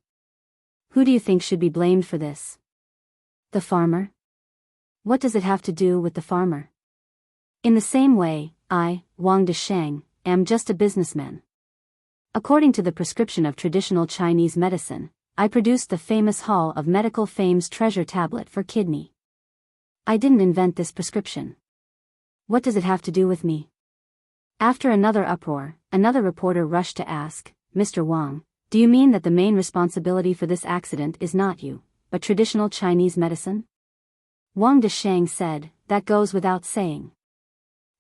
Who do you think should be blamed for this? The farmer? What does it have to do with the farmer? In the same way, I, Wang Desheng, am just a businessman. According to the prescription of traditional Chinese medicine, I produced the famous Hall of Medical Fame's treasure tablet for kidney. I didn't invent this prescription. What does it have to do with me? After another uproar, another reporter rushed to ask, Mr. Wang, do you mean that the main responsibility for this accident is not you, but traditional Chinese medicine? Wang Desheng said, that goes without saying.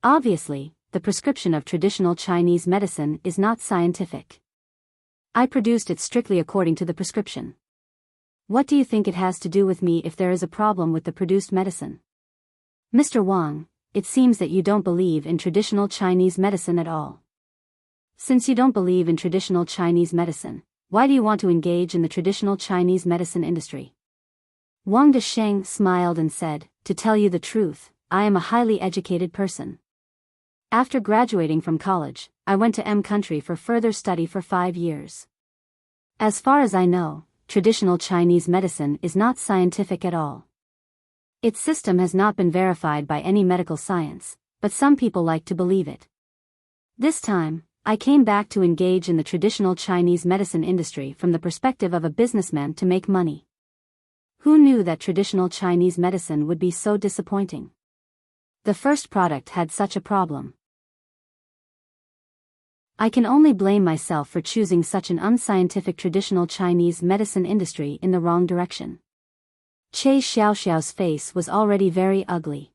Obviously, the prescription of traditional Chinese medicine is not scientific. I produced it strictly according to the prescription. What do you think it has to do with me if there is a problem with the produced medicine? Mr. Wang, it seems that you don't believe in traditional Chinese medicine at all. Since you don't believe in traditional Chinese medicine, why do you want to engage in the traditional Chinese medicine industry? Wang Desheng smiled and said, to tell you the truth, I am a highly educated person. After graduating from college, I went to M country for further study for 5 years. As far as I know, traditional Chinese medicine is not scientific at all. Its system has not been verified by any medical science, but some people like to believe it. This time, I came back to engage in the traditional Chinese medicine industry from the perspective of a businessman to make money. Who knew that traditional Chinese medicine would be so disappointing? The first product had such a problem. I can only blame myself for choosing such an unscientific traditional Chinese medicine industry in the wrong direction. Che Xiaoxiao's face was already very ugly.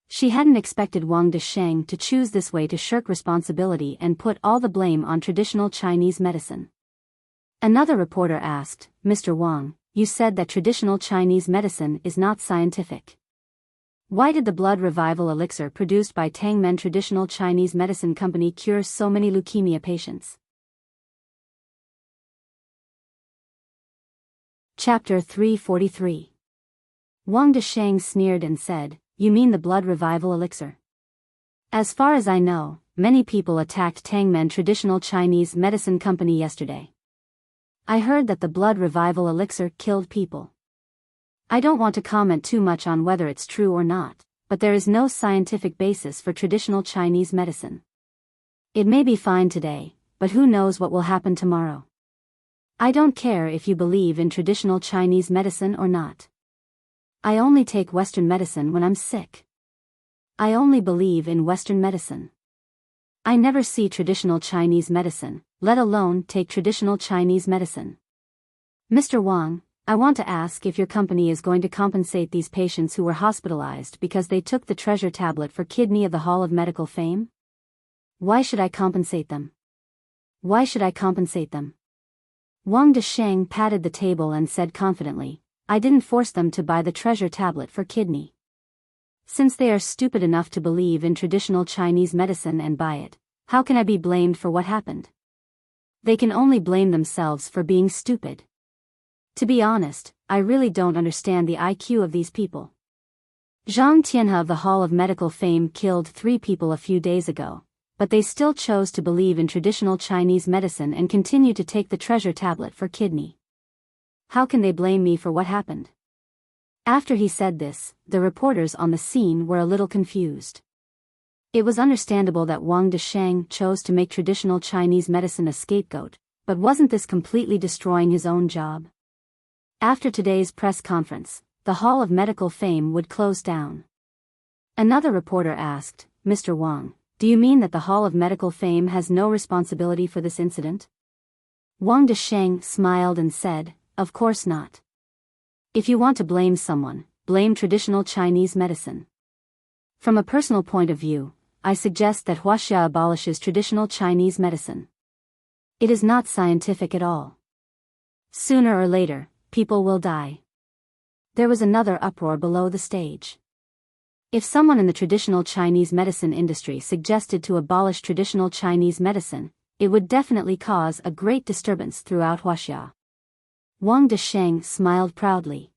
She hadn't expected Wang Desheng to choose this way to shirk responsibility and put all the blame on traditional Chinese medicine. Another reporter asked, Mr. Wang, you said that traditional Chinese medicine is not scientific. Why did the blood revival elixir produced by Tangmen Traditional Chinese Medicine Company cure so many leukemia patients? Chapter 343. Wang Desheng sneered and said, you mean the blood revival elixir? As far as I know, many people attacked Tangmen Traditional Chinese Medicine Company yesterday. I heard that the blood revival elixir killed people. I don't want to comment too much on whether it's true or not, but there is no scientific basis for traditional Chinese medicine. It may be fine today, but who knows what will happen tomorrow. I don't care if you believe in traditional Chinese medicine or not. I only take Western medicine when I'm sick. I only believe in Western medicine. I never see traditional Chinese medicine, let alone take traditional Chinese medicine. Mr. Wang, I want to ask if your company is going to compensate these patients who were hospitalized because they took the treasure tablet for kidney of the Hall of Medical Fame? Why should I compensate them? Why should I compensate them? Wang Desheng patted the table and said confidently, I didn't force them to buy the treasure tablet for kidney. Since they are stupid enough to believe in traditional Chinese medicine and buy it, how can I be blamed for what happened? They can only blame themselves for being stupid. To be honest, I really don't understand the IQ of these people. Zhang Tianhe of the Hall of Medical Fame killed 3 people a few days ago, but they still chose to believe in traditional Chinese medicine and continue to take the treasure tablet for kidney. How can they blame me for what happened? After he said this, the reporters on the scene were a little confused. It was understandable that Wang Desheng chose to make traditional Chinese medicine a scapegoat, but wasn't this completely destroying his own job? After today's press conference, the Hall of Medical Fame would close down. Another reporter asked, Mr. Wang, do you mean that the Hall of Medical Fame has no responsibility for this incident? Wang Desheng smiled and said, of course not. If you want to blame someone, blame traditional Chinese medicine. From a personal point of view, I suggest that Huaxia abolishes traditional Chinese medicine. It is not scientific at all. Sooner or later, people will die. There was another uproar below the stage. If someone in the traditional Chinese medicine industry suggested to abolish traditional Chinese medicine, it would definitely cause a great disturbance throughout Huaxia. Wang Desheng smiled proudly.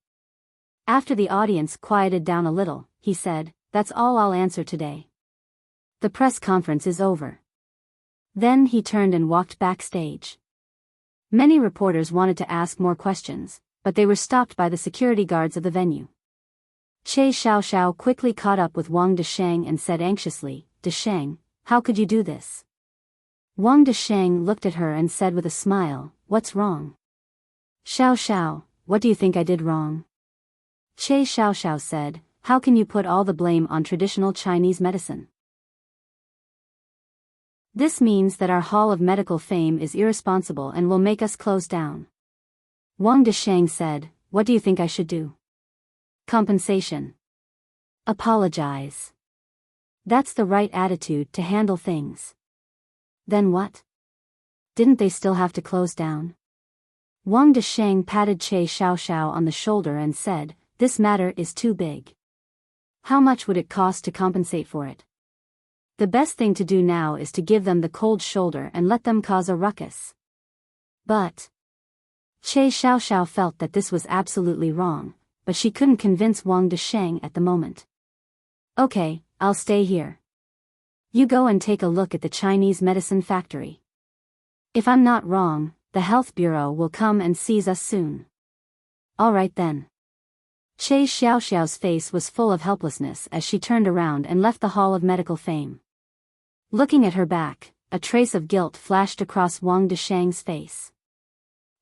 After the audience quieted down a little, he said, that's all I'll answer today. The press conference is over. Then he turned and walked backstage. Many reporters wanted to ask more questions, but they were stopped by the security guards of the venue. Che Xiaoxiao quickly caught up with Wang Desheng and said anxiously, Desheng, how could you do this? Wang Desheng looked at her and said with a smile, what's wrong? Xiaoxiao, what do you think I did wrong? Che Xiaoxiao said, how can you put all the blame on traditional Chinese medicine? This means that our Hall of Medical Fame is irresponsible and will make us close down. Wang Desheng said, what do you think I should do? Compensation. Apologize. That's the right attitude to handle things. Then what? Didn't they still have to close down? Wang Desheng patted Che Xiaoxiao on the shoulder and said, this matter is too big. How much would it cost to compensate for it? The best thing to do now is to give them the cold shoulder and let them cause a ruckus. But Che Xiaoxiao felt that this was absolutely wrong, but she couldn't convince Wang Desheng at the moment. Okay, I'll stay here. You go and take a look at the Chinese medicine factory. If I'm not wrong, the health bureau will come and seize us soon. All right then. Che Xiaoxiao's face was full of helplessness as she turned around and left the Hall of Medical Fame. Looking at her back, a trace of guilt flashed across Wang Desheng's face.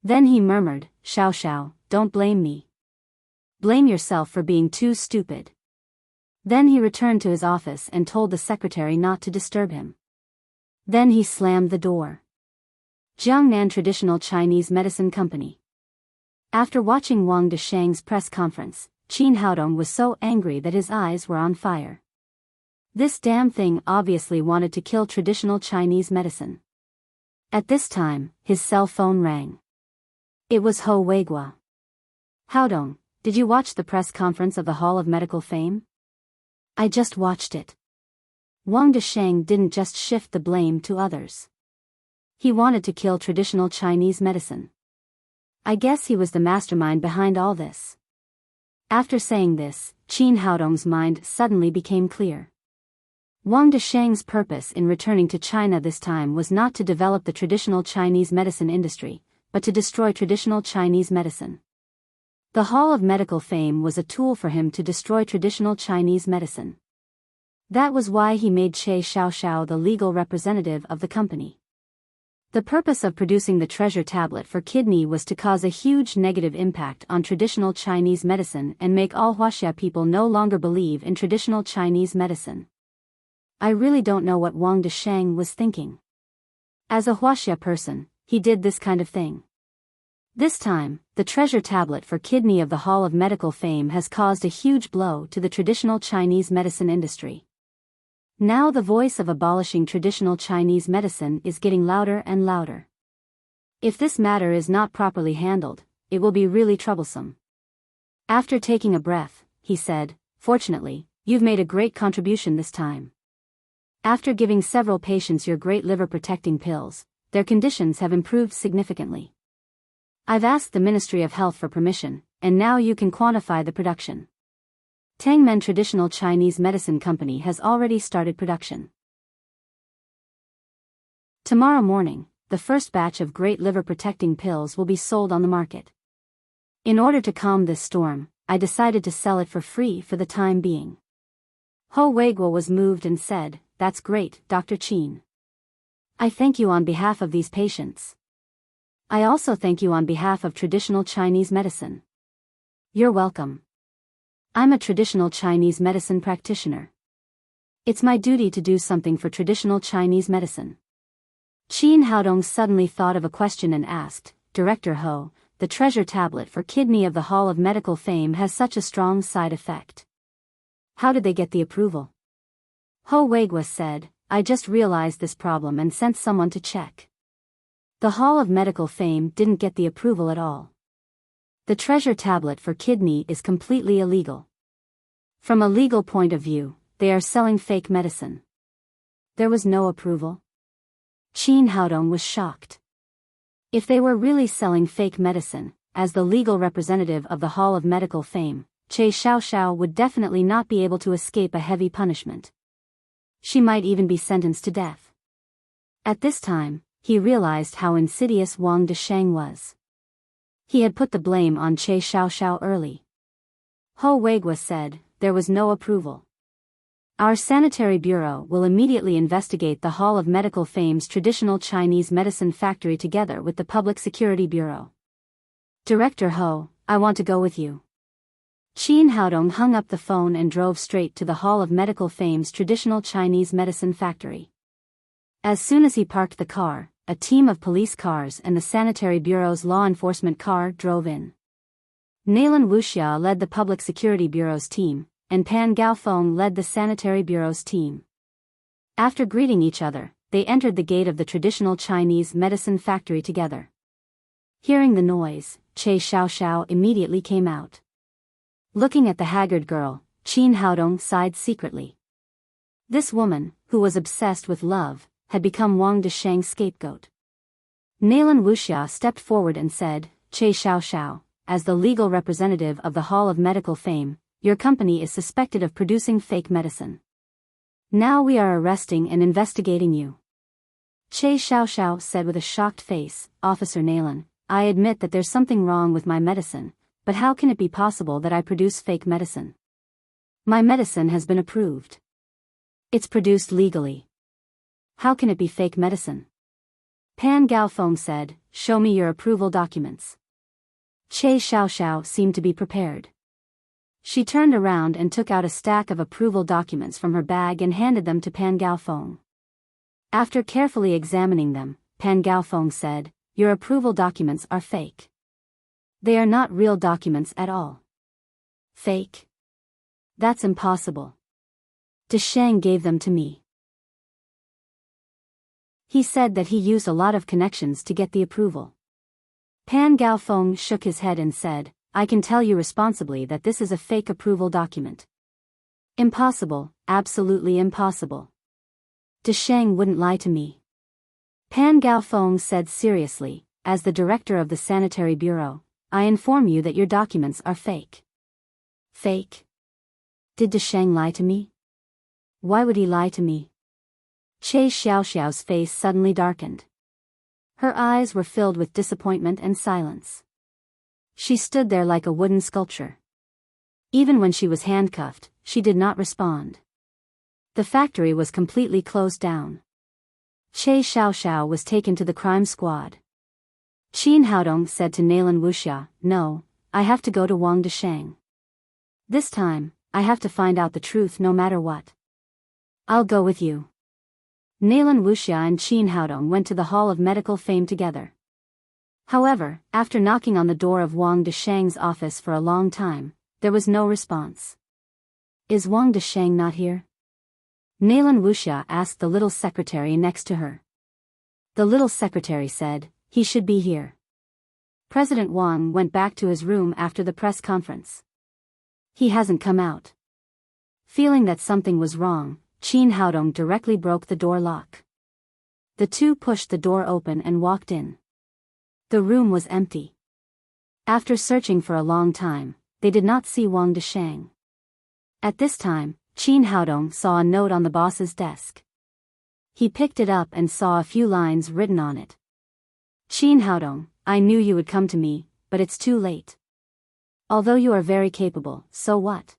Then he murmured, Xiaoxiao, don't blame me. Blame yourself for being too stupid. Then he returned to his office and told the secretary not to disturb him. Then he slammed the door. Jiangnan Traditional Chinese Medicine Company. After watching Wang Desheng's press conference, Qin Haodong was so angry that his eyes were on fire. This damn thing obviously wanted to kill traditional Chinese medicine. At this time, his cell phone rang. It was Ho Weiguo. Haodong, did you watch the press conference of the Hall of Medical Fame? I just watched it. Wang Desheng didn't just shift the blame to others. He wanted to kill traditional Chinese medicine. I guess he was the mastermind behind all this. After saying this, Qin Haodong's mind suddenly became clear. Wang Desheng's purpose in returning to China this time was not to develop the traditional Chinese medicine industry, but to destroy traditional Chinese medicine. The Hall of Medical Fame was a tool for him to destroy traditional Chinese medicine. That was why he made Che Xiaoxiao the legal representative of the company. The purpose of producing the treasure tablet for kidney was to cause a huge negative impact on traditional Chinese medicine and make all Huaxia people no longer believe in traditional Chinese medicine. I really don't know what Wang Desheng was thinking. As a Huaxia person, he did this kind of thing. This time, the treasure tablet for kidney of the Hall of Medical Fame has caused a huge blow to the traditional Chinese medicine industry. Now the voice of abolishing traditional Chinese medicine is getting louder and louder. If this matter is not properly handled, it will be really troublesome. After taking a breath, he said, fortunately, you've made a great contribution this time. After giving several patients your great liver-protecting pills, their conditions have improved significantly. I've asked the Ministry of Health for permission, and now you can quantify the production. Tangmen Traditional Chinese Medicine Company has already started production. Tomorrow morning, the first batch of great liver-protecting pills will be sold on the market. In order to calm this storm, I decided to sell it for free for the time being. Ho Weiguo was moved and said, That's great, Dr. Qin. I thank you on behalf of these patients. I also thank you on behalf of traditional Chinese medicine. You're welcome. I'm a traditional Chinese medicine practitioner. It's my duty to do something for traditional Chinese medicine. Qin Haodong suddenly thought of a question and asked, Director Ho, the treasure tablet for kidney of the Hall of Medical Fame has such a strong side effect. How did they get the approval? Ho Weiguo said, I just realized this problem and sent someone to check. The Hall of Medical Fame didn't get the approval at all. The treasure tablet for kidney is completely illegal. From a legal point of view, they are selling fake medicine. There was no approval. Qin Haodong was shocked. If they were really selling fake medicine, as the legal representative of the Hall of Medical Fame, Che Xiaoxiao would definitely not be able to escape a heavy punishment. She might even be sentenced to death. At this time, he realized how insidious Wang Desheng was. He had put the blame on Che Xiaoxiao early. Ho Weiguo said, there was no approval. Our sanitary bureau will immediately investigate the Hall of Medical Fame's traditional Chinese medicine factory together with the Public Security Bureau. Director Ho, I want to go with you. Qin Haodong hung up the phone and drove straight to the Hall of Medical Fame's traditional Chinese medicine factory. As soon as he parked the car, a team of police cars and the Sanitary Bureau's law enforcement car drove in. Naylan Wuxia led the Public Security Bureau's team, and Pan Gaofeng led the Sanitary Bureau's team. After greeting each other, they entered the gate of the traditional Chinese medicine factory together. Hearing the noise, Che Xiaoxiao immediately came out. Looking at the haggard girl, Qin Haodong sighed secretly. This woman, who was obsessed with love, had become Wang Desheng's scapegoat. Nalan Wuxia stepped forward and said, "Che Xiao, as the legal representative of the Hall of Medical Fame, your company is suspected of producing fake medicine. Now we are arresting and investigating you." Che Xiao said with a shocked face, "Officer Nalan, I admit that there's something wrong with my medicine, but how can it be possible that I produce fake medicine? My medicine has been approved. It's produced legally. How can it be fake medicine?" Pan Gaofeng said, "Show me your approval documents." Che Xiao seemed to be prepared. She turned around and took out a stack of approval documents from her bag and handed them to Pan Gaofeng. After carefully examining them, Pan Gaofeng said, "Your approval documents are fake. They are not real documents at all." "Fake? That's impossible. Desheng gave them to me. He said that he used a lot of connections to get the approval." Pan Gaofeng shook his head and said, "I can tell you responsibly that this is a fake approval document. Impossible, absolutely impossible. Desheng wouldn't lie to me." Pan Gaofeng said seriously, "As the director of the Sanitary Bureau, I inform you that your documents are fake." "Fake? Did Desheng lie to me? Why would he lie to me?" Che Xiaoxiao's face suddenly darkened. Her eyes were filled with disappointment and silence. She stood there like a wooden sculpture. Even when she was handcuffed, she did not respond. The factory was completely closed down. Che Xiaoxiao was taken to the crime squad. Qin Haodong said to Nalan Wuxia, "No, I have to go to Wang Desheng. This time, I have to find out the truth no matter what." "I'll go with you." Nalan Wuxia and Qin Haodong went to the Hall of Medical Fame together. However, after knocking on the door of Wang Desheng's office for a long time, there was no response. "Is Wang Desheng not here?" Nalan Wuxia asked the little secretary next to her. The little secretary said, "He should be here." President Wang went back to his room after the press conference. "He hasn't come out." Feeling that something was wrong, Qin Haodong directly broke the door lock. The two pushed the door open and walked in. The room was empty. After searching for a long time, they did not see Wang Desheng. At this time, Qin Haodong saw a note on the boss's desk. He picked it up and saw a few lines written on it. "Qin Haodong, I knew you would come to me, but it's too late. Although you are very capable, so what?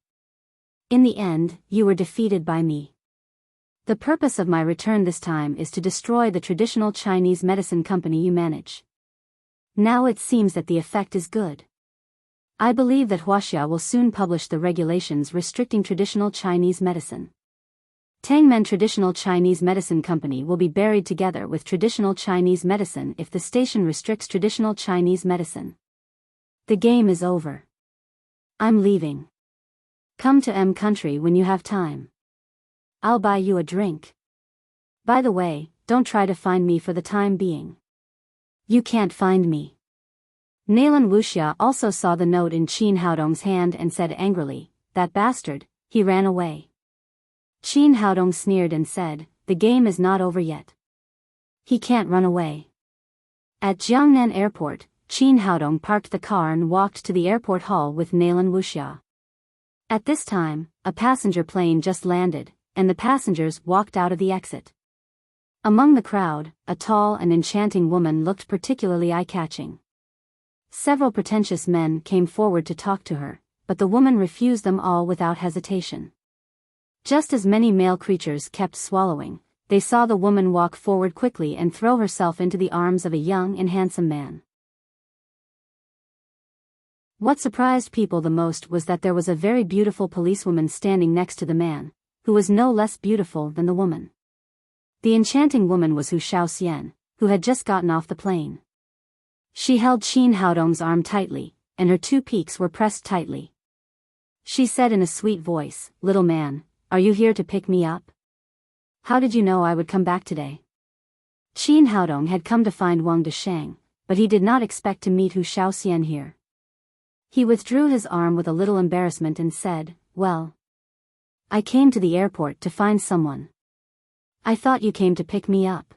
In the end, you were defeated by me. The purpose of my return this time is to destroy the traditional Chinese medicine company you manage. Now it seems that the effect is good. I believe that Huaxia will soon publish the regulations restricting traditional Chinese medicine. Tangmen Traditional Chinese Medicine Company will be buried together with traditional Chinese medicine if the station restricts traditional Chinese medicine. The game is over. I'm leaving. Come to M country when you have time. I'll buy you a drink. By the way, don't try to find me for the time being. You can't find me." Nalan Wuxia also saw the note in Qin Haodong's hand and said angrily, "That bastard, he ran away." Qin Haodong sneered and said, "The game is not over yet. He can't run away." At Jiangnan Airport, Qin Haodong parked the car and walked to the airport hall with Nalan Wuxia. At this time, a passenger plane just landed, and the passengers walked out of the exit. Among the crowd, a tall and enchanting woman looked particularly eye-catching. Several pretentious men came forward to talk to her, but the woman refused them all without hesitation. Just as many male creatures kept swallowing, they saw the woman walk forward quickly and throw herself into the arms of a young and handsome man. What surprised people the most was that there was a very beautiful policewoman standing next to the man, who was no less beautiful than the woman. The enchanting woman was Hu Shaoxian, who had just gotten off the plane. She held Qin Haodong's arm tightly, and her two peaks were pressed tightly. She said in a sweet voice, "Little man, are you here to pick me up? How did you know I would come back today?" Qin Haodong had come to find Wang Desheng, but he did not expect to meet Hu Shaoxian here. He withdrew his arm with a little embarrassment and said, "Well, I came to the airport to find someone. I thought you came to pick me up.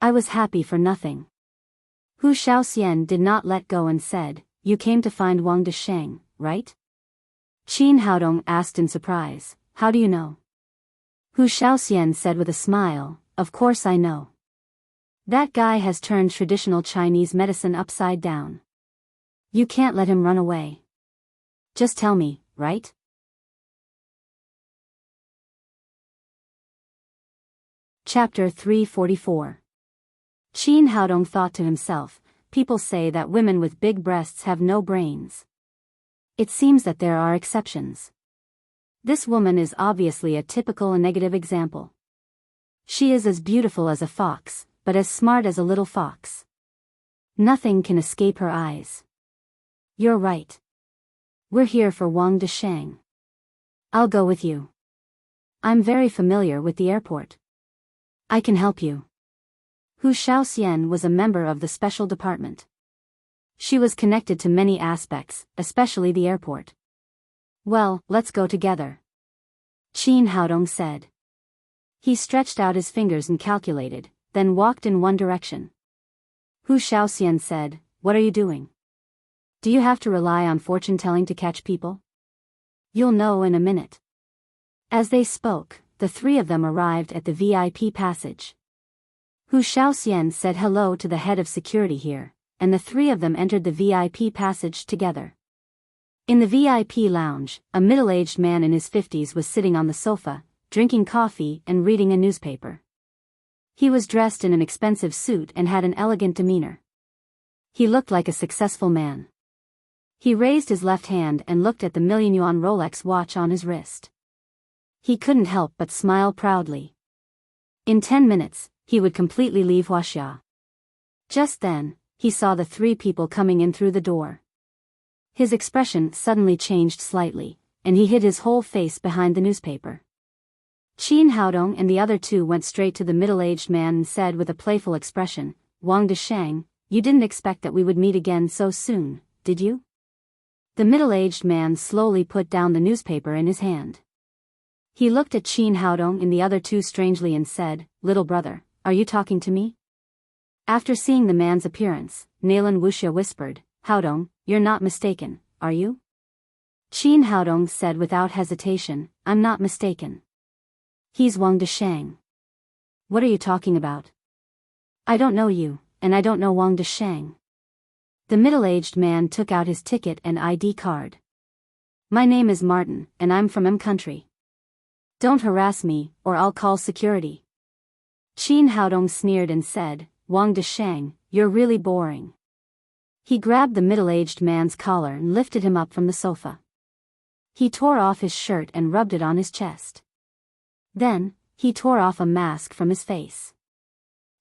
I was happy for nothing. Hu Shaoxian did not let go and said, you came to find Wang Desheng, right? Qin Haodong asked in surprise, how do you know? Hu Shaoxian said with a smile, of course I know. That guy has turned traditional Chinese medicine upside down. You can't let him run away. Just tell me, right? Chapter 344. Qin Haodong thought to himself, people say that women with big breasts have no brains. It seems that there are exceptions. This woman is obviously a typical and negative example. She is as beautiful as a fox, but as smart as a little fox. Nothing can escape her eyes. You're right. We're here for Wang Desheng. I'll go with you. I'm very familiar with the airport. I can help you. Hu Shaoxian was a member of the special department. She was connected to many aspects, especially the airport. Well, let's go together. Qin Haodong said. He stretched out his fingers and calculated, then walked in one direction. Hu Shaoxian said, what are you doing? Do you have to rely on fortune-telling to catch people? You'll know in a minute. As they spoke, the three of them arrived at the VIP passage. Hu Shaoxian said hello to the head of security here, and the three of them entered the VIP passage together. In the VIP lounge, a middle-aged man in his 50s was sitting on the sofa, drinking coffee and reading a newspaper. He was dressed in an expensive suit and had an elegant demeanor. He looked like a successful man. He raised his left hand and looked at the million-yuan Rolex watch on his wrist. He couldn't help but smile proudly. In 10 minutes, he would completely leave Huaxia. Just then, he saw the three people coming in through the door. His expression suddenly changed slightly, and he hid his whole face behind the newspaper. Qin Haodong and the other two went straight to the middle-aged man and said with a playful expression, Wang Desheng, you didn't expect that we would meet again so soon, did you? The middle-aged man slowly put down the newspaper in his hand. He looked at Qin Haodong and the other two strangely and said, little brother, are you talking to me? After seeing the man's appearance, Nalan Wuxia whispered, Haodong, you're not mistaken, are you? Qin Haodong said without hesitation, I'm not mistaken. He's Wang Desheng. What are you talking about? I don't know you, and I don't know Wang Desheng. The middle-aged man took out his ticket and ID card. My name is Martin, and I'm from M country. Don't harass me, or I'll call security. Qin Haodong sneered and said, Wang Desheng, you're really boring. He grabbed the middle-aged man's collar and lifted him up from the sofa. He tore off his shirt and rubbed it on his chest. Then, he tore off a mask from his face.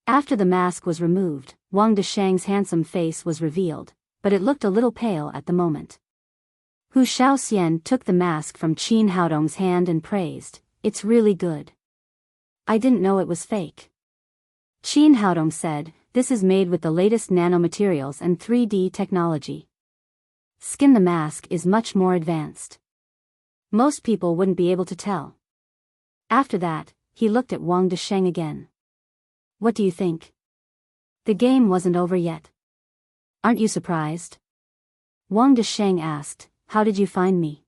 After the mask was removed, Wang Desheng's handsome face was revealed, but it looked a little pale at the moment. Hu Shaoxian took the mask from Qin Haodong's hand and praised, it's really good. I didn't know it was fake. Qin Haodong said, this is made with the latest nanomaterials and 3D technology. Skin the mask is much more advanced. Most people wouldn't be able to tell. After that, he looked at Wang Desheng again. What do you think? The game wasn't over yet. Aren't you surprised? Wang Desheng asked, how did you find me?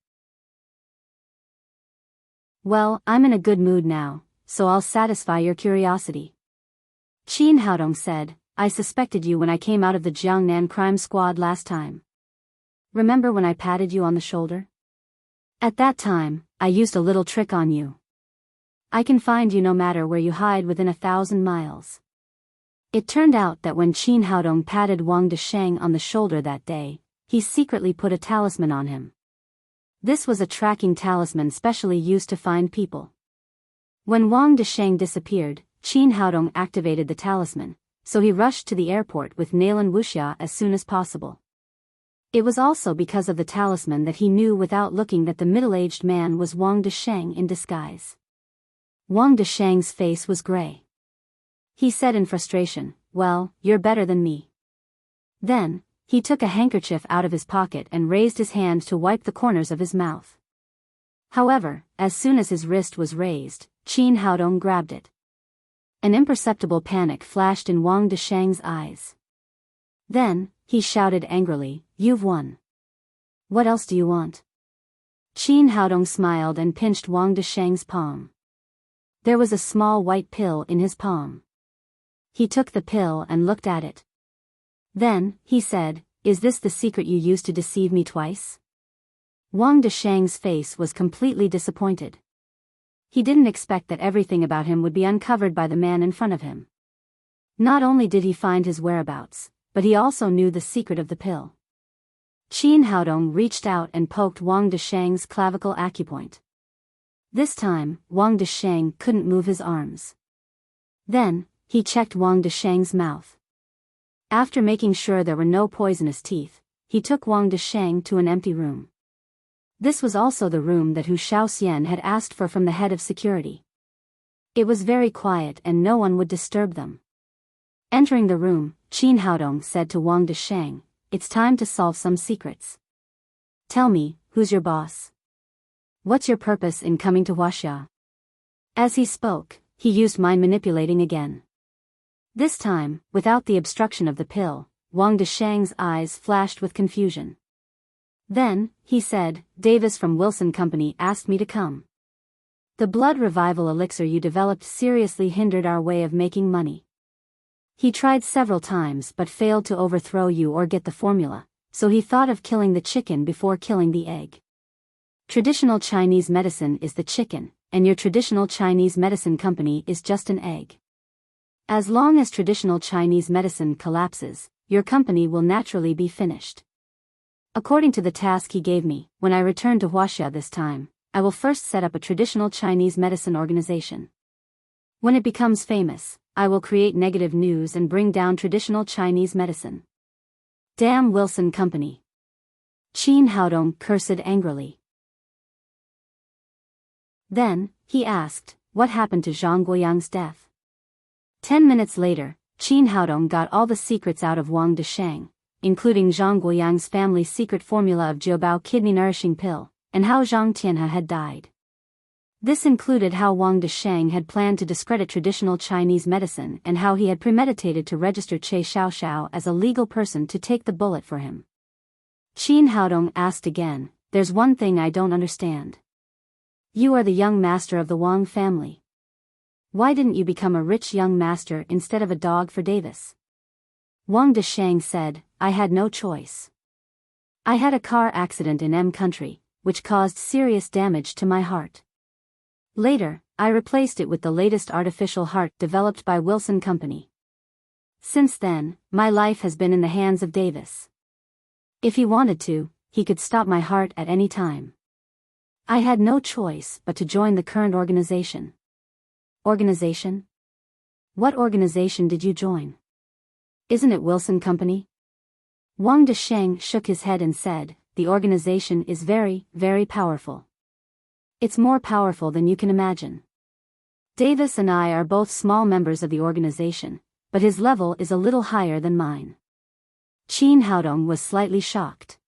Well, I'm in a good mood now, so I'll satisfy your curiosity. Qin Haodong said, I suspected you when I came out of the Jiangnan crime squad last time. Remember when I patted you on the shoulder? At that time, I used a little trick on you. I can find you no matter where you hide within 1,000 miles. It turned out that when Qin Haodong patted Wang Desheng on the shoulder that day, he secretly put a talisman on him. This was a tracking talisman specially used to find people. When Wang Desheng disappeared, Qin Haodong activated the talisman, so he rushed to the airport with Nalan Wuxia as soon as possible. It was also because of the talisman that he knew without looking that the middle-aged man was Wang Desheng in disguise. Wang Desheng's face was gray. He said in frustration, well, you're better than me. Then, he took a handkerchief out of his pocket and raised his hand to wipe the corners of his mouth. However, as soon as his wrist was raised, Qin Haodong grabbed it. An imperceptible panic flashed in Wang Desheng's eyes. Then, he shouted angrily, "You've won. What else do you want?" Qin Haodong smiled and pinched Wang Desheng's palm. There was a small white pill in his palm. He took the pill and looked at it. Then, he said, "Is this the secret you used to deceive me twice?" Wang Desheng's face was completely disappointed. He didn't expect that everything about him would be uncovered by the man in front of him. Not only did he find his whereabouts, but he also knew the secret of the pill. Qin Haodong reached out and poked Wang Desheng's clavicle acupoint. This time, Wang Desheng couldn't move his arms. Then, he checked Wang Desheng's mouth. After making sure there were no poisonous teeth, he took Wang Desheng to an empty room. This was also the room that Hu Shaoxian had asked for from the head of security. It was very quiet and no one would disturb them. Entering the room, Qin Haodong said to Wang Desheng, "It's time to solve some secrets. Tell me, who's your boss? What's your purpose in coming to Huaxia?" As he spoke, he used mind manipulating again. This time, without the obstruction of the pill, Wang Desheng's eyes flashed with confusion. Then, he said, "Davis from Wilson Company asked me to come. The blood revival elixir you developed seriously hindered our way of making money. He tried several times but failed to overthrow you or get the formula, so he thought of killing the chicken before killing the egg. Traditional Chinese medicine is the chicken, and your traditional Chinese medicine company is just an egg. As long as traditional Chinese medicine collapses, your company will naturally be finished. According to the task he gave me, when I return to Huaxia this time, I will first set up a traditional Chinese medicine organization. When it becomes famous, I will create negative news and bring down traditional Chinese medicine. Damn Wilson Company." Qin Haodong cursed angrily. Then, he asked, "What happened to Zhang Guoyang's death?" 10 minutes later, Qin Haodong got all the secrets out of Wang Desheng, including Zhang Guoyang's family's secret formula of Jiubao kidney nourishing pill, and how Zhang Tianhe had died. This included how Wang Desheng had planned to discredit traditional Chinese medicine and how he had premeditated to register Che Xiaoxiao as a legal person to take the bullet for him. Qin Haodong asked again, "There's one thing I don't understand. You are the young master of the Wang family. Why didn't you become a rich young master instead of a dog for Davis?" Wang Desheng said, "I had no choice. I had a car accident in M country, which caused serious damage to my heart. Later, I replaced it with the latest artificial heart developed by Wilson Company. Since then, my life has been in the hands of Davis. If he wanted to, he could stop my heart at any time. I had no choice but to join the current organization." "Organization? What organization did you join? Isn't it Wilson Company?" Wang Desheng shook his head and said, "The organization is very, very powerful. It's more powerful than you can imagine. Davis and I are both small members of the organization, but his level is a little higher than mine." Qin Haodong was slightly shocked.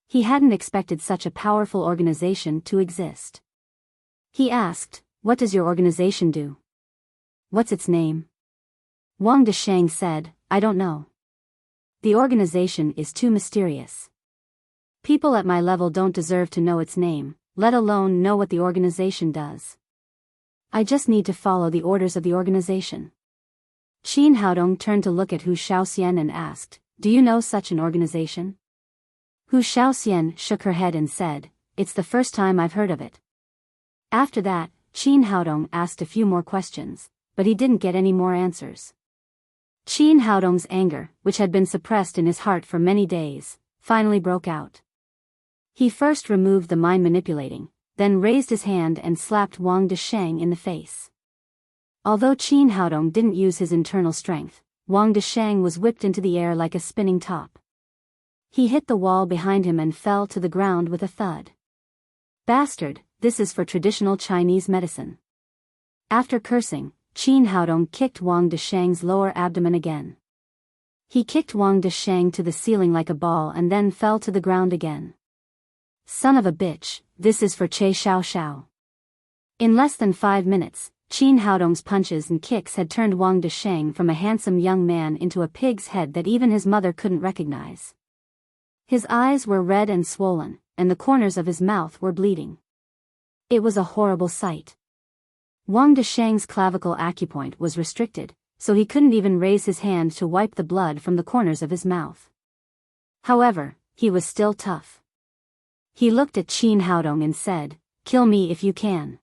He hadn't expected such a powerful organization to exist. He asked, "What does your organization do? What's its name?" Wang Desheng said, "I don't know. The organization is too mysterious. People at my level don't deserve to know its name, let alone know what the organization does. I just need to follow the orders of the organization." Qin Haodong turned to look at Hu Shaoxian and asked, "Do you know such an organization?" Hu Shaoxian shook her head and said, "It's the first time I've heard of it." After that, Qin Haodong asked a few more questions, but he didn't get any more answers. Qin Haodong's anger, which had been suppressed in his heart for many days, finally broke out. He first removed the mind manipulating, then raised his hand and slapped Wang Desheng in the face. Although Qin Haodong didn't use his internal strength, Wang Desheng was whipped into the air like a spinning top. He hit the wall behind him and fell to the ground with a thud. "Bastard, this is for traditional Chinese medicine." After cursing, Qin Haodong kicked Wang Desheng's lower abdomen again. He kicked Wang Desheng to the ceiling like a ball and then fell to the ground again. Son of a bitch, this is for Che Xiao Xiao. In less than 5 minutes, Qin Haodong's punches and kicks had turned Wang Desheng from a handsome young man into a pig's head that even his mother couldn't recognize. His eyes were red and swollen, and the corners of his mouth were bleeding. It was a horrible sight. Wang Desheng's clavicle acupoint was restricted, so he couldn't even raise his hand to wipe the blood from the corners of his mouth. However, he was still tough. He looked at Qin Haodong and said, "Kill me if you can.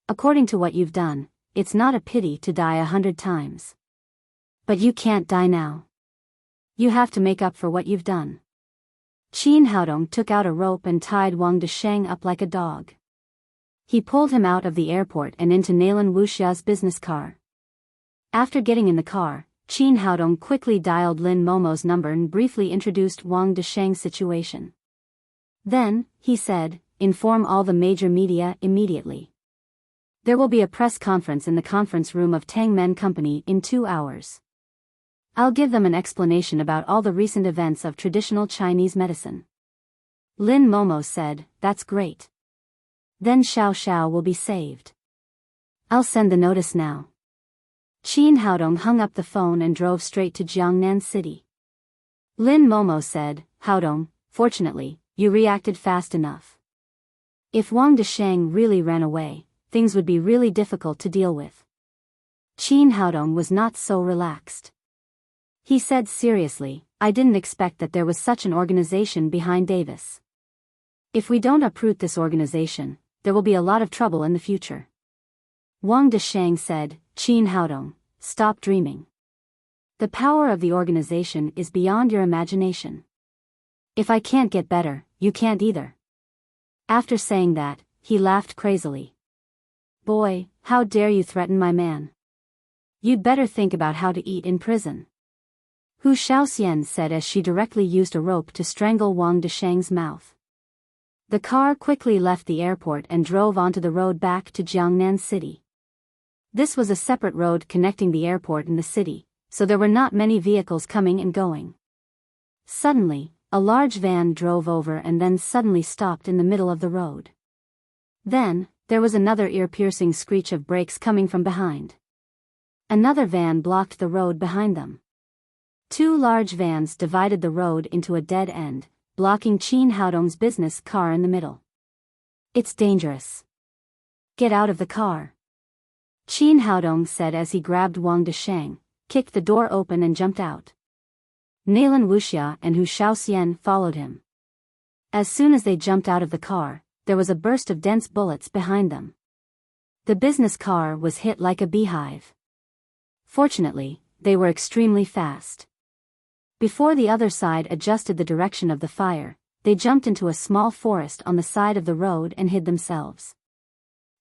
According to what you've done, it's not a pity to die 100 times. But you can't die now. You have to make up for what you've done." Qin Haodong took out a rope and tied Wang Desheng up like a dog. He pulled him out of the airport and into Nalan Wuxia's business car. After getting in the car, Qin Haodong quickly dialed Lin Momo's number and briefly introduced Wang Desheng's situation. Then, he said, "Inform all the major media immediately. There will be a press conference in the conference room of Tangmen Company in 2 hours. I'll give them an explanation about all the recent events of traditional Chinese medicine." Lin Momo said, "That's great. Then Xiao Xiao will be saved. I'll send the notice now." Qin Haodong hung up the phone and drove straight to Jiangnan City. Lin Momo said, "Haodong, fortunately, you reacted fast enough. If Wang Desheng really ran away, things would be really difficult to deal with." Qin Haodong was not so relaxed. He said seriously, "I didn't expect that there was such an organization behind Davis. If we don't uproot this organization, there will be a lot of trouble in the future." Wang Desheng said, "Qin Haodong, stop dreaming. The power of the organization is beyond your imagination. If I can't get better, you can't either." After saying that, he laughed crazily. "Boy, how dare you threaten my man? You'd better think about how to eat in prison." Hu Shaoxian said as she directly used a rope to strangle Wang Desheng's mouth. The car quickly left the airport and drove onto the road back to Jiangnan City. This was a separate road connecting the airport and the city, so there were not many vehicles coming and going. Suddenly, a large van drove over and then suddenly stopped in the middle of the road. Then, there was another ear-piercing screech of brakes coming from behind. Another van blocked the road behind them. 2 large vans divided the road into a dead end, blocking Qin Haodong's business car in the middle. "It's dangerous. Get out of the car," Qin Haodong said as he grabbed Wang Desheng, kicked the door open and jumped out. Nalan Wuxia and Hu Shaoxian followed him. As soon as they jumped out of the car, there was a burst of dense bullets behind them. The business car was hit like a beehive. Fortunately, they were extremely fast. Before the other side adjusted the direction of the fire, they jumped into a small forest on the side of the road and hid themselves.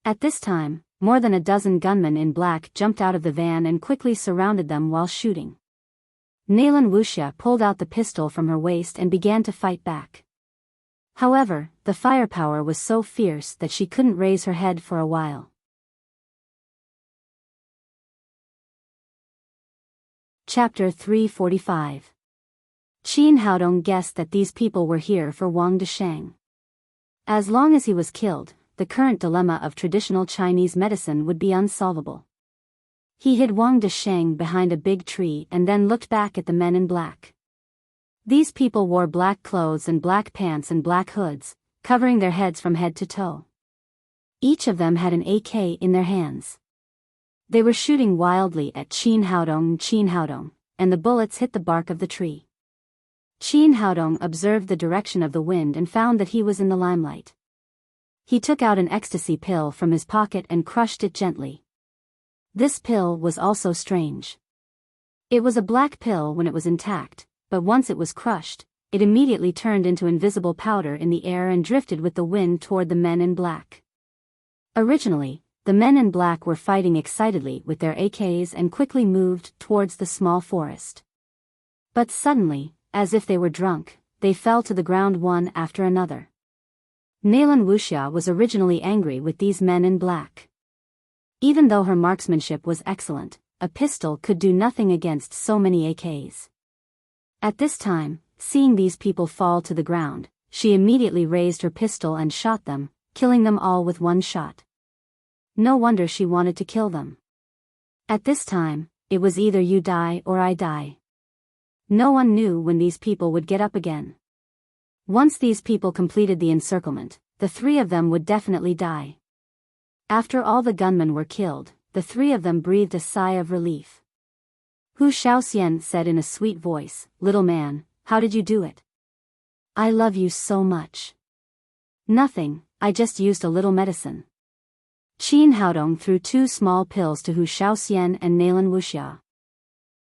At this time, more than a dozen gunmen in black jumped out of the van and quickly surrounded them while shooting. Nalan Wuxia pulled out the pistol from her waist and began to fight back. However, the firepower was so fierce that she couldn't raise her head for a while. Chapter 345. Qin Haodong guessed that these people were here for Wang Desheng. As long as he was killed, the current dilemma of traditional Chinese medicine would be unsolvable. He hid Wang Desheng behind a big tree and then looked back at the men in black. These people wore black clothes and black pants and black hoods, covering their heads from head to toe. Each of them had an AK in their hands. They were shooting wildly at Qin Haodong, and the bullets hit the bark of the tree. Qin Haodong observed the direction of the wind and found that he was in the limelight. He took out an ecstasy pill from his pocket and crushed it gently. This pill was also strange. It was a black pill when it was intact, but once it was crushed, it immediately turned into invisible powder in the air and drifted with the wind toward the men in black. Originally, the men in black were fighting excitedly with their AKs and quickly moved towards the small forest. But suddenly, as if they were drunk, they fell to the ground one after another. Nalan Wuxia was originally angry with these men in black. Even though her marksmanship was excellent, a pistol could do nothing against so many AKs. At this time, seeing these people fall to the ground, she immediately raised her pistol and shot them, killing them all with one shot. No wonder she wanted to kill them. At this time, it was either you die or I die. No one knew when these people would get up again. Once these people completed the encirclement, the three of them would definitely die. After all the gunmen were killed, the three of them breathed a sigh of relief. Hu Shaoxian said in a sweet voice, "Little man, how did you do it? I love you so much." "Nothing, I just used a little medicine." Qin Haodong threw 2 small pills to Hu Shaoxian and Nalan Wuxia.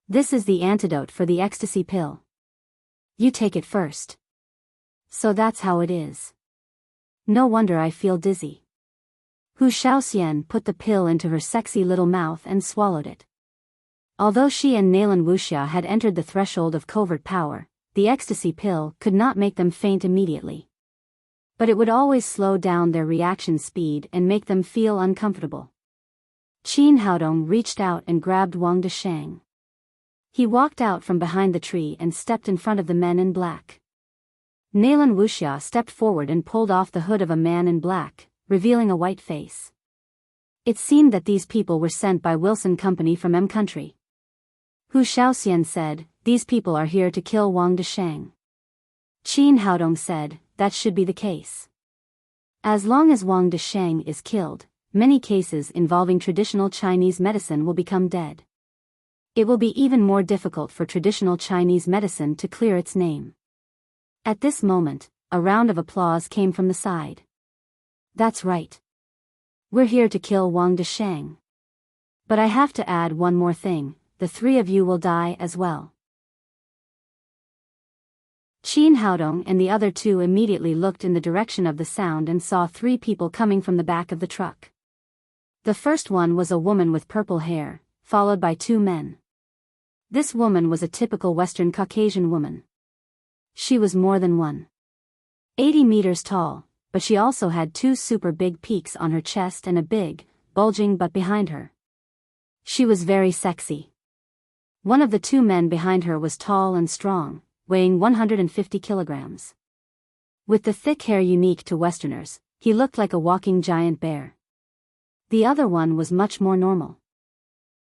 "This is the antidote for the ecstasy pill. You take it first." "So that's how it is. No wonder I feel dizzy." Hu Shaoxian put the pill into her sexy little mouth and swallowed it. Although she and Nalan Wuxia had entered the threshold of covert power, the ecstasy pill could not make them faint immediately. But it would always slow down their reaction speed and make them feel uncomfortable. Qin Haodong reached out and grabbed Wang Deshang. He walked out from behind the tree and stepped in front of the men in black. Nalan Wuxia stepped forward and pulled off the hood of a man in black, revealing a white face. It seemed that these people were sent by Wilson Company from M Country. Hu Shaoxian said, "These people are here to kill Wang Deshang." Qin Haodong said, "That should be the case. As long as Wang Deshang is killed, many cases involving traditional Chinese medicine will become dead. It will be even more difficult for traditional Chinese medicine to clear its name." At this moment, a round of applause came from the side. "That's right. We're here to kill Wang Deshang. But I have to add one more thing, the three of you will die as well." Qin Haodong and the other two immediately looked in the direction of the sound and saw 3 people coming from the back of the truck. The first one was a woman with purple hair, followed by 2 men. This woman was a typical Western Caucasian woman. She was more than 180 meters tall, but she also had 2 super big peaks on her chest and a big, bulging butt behind her. She was very sexy. One of the 2 men behind her was tall and strong, weighing 150 kilograms. With the thick hair unique to Westerners, he looked like a walking giant bear. The other one was much more normal.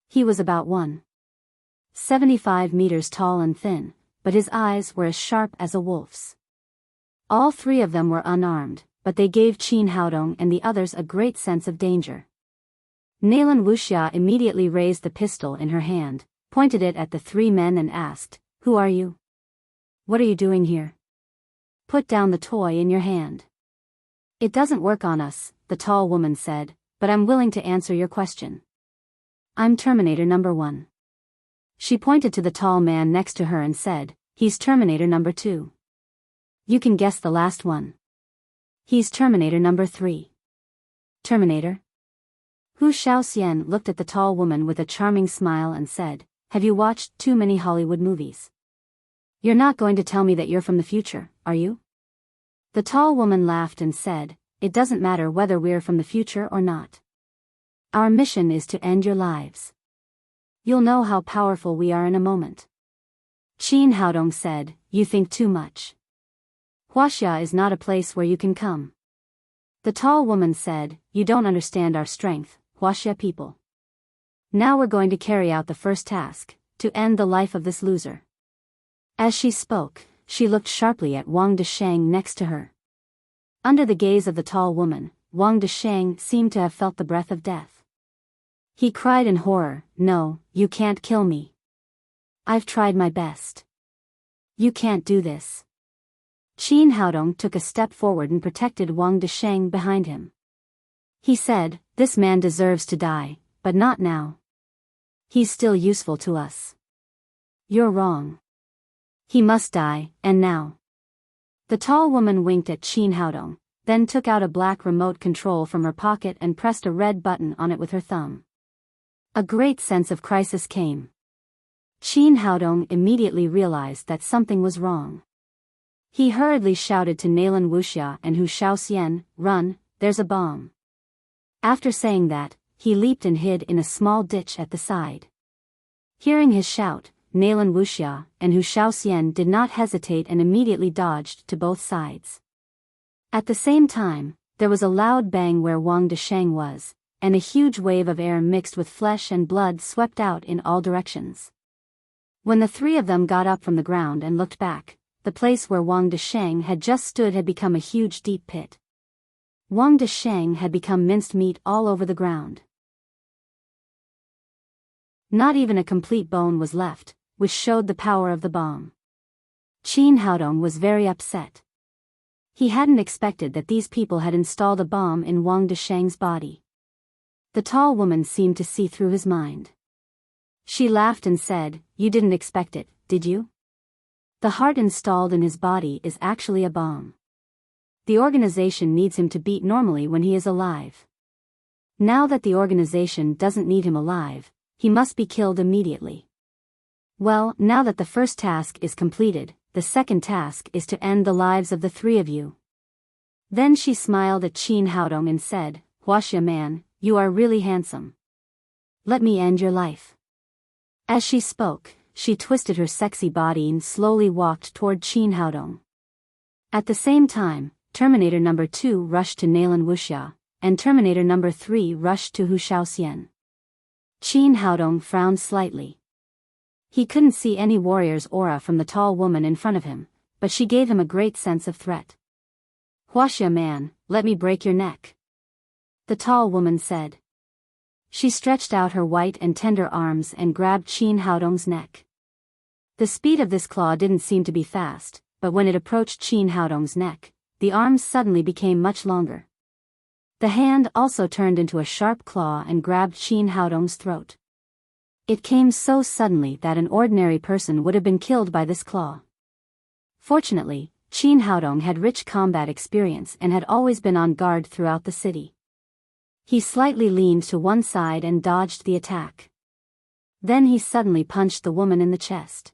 He was about 175 meters tall and thin, but his eyes were as sharp as a wolf's. All 3 of them were unarmed, but they gave Qin Haodong and the others a great sense of danger. Nalan Wuxia immediately raised the pistol in her hand, pointed it at the 3 men and asked, "Who are you? What are you doing here? Put down the toy in your hand." "It doesn't work on us," the tall woman said, "but I'm willing to answer your question. I'm Terminator number 1. She pointed to the tall man next to her and said, "He's Terminator number 2. You can guess the last one. He's Terminator number 3. Terminator?" Hu Shaoxian looked at the tall woman with a charming smile and said, "Have you watched too many Hollywood movies? You're not going to tell me that you're from the future, are you?" The tall woman laughed and said, "It doesn't matter whether we're from the future or not. Our mission is to end your lives. You'll know how powerful we are in a moment." Qin Haodong said, "You think too much. Huaxia is not a place where you can come." The tall woman said, "You don't understand our strength, Huaxia people. Now we're going to carry out the first task, to end the life of this loser." As she spoke, she looked sharply at Wang Deshang next to her. Under the gaze of the tall woman, Wang Deshang seemed to have felt the breath of death. He cried in horror, "No, you can't kill me. I've tried my best. You can't do this." Qin Haodong took a step forward and protected Wang Deshang behind him. He said, "This man deserves to die, but not now. He's still useful to us." "You're wrong. He must die, and now." The tall woman winked at Qin Haodong, then took out a black remote control from her pocket and pressed a red button on it with her thumb. A great sense of crisis came. Qin Haodong immediately realized that something was wrong. He hurriedly shouted to Nalan Wuxia and Hu Shaoxian, "Run, there's a bomb." After saying that, he leaped and hid in a small ditch at the side. Hearing his shout, Nalan Wuxia, and Hu Shaoxian did not hesitate and immediately dodged to both sides. At the same time, there was a loud bang where Wang Desheng was, and a huge wave of air mixed with flesh and blood swept out in all directions. When the three of them got up from the ground and looked back, the place where Wang Desheng had just stood had become a huge deep pit. Wang Desheng had become minced meat all over the ground. Not even a complete bone was left, which showed the power of the bomb. Qin Haodong was very upset. He hadn't expected that these people had installed a bomb in Wang Desheng's body. The tall woman seemed to see through his mind. She laughed and said, "You didn't expect it, did you? The heart installed in his body is actually a bomb. The organization needs him to beat normally when he is alive. Now that the organization doesn't need him alive, he must be killed immediately. Well, now that the first task is completed, the second task is to end the lives of the three of you." Then she smiled at Qin Haodong and said, "Huaxia man, you are really handsome. Let me end your life." As she spoke, she twisted her sexy body and slowly walked toward Qin Haodong. At the same time, Terminator number 2 rushed to Nalan Wuxia, and Terminator number 3 rushed to Hu Shaoxian. Qin Haodong frowned slightly. He couldn't see any warrior's aura from the tall woman in front of him, but she gave him a great sense of threat. "Huaxia man, let me break your neck," the tall woman said. She stretched out her white and tender arms and grabbed Qin Haodong's neck. The speed of this claw didn't seem to be fast, but when it approached Qin Haodong's neck, the arms suddenly became much longer. The hand also turned into a sharp claw and grabbed Qin Haodong's throat. It came so suddenly that an ordinary person would have been killed by this claw. Fortunately, Qin Haodong had rich combat experience and had always been on guard throughout the city. He slightly leaned to one side and dodged the attack. Then he suddenly punched the woman in the chest.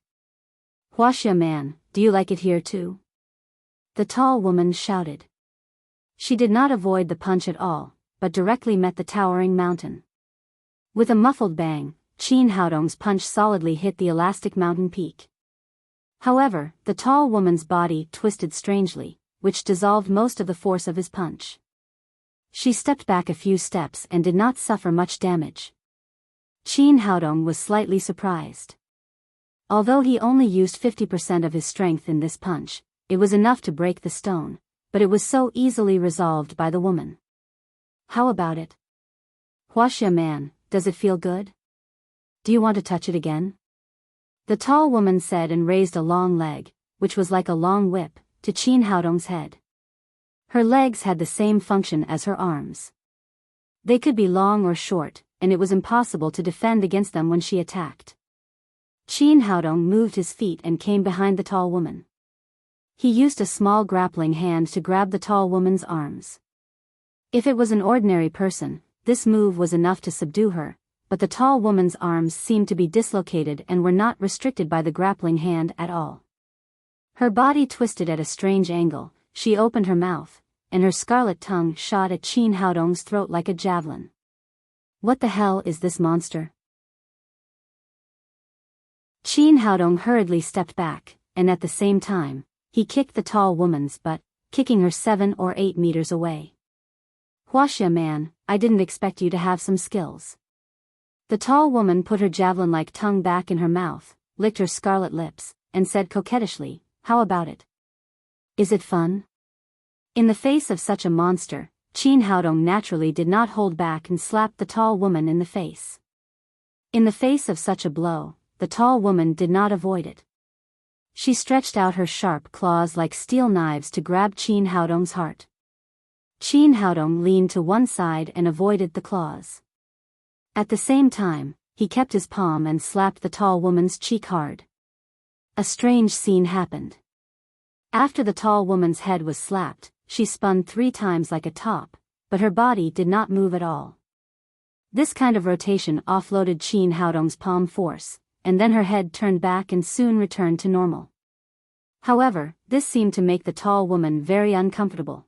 "Huaxia man, do you like it here too?" the tall woman shouted. She did not avoid the punch at all, but directly met the towering mountain. With a muffled bang, Qin Haodong's punch solidly hit the elastic mountain peak. However, the tall woman's body twisted strangely, which dissolved most of the force of his punch. She stepped back a few steps and did not suffer much damage. Qin Haodong was slightly surprised. Although he only used 50% of his strength in this punch, it was enough to break the stone, but it was so easily resolved by the woman. "How about it? Huaxia man, does it feel good? Do you want to touch it again?" the tall woman said and raised a long leg, which was like a long whip, to Qin Haodong's head. Her legs had the same function as her arms. They could be long or short, and it was impossible to defend against them when she attacked. Qin Haodong moved his feet and came behind the tall woman. He used a small grappling hand to grab the tall woman's arms. If it was an ordinary person, this move was enough to subdue her, but the tall woman's arms seemed to be dislocated and were not restricted by the grappling hand at all. Her body twisted at a strange angle, she opened her mouth, and her scarlet tongue shot at Qin Haodong's throat like a javelin. "What the hell is this monster?" Qin Haodong hurriedly stepped back, and at the same time, he kicked the tall woman's butt, kicking her 7 or 8 meters away. "Huaxia man, I didn't expect you to have some skills." The tall woman put her javelin-like tongue back in her mouth, licked her scarlet lips, and said coquettishly, "How about it? Is it fun?" In the face of such a monster, Qin Haodong naturally did not hold back and slapped the tall woman in the face. In the face of such a blow, the tall woman did not avoid it. She stretched out her sharp claws like steel knives to grab Qin Haodong's heart. Qin Haodong leaned to one side and avoided the claws. At the same time, he kept his palm and slapped the tall woman's cheek hard. A strange scene happened. After the tall woman's head was slapped, she spun 3 times like a top, but her body did not move at all. This kind of rotation offloaded Qin Haodong's palm force, and then her head turned back and soon returned to normal. However, this seemed to make the tall woman very uncomfortable.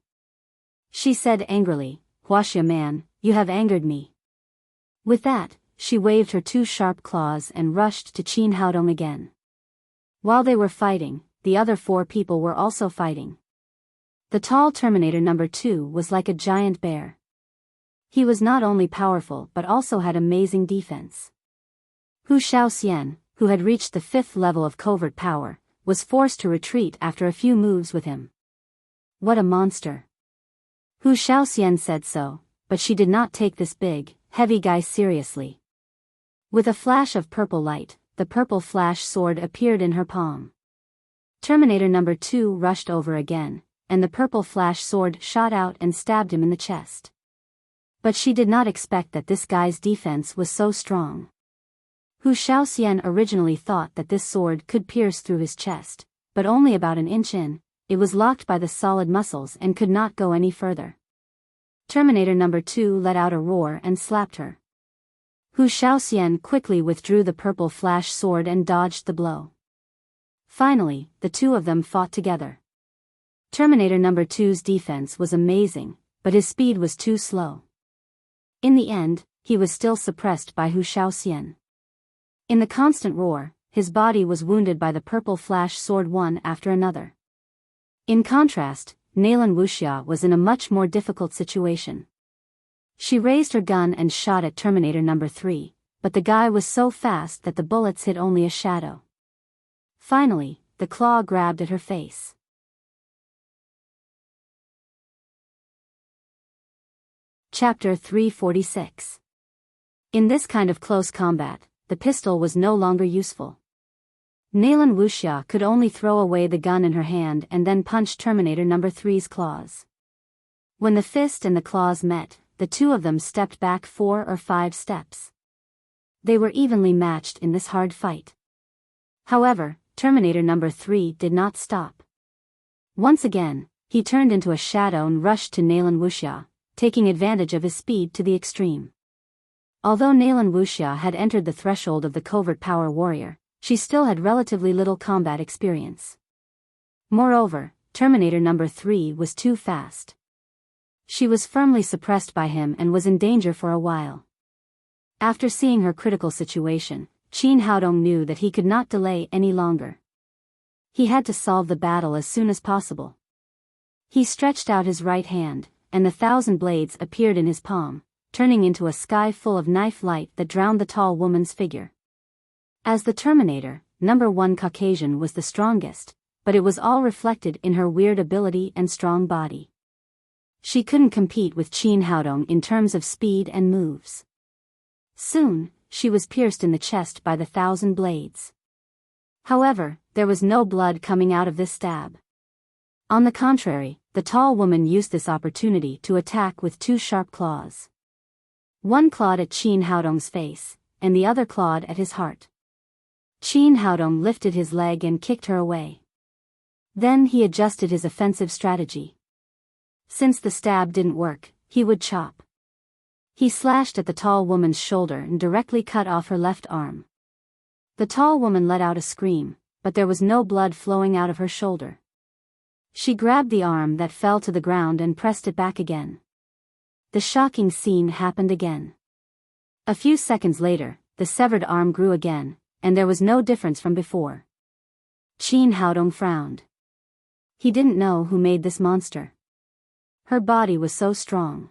She said angrily, "Huaxia man, you have angered me." With that, she waved her two sharp claws and rushed to Qin Haodong again. While they were fighting, the other 4 people were also fighting. The tall Terminator number 2 was like a giant bear. He was not only powerful but also had amazing defense. Hu Shaoxian, who had reached the 5th level of covert power, was forced to retreat after a few moves with him. What a monster! Hu Shaoxian said so, but she did not take this big, heavy guy seriously. With a flash of purple light, the purple flash sword appeared in her palm. Terminator number 2 rushed over again, and the purple flash sword shot out and stabbed him in the chest. But she did not expect that this guy's defense was so strong. Hu Shaoxian originally thought that this sword could pierce through his chest, but only about an inch in, it was locked by the solid muscles and could not go any further. Terminator number 2 let out a roar and slapped her. Hu Shaoxian quickly withdrew the purple flash sword and dodged the blow. Finally, the 2 of them fought together. Terminator number 2's defense was amazing, but his speed was too slow. In the end, he was still suppressed by Hu Shaoxian. In the constant roar, his body was wounded by the purple flash sword one after another. In contrast, Naylan Wuxia was in a much more difficult situation. She raised her gun and shot at Terminator number 3, but the guy was so fast that the bullets hit only a shadow. Finally, the claw grabbed at her face. Chapter 346. In this kind of close combat, the pistol was no longer useful. Naylan Wuxia could only throw away the gun in her hand and then punch Terminator number 3's claws. When the fist and the claws met, the 2 of them stepped back 4 or 5 steps. They were evenly matched in this hard fight. However, Terminator number 3 did not stop. Once again, he turned into a shadow and rushed to Naylan Wuxia, taking advantage of his speed to the extreme. Although Naylan Wuxia had entered the threshold of the covert power warrior, she still had relatively little combat experience. Moreover, Terminator number 3 was too fast. She was firmly suppressed by him and was in danger for a while. After seeing her critical situation, Qin Haodong knew that he could not delay any longer. He had to solve the battle as soon as possible. He stretched out his right hand, and the 1,000 blades appeared in his palm, turning into a sky full of knife light that drowned the tall woman's figure. As the Terminator, number 1 Caucasian was the strongest, but it was all reflected in her weird ability and strong body. She couldn't compete with Qin Haodong in terms of speed and moves. Soon, she was pierced in the chest by the 1,000 blades. However, there was no blood coming out of this stab. On the contrary, the tall woman used this opportunity to attack with 2 sharp claws. One clawed at Qin Haodong's face, and the other clawed at his heart. Qin Haodong lifted his leg and kicked her away. Then he adjusted his offensive strategy. Since the stab didn't work, he would chop. He slashed at the tall woman's shoulder and directly cut off her left arm. The tall woman let out a scream, but there was no blood flowing out of her shoulder. She grabbed the arm that fell to the ground and pressed it back again. The shocking scene happened again. A few seconds later, the severed arm grew again, and there was no difference from before. Qin Haodong frowned. He didn't know who made this monster. Her body was so strong.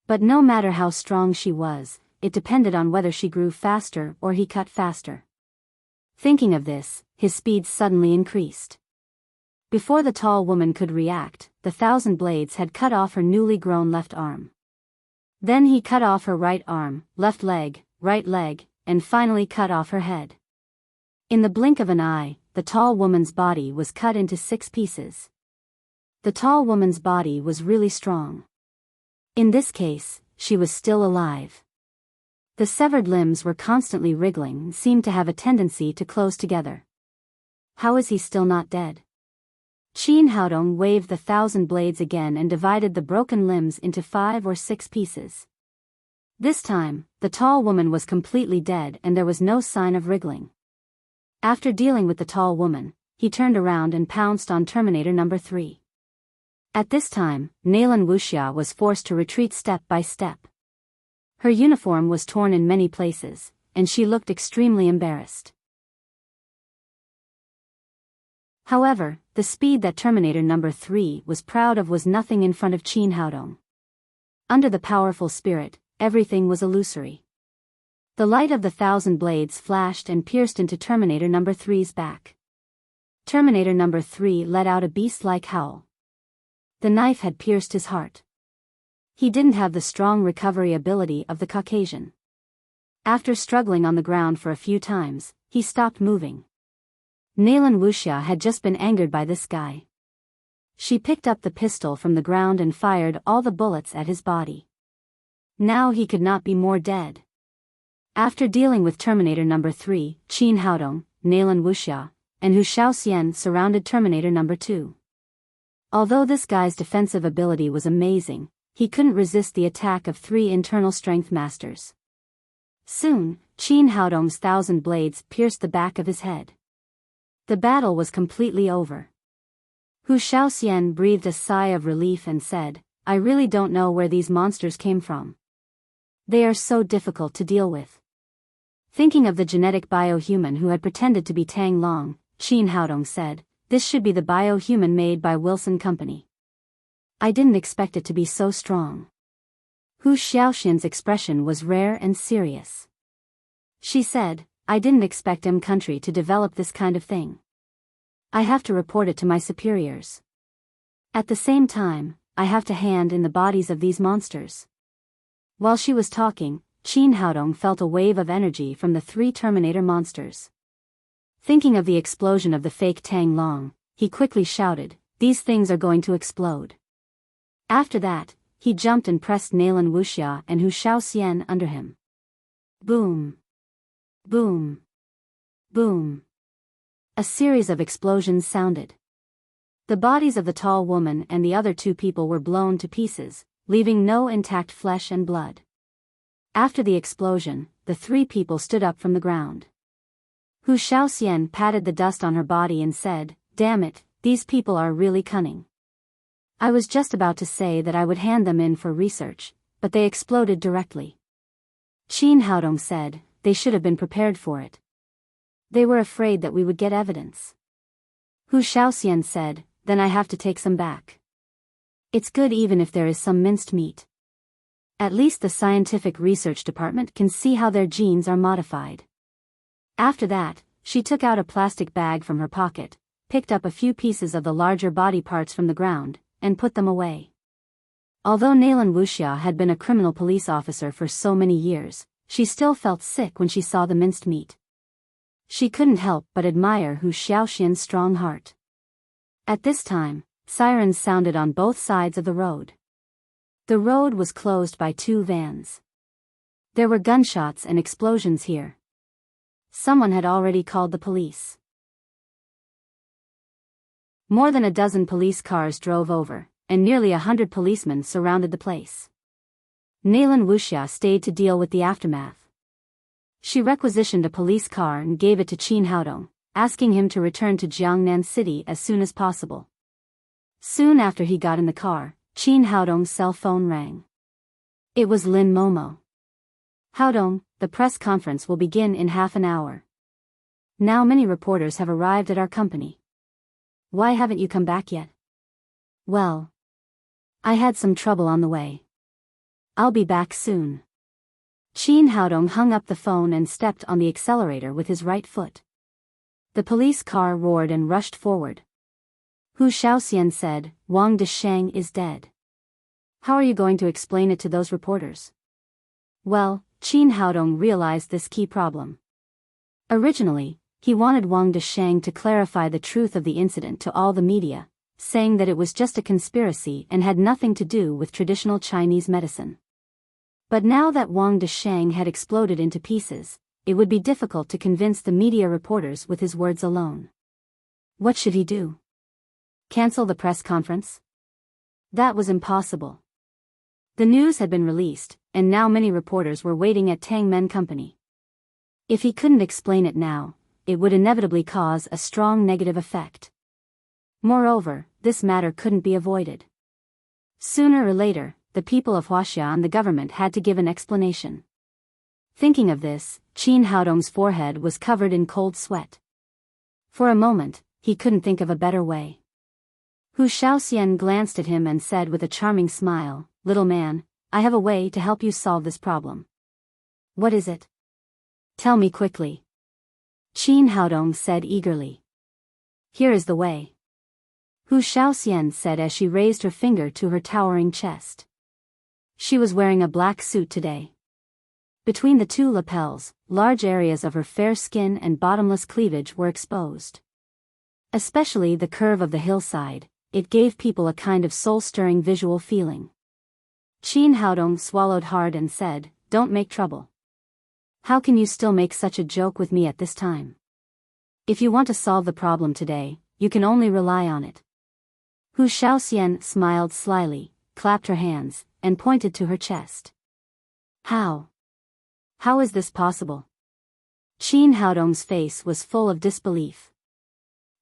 But no matter how strong she was, it depended on whether she grew faster or he cut faster. Thinking of this, his speed suddenly increased. Before the tall woman could react, the 1,000 blades had cut off her newly grown left arm. Then he cut off her right arm, left leg, and finally cut off her head. In the blink of an eye, the tall woman's body was cut into 6 pieces. The tall woman's body was really strong. In this case, she was still alive. The severed limbs were constantly wriggling and seemed to have a tendency to close together. How is he still not dead? Qin Haodong waved the 1,000 blades again and divided the broken limbs into 5 or 6 pieces. This time, the tall woman was completely dead and there was no sign of wriggling. After dealing with the tall woman, he turned around and pounced on Terminator number 3. At this time, Naylan Wuxia was forced to retreat step by step. Her uniform was torn in many places, and she looked extremely embarrassed. However, the speed that Terminator number 3 was proud of was nothing in front of Qin Haodong. Under the powerful spirit, everything was illusory. The light of the 1,000 blades flashed and pierced into Terminator number 3's back. Terminator number 3 let out a beast-like howl. The knife had pierced his heart. He didn't have the strong recovery ability of the Caucasian. After struggling on the ground for a few times, he stopped moving. Nalan Wuxia had just been angered by this guy. She picked up the pistol from the ground and fired all the bullets at his body. Now he could not be more dead. After dealing with Terminator number 3, Qin Haodong, Nalan Wuxia, and Hu Shaoxian surrounded Terminator number 2. Although this guy's defensive ability was amazing, he couldn't resist the attack of 3 internal strength masters. Soon, Qin Haodong's 1,000 blades pierced the back of his head. The battle was completely over. Hu Shaoxian breathed a sigh of relief and said, "I really don't know where these monsters came from. They are so difficult to deal with." Thinking of the genetic biohuman who had pretended to be Tang Long, Qin Haodong said, "This should be the biohuman made by Wilson Company. I didn't expect it to be so strong." Hu Shaoxian's expression was rare and serious. She said, "I didn't expect country to develop this kind of thing. I have to report it to my superiors. At the same time, I have to hand in the bodies of these monsters." While she was talking, Qin Haodong felt a wave of energy from the 3 Terminator monsters. Thinking of the explosion of the fake Tang Long, he quickly shouted, "These things are going to explode." After that, he jumped and pressed Nalan Wuxia and Hu Shaoxian under him. Boom! Boom! Boom! A series of explosions sounded. The bodies of the tall woman and the other 2 people were blown to pieces, leaving no intact flesh and blood. After the explosion, the 3 people stood up from the ground. Hu Shaoxian patted the dust on her body and said, "Damn it, these people are really cunning. I was just about to say that I would hand them in for research, but they exploded directly." Qin Haodong said, "They should have been prepared for it. They were afraid that we would get evidence." Hu Shaoxian said, "Then I have to take some back. It's good even if there is some minced meat. At least the scientific research department can see how their genes are modified." After that, she took out a plastic bag from her pocket, picked up a few pieces of the larger body parts from the ground, and put them away. Although Nalan Wuxia had been a criminal police officer for so many years, she still felt sick when she saw the minced meat. She couldn't help but admire Hu Shaoxian's strong heart. At this time, sirens sounded on both sides of the road. The road was closed by 2 vans. There were gunshots and explosions here. Someone had already called the police. More than a dozen police cars drove over, and nearly 100 policemen surrounded the place. Nalan Wuxia stayed to deal with the aftermath. She requisitioned a police car and gave it to Qin Haodong, asking him to return to Jiangnan City as soon as possible. Soon after he got in the car, Qin Haodong's cell phone rang. It was Lin Momo. "Haodong, the press conference will begin in half an hour. Now many reporters have arrived at our company. Why haven't you come back yet?" "Well, I had some trouble on the way. I'll be back soon." Qin Haodong hung up the phone and stepped on the accelerator with his right foot. The police car roared and rushed forward. Hu Shaoxian said, "Wang Desheng is dead. How are you going to explain it to those reporters?" Well, Qin Haodong realized this key problem. Originally, he wanted Wang Desheng to clarify the truth of the incident to all the media, saying that it was just a conspiracy and had nothing to do with traditional Chinese medicine. But now that Wang Desheng had exploded into pieces, it would be difficult to convince the media reporters with his words alone. What should he do? Cancel the press conference? That was impossible. The news had been released, and now many reporters were waiting at Tang Men Company. If he couldn't explain it now, it would inevitably cause a strong negative effect. Moreover, this matter couldn't be avoided. Sooner or later, the people of Huaxia and the government had to give an explanation. Thinking of this, Qin Haodong's forehead was covered in cold sweat. For a moment, he couldn't think of a better way. Hu Shaoxian glanced at him and said with a charming smile, "Little man, I have a way to help you solve this problem." "What is it? Tell me quickly." Qin Haodong said eagerly. "Here is the way," Hu Shaoxian said as she raised her finger to her towering chest. She was wearing a black suit today. Between the two lapels, large areas of her fair skin and bottomless cleavage were exposed. Especially the curve of the hillside, it gave people a kind of soul-stirring visual feeling. Qin Haodong swallowed hard and said, "Don't make trouble. How can you still make such a joke with me at this time? If you want to solve the problem today, you can only rely on it." Hu Shaoxian smiled slyly, clapped her hands, and pointed to her chest. "How? How is this possible?" Qin Haodong's face was full of disbelief.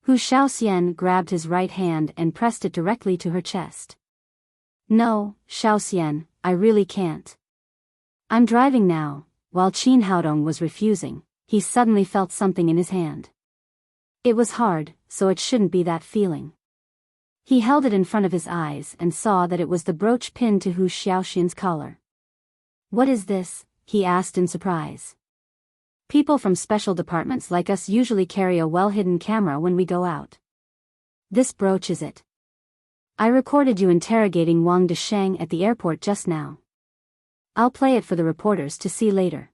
Hu Shaoxian grabbed his right hand and pressed it directly to her chest. "No, Shaoxian, I really can't. I'm driving now." While Qin Haodong was refusing, he suddenly felt something in his hand. It was hard, so it shouldn't be that feeling. He held it in front of his eyes and saw that it was the brooch pinned to Hu Shaoxian's collar. "What is this?" he asked in surprise. "People from special departments like us usually carry a well-hidden camera when we go out. This brooch is it. I recorded you interrogating Wang Desheng at the airport just now. I'll play it for the reporters to see later."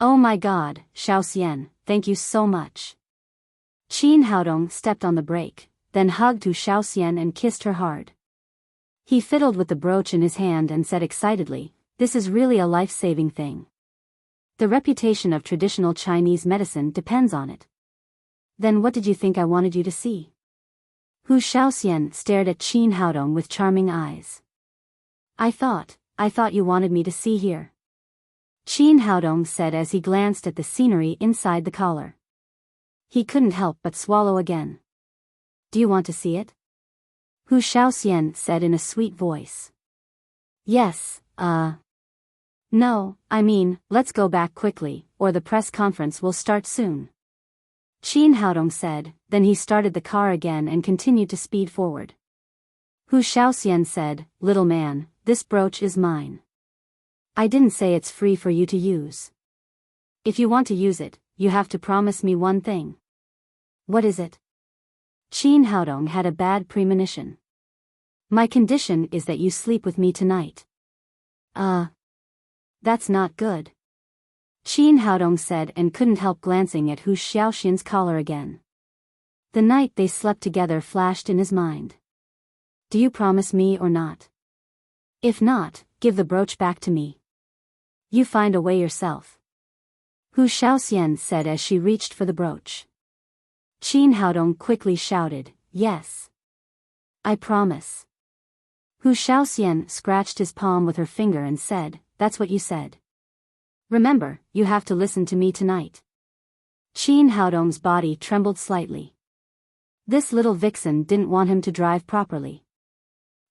"Oh my God, Shaoxian, thank you so much." Qin Haodong stepped on the brake, then hugged Hu Shaoxian and kissed her hard. He fiddled with the brooch in his hand and said excitedly, "This is really a life-saving thing. The reputation of traditional Chinese medicine depends on it." "Then what did you think I wanted you to see?" Hu Shaoxian stared at Qin Haodong with charming eyes. I thought you wanted me to see here," Qin Haodong said as he glanced at the scenery inside the collar. He couldn't help but swallow again. "Do you want to see it?" Hu Shaoxian said in a sweet voice. "Yes, no, I mean, let's go back quickly, or the press conference will start soon," Qin Haodong said, then he started the car again and continued to speed forward. Hu Shaoxian said, "Little man, this brooch is mine. I didn't say it's free for you to use. If you want to use it, you have to promise me one thing." "What is it?" Qin Haodong had a bad premonition. "My condition is that you sleep with me tonight." That's not good," Qin Haodong said and couldn't help glancing at Hu Shaoxian's collar again. The night they slept together flashed in his mind. "Do you promise me or not? If not, give the brooch back to me. You find a way yourself," Hu Shaoxian said as she reached for the brooch. Qin Haodong quickly shouted, "Yes. I promise." Hu Shaoxian scratched his palm with her finger and said, "That's what you said. Remember, you have to listen to me tonight." Qin Haodong's body trembled slightly. This little vixen didn't want him to drive properly.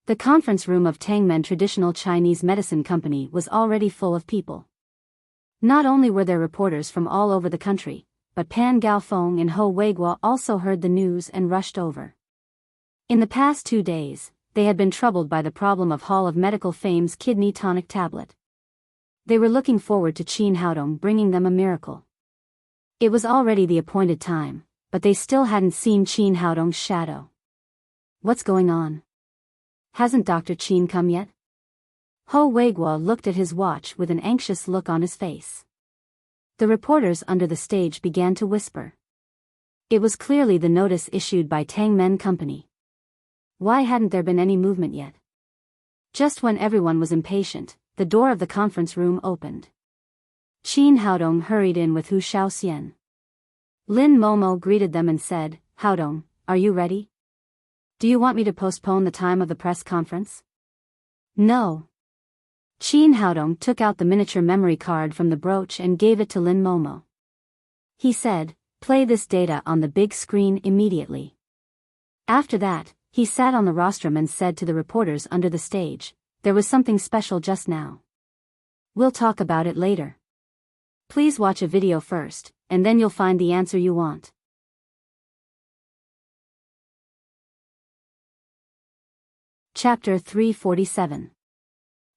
The conference room of Tangmen Traditional Chinese Medicine Company was already full of people. Not only were there reporters from all over the country, but Pan Gaofeng and Ho Weiguo also heard the news and rushed over. In the past 2 days, they had been troubled by the problem of Hall of Medical Fame's kidney tonic tablet. They were looking forward to Qin Haodong bringing them a miracle. It was already the appointed time, but they still hadn't seen Qin Haodong's shadow. "What's going on? Hasn't Dr. Qin come yet?" Ho Weiguo looked at his watch with an anxious look on his face. The reporters under the stage began to whisper. It was clearly the notice issued by Tangmen Company. Why hadn't there been any movement yet? Just when everyone was impatient, the door of the conference room opened. Qin Haodong hurried in with Hu Shaoxian. Lin Momo greeted them and said, "Haodong, are you ready? Do you want me to postpone the time of the press conference?" "No." Qin Haodong took out the miniature memory card from the brooch and gave it to Lin Momo. He said, "Play this data on the big screen immediately. After that, He sat on the rostrum and said to the reporters under the stage, "There was something special just now. We'll talk about it later. Please watch a video first, and then you'll find the answer you want." Chapter 347.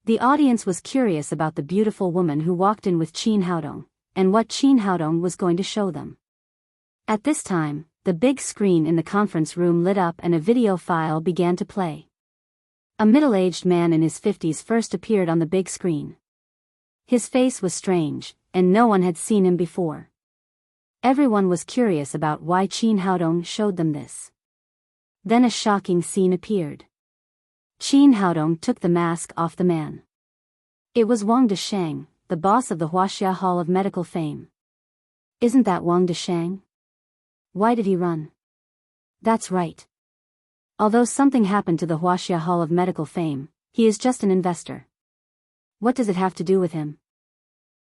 The audience was curious about the beautiful woman who walked in with Qin Haodong, and what Qin Haodong was going to show them. At this time, the big screen in the conference room lit up and a video file began to play. A middle-aged man in his 50s first appeared on the big screen. His face was strange, and no one had seen him before. Everyone was curious about why Qin Haodong showed them this. Then a shocking scene appeared. Qin Haodong took the mask off the man. It was Wang Desheng, the boss of the Huaxia Hall of Medical Fame. Isn't that Wang Desheng? Why did he run? That's right. Although something happened to the Huaxia Hall of Medical Fame, he is just an investor. What does it have to do with him?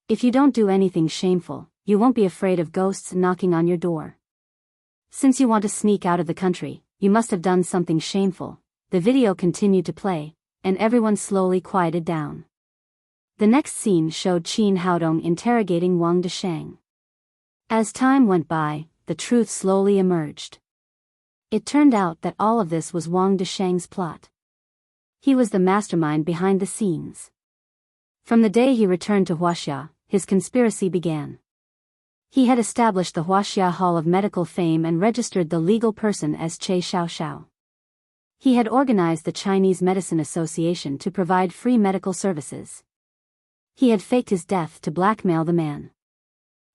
If you don't do anything shameful, you won't be afraid of ghosts knocking on your door. Since you want to sneak out of the country, you must have done something shameful. The video continued to play, and everyone slowly quieted down. The next scene showed Qin Haodong interrogating Wang Desheng. As time went by, the truth slowly emerged. It turned out that all of this was Wang Desheng's plot. He was the mastermind behind the scenes. From the day he returned to Huaxia, his conspiracy began. He had established the Huaxia Hall of Medical Fame and registered the legal person as Che Xiaoxiao. He had organized the Chinese Medicine Association to provide free medical services. He had faked his death to blackmail the man.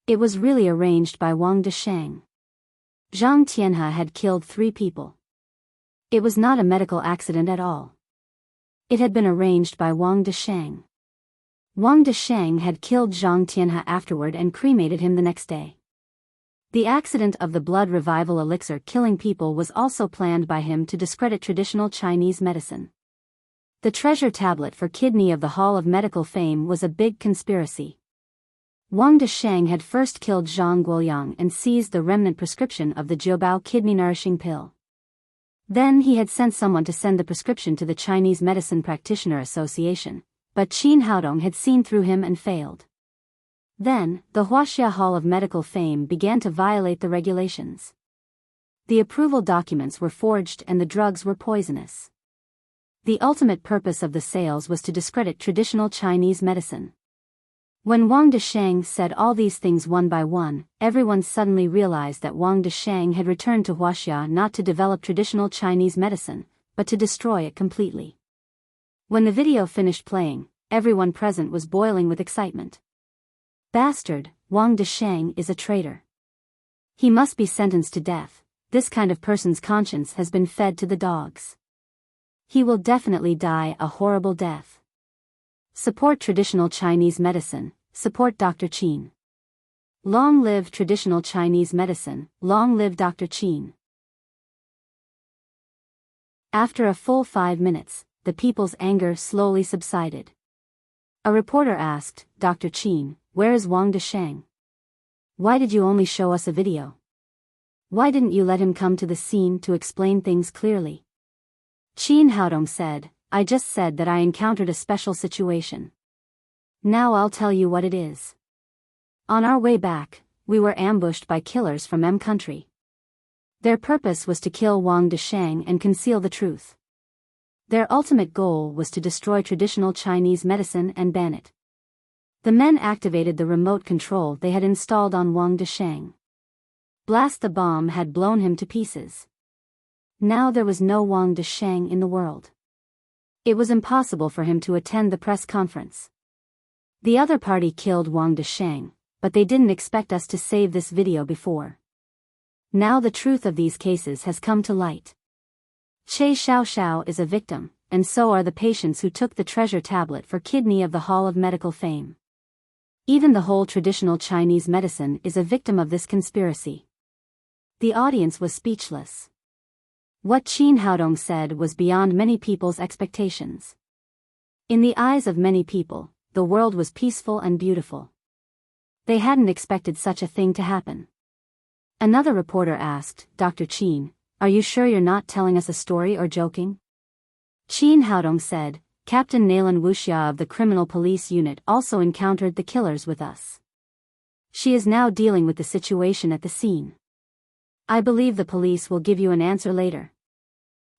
It was really arranged by Wang Desheng. Zhang Tianhe had killed 3 people. It was not a medical accident at all. It had been arranged by Wang Desheng. Wang Desheng had killed Zhang Tianhe afterward and cremated him the next day. The accident of the blood revival elixir killing people was also planned by him to discredit traditional Chinese medicine. The treasure tablet for kidney of the Hall of Medical Fame was a big conspiracy. Wang Desheng had first killed Zhang Guoyang and seized the remnant prescription of the Jiubao kidney-nourishing pill. Then he had sent someone to send the prescription to the Chinese Medicine Practitioner Association, but Qin Haodong had seen through him and failed. Then, the Huaxia Hall of Medical Fame began to violate the regulations. The approval documents were forged and the drugs were poisonous. The ultimate purpose of the sales was to discredit traditional Chinese medicine. When Wang Desheng said all these things one by one, everyone suddenly realized that Wang Desheng had returned to Huaxia not to develop traditional Chinese medicine, but to destroy it completely. When the video finished playing, everyone present was boiling with excitement. Bastard, Wang Desheng is a traitor. He must be sentenced to death. This kind of person's conscience has been fed to the dogs. He will definitely die a horrible death. Support traditional Chinese medicine, support Dr. Qin. Long live traditional Chinese medicine, long live Dr. Qin. After a full 5 minutes, the people's anger slowly subsided. A reporter asked, "Dr. Qin, where is Wang Desheng? Why did you only show us a video? Why didn't you let him come to the scene to explain things clearly?" Qin Haodong said, "I just said that I encountered a special situation. Now I'll tell you what it is. On our way back, we were ambushed by killers from M country. Their purpose was to kill Wang Desheng and conceal the truth. Their ultimate goal was to destroy traditional Chinese medicine and ban it. The men activated the remote control they had installed on Wang Desheng. Blast the bomb had blown him to pieces. Now there was no Wang Desheng in the world. It was impossible for him to attend the press conference. The other party killed Wang Desheng, but they didn't expect us to save this video before. Now the truth of these cases has come to light. Che Xiaoxiao is a victim, and so are the patients who took the treasure tablet for kidney of the Hall of Medical Fame. Even the whole traditional Chinese medicine is a victim of this conspiracy." The audience was speechless. What Qin Haodong said was beyond many people's expectations. In the eyes of many people, the world was peaceful and beautiful. They hadn't expected such a thing to happen. Another reporter asked, "Dr. Qin, are you sure you're not telling us a story or joking? Qin Haodong said, Captain Nalan Wuxia of the Criminal Police Unit also encountered the killers with us. She is now dealing with the situation at the scene. I believe the police will give you an answer later.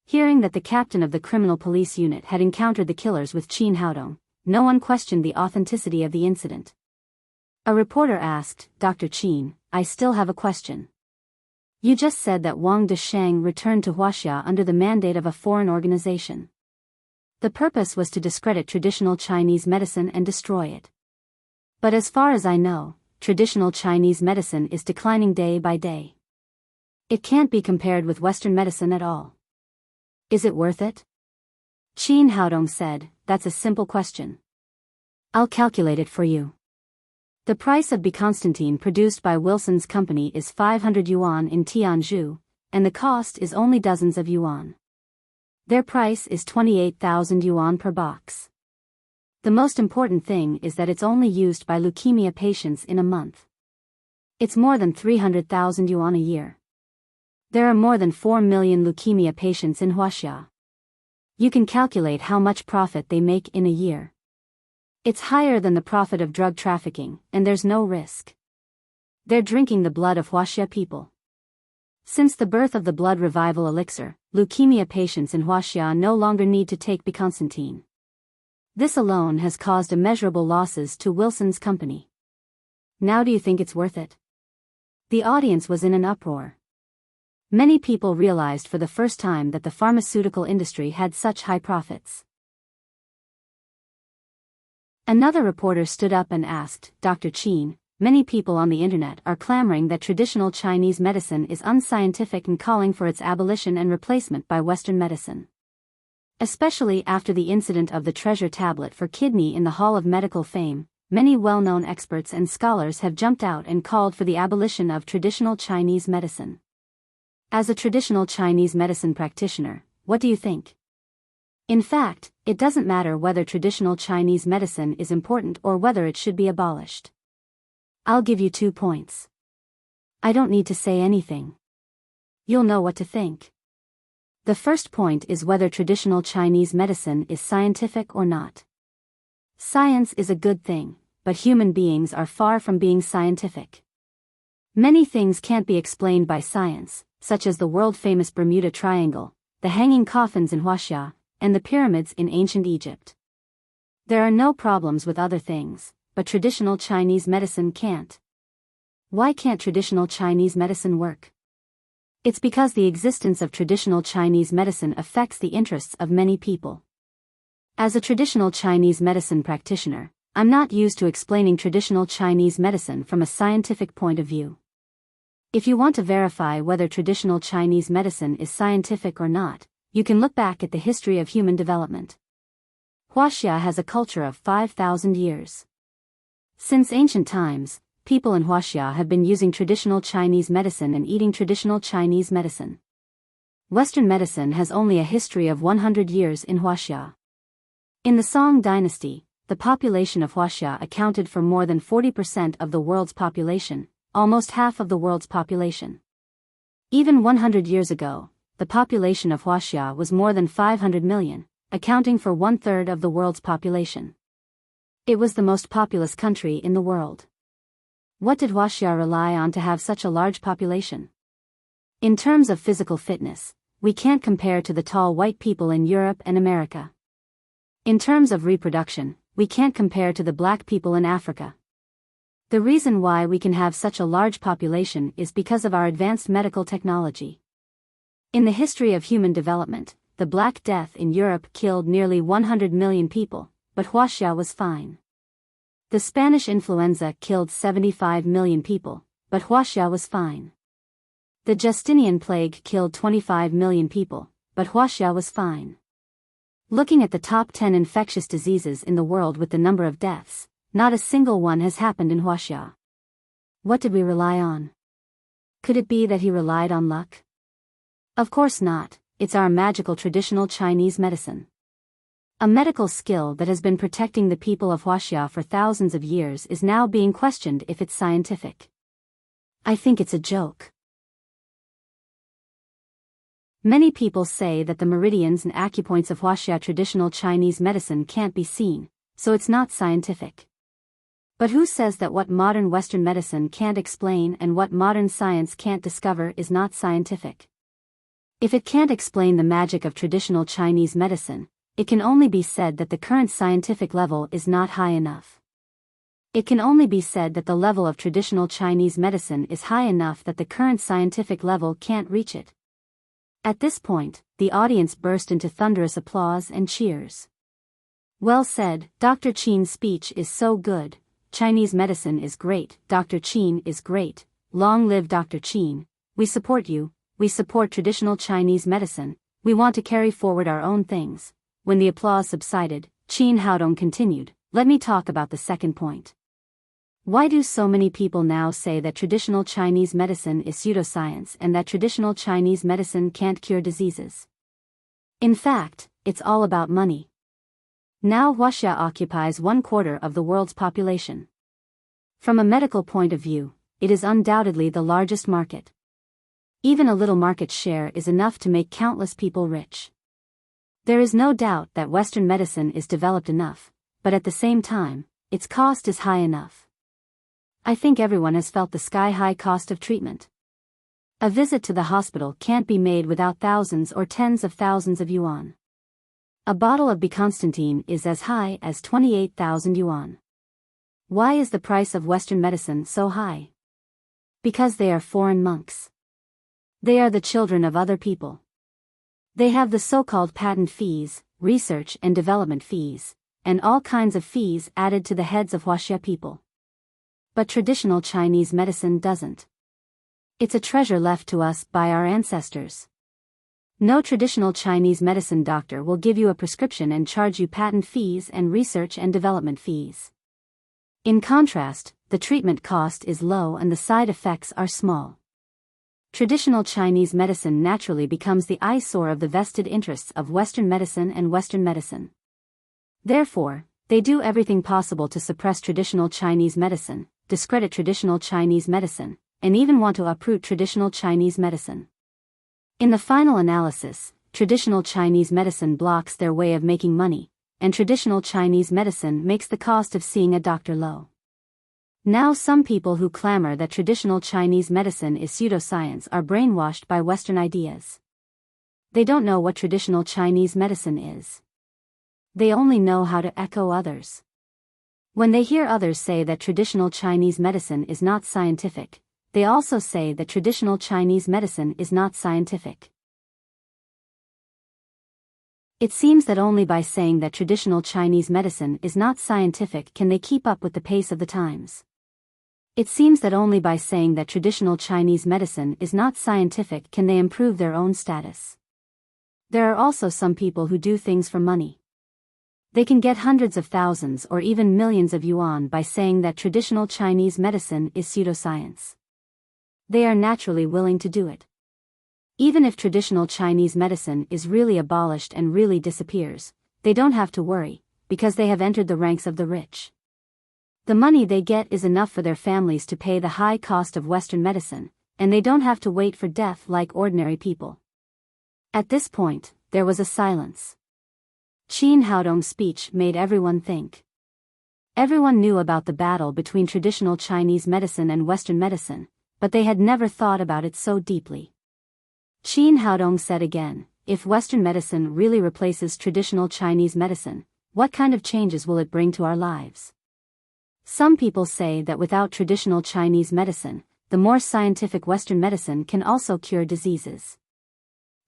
Hearing that the captain of the Criminal Police Unit had encountered the killers with Qin Haodong, no one questioned the authenticity of the incident. A reporter asked, Dr. Qin, I still have a question. You just said that Wang Desheng returned to Huaxia under the mandate of a foreign organization. The purpose was to discredit traditional Chinese medicine and destroy it. But as far as I know, traditional Chinese medicine is declining day by day. It can't be compared with Western medicine at all. Is it worth it? Qin Haodong said, that's a simple question. I'll calculate it for you. The price of Constantine produced by Wilson's company is 500 yuan in Tianzhu, and the cost is only dozens of yuan. Their price is 28,000 yuan per box. The most important thing is that it's only used by leukemia patients in a month. It's more than 300,000 yuan a year. There are more than 4 million leukemia patients in Huaxia. You can calculate how much profit they make in a year. It's higher than the profit of drug trafficking, and there's no risk. They're drinking the blood of Huaxia people. Since the birth of the blood revival elixir, leukemia patients in Huaxia no longer need to take Constantine. This alone has caused immeasurable losses to Wilson's company. Now do you think it's worth it? The audience was in an uproar. Many people realized for the first time that the pharmaceutical industry had such high profits. Another reporter stood up and asked, Dr. Qin, many people on the internet are clamoring that traditional Chinese medicine is unscientific and calling for its abolition and replacement by Western medicine. Especially after the incident of the treasure tablet for kidney in the Hall of Medical Fame, many well-known experts and scholars have jumped out and called for the abolition of traditional Chinese medicine. As a traditional Chinese medicine practitioner, what do you think? In fact, it doesn't matter whether traditional Chinese medicine is important or whether it should be abolished. I'll give you 2 points. I don't need to say anything. You'll know what to think. The first point is whether traditional Chinese medicine is scientific or not. Science is a good thing, but human beings are far from being scientific. Many things can't be explained by science, such as the world-famous Bermuda Triangle, the hanging coffins in Huaxia, and the pyramids in ancient Egypt. There are no problems with other things, but traditional Chinese medicine can't. Why can't traditional Chinese medicine work? It's because the existence of traditional Chinese medicine affects the interests of many people. As a traditional Chinese medicine practitioner, I'm not used to explaining traditional Chinese medicine from a scientific point of view. If you want to verify whether traditional Chinese medicine is scientific or not, you can look back at the history of human development. Huaxia has a culture of 5,000 years. Since ancient times, people in Huaxia have been using traditional Chinese medicine and eating traditional Chinese medicine. Western medicine has only a history of 100 years in Huaxia. In the Song dynasty, the population of Huaxia accounted for more than 40% of the world's population, almost half of the world's population. Even 100 years ago, the population of Huaxia was more than 500 million, accounting for 1/3 of the world's population. It was the most populous country in the world. What did Huaxia rely on to have such a large population? In terms of physical fitness, we can't compare to the tall white people in Europe and America. In terms of reproduction, we can't compare to the black people in Africa. The reason why we can have such a large population is because of our advanced medical technology. In the history of human development, the Black Death in Europe killed nearly 100 million people, but Huaxia was fine. The Spanish influenza killed 75 million people, but Huaxia was fine. The Justinian plague killed 25 million people, but Huaxia was fine. Looking at the top 10 infectious diseases in the world with the number of deaths, not a single one has happened in Huaxia. What did we rely on? Could it be that he relied on luck? Of course not, it's our magical traditional Chinese medicine. A medical skill that has been protecting the people of Huaxia for thousands of years is now being questioned if it's scientific. I think it's a joke. Many people say that the meridians and acupoints of Huaxia traditional Chinese medicine can't be seen, so it's not scientific. But who says that what modern Western medicine can't explain and what modern science can't discover is not scientific? If it can't explain the magic of traditional Chinese medicine, it can only be said that the current scientific level is not high enough. It can only be said that the level of traditional Chinese medicine is high enough that the current scientific level can't reach it. At this point, the audience burst into thunderous applause and cheers. Well said, Dr. Qin's speech is so good. Chinese medicine is great, Dr. Qin is great. Long live Dr. Qin. We support you, we support traditional Chinese medicine, we want to carry forward our own things. When the applause subsided, Qin Haodong continued, let me talk about the second point. Why do so many people now say that traditional Chinese medicine is pseudoscience and that traditional Chinese medicine can't cure diseases? In fact, it's all about money. Now Huaxia occupies 1/4 of the world's population. From a medical point of view, it is undoubtedly the largest market. Even a little market share is enough to make countless people rich. There is no doubt that Western medicine is developed enough, but at the same time, its cost is high enough. I think everyone has felt the sky-high cost of treatment. A visit to the hospital can't be made without thousands or tens of thousands of yuan. A bottle of Constantine is as high as 28,000 yuan. Why is the price of Western medicine so high? Because they are foreign monks. They are the children of other people. They have the so-called patent fees, research and development fees, and all kinds of fees added to the heads of Huaxia people. But traditional Chinese medicine doesn't. It's a treasure left to us by our ancestors. No traditional Chinese medicine doctor will give you a prescription and charge you patent fees and research and development fees. In contrast, the treatment cost is low and the side effects are small. Traditional Chinese medicine naturally becomes the eyesore of the vested interests of Western medicine and Western medicine. Therefore, they do everything possible to suppress traditional Chinese medicine, discredit traditional Chinese medicine, and even want to uproot traditional Chinese medicine. In the final analysis, traditional Chinese medicine blocks their way of making money, and traditional Chinese medicine makes the cost of seeing a doctor low. Now some people who clamor that traditional Chinese medicine is pseudoscience are brainwashed by Western ideas. They don't know what traditional Chinese medicine is. They only know how to echo others. When they hear others say that traditional Chinese medicine is not scientific, they also say that traditional Chinese medicine is not scientific. It seems that only by saying that traditional Chinese medicine is not scientific can they keep up with the pace of the times. It seems that only by saying that traditional Chinese medicine is not scientific can they improve their own status. There are also some people who do things for money. They can get hundreds of thousands or even millions of yuan by saying that traditional Chinese medicine is pseudoscience. They are naturally willing to do it. Even if traditional Chinese medicine is really abolished and really disappears, they don't have to worry, because they have entered the ranks of the rich. The money they get is enough for their families to pay the high cost of Western medicine, and they don't have to wait for death like ordinary people. At this point, there was a silence. Qin Haodong's speech made everyone think. Everyone knew about the battle between traditional Chinese medicine and Western medicine, but they had never thought about it so deeply. Qin Haodong said again, if Western medicine really replaces traditional Chinese medicine, what kind of changes will it bring to our lives? Some people say that without traditional Chinese medicine, the more scientific Western medicine can also cure diseases.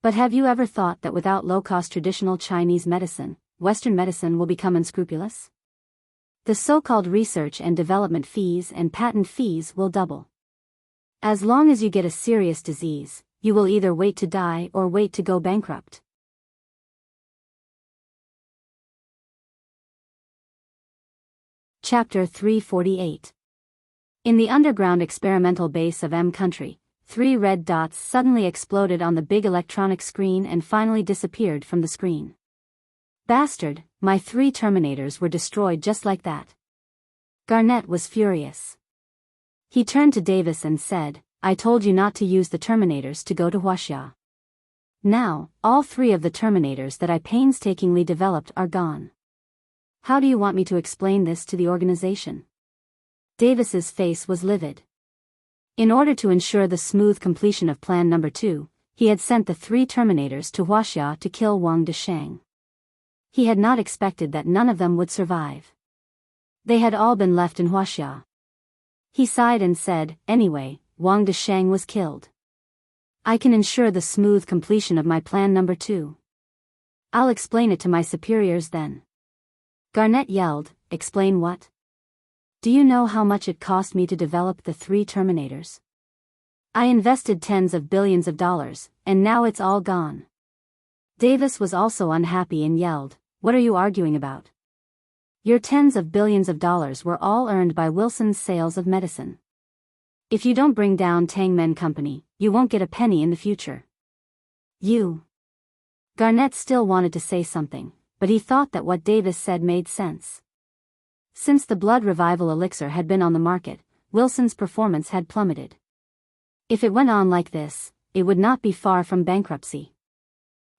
But have you ever thought that without low-cost traditional Chinese medicine, Western medicine will become unscrupulous? The so-called research and development fees and patent fees will double. As long as you get a serious disease, you will either wait to die or wait to go bankrupt. Chapter 348. In the underground experimental base of M country, 3 red dots suddenly exploded on the big electronic screen and finally disappeared from the screen. Bastard, my 3 terminators were destroyed just like that. Garnett was furious. He turned to Davis and said, I told you not to use the terminators to go to Huaxia. Now, all 3 of the Terminators that I painstakingly developed are gone. How do you want me to explain this to the organization? Davis's face was livid. In order to ensure the smooth completion of Plan Number 2, he had sent the 3 Terminators to Huaxia to kill Wang Desheng. He had not expected that none of them would survive. They had all been left in Huaxia. He sighed and said, anyway, Wang Desheng was killed. I can ensure the smooth completion of my Plan Number 2. I'll explain it to my superiors then. Garnett yelled, explain what? Do you know how much it cost me to develop the 3 Terminators? I invested tens of billions of dollars, and now it's all gone. Davis was also unhappy and yelled, what are you arguing about? Your tens of billions of dollars were all earned by Wilson's sales of medicine. If you don't bring down Tangmen Company, you won't get a penny in the future. You. Garnett still wanted to say something, but he thought that what Davis said made sense. Since the blood revival elixir had been on the market, Wilson's performance had plummeted. If it went on like this, it would not be far from bankruptcy.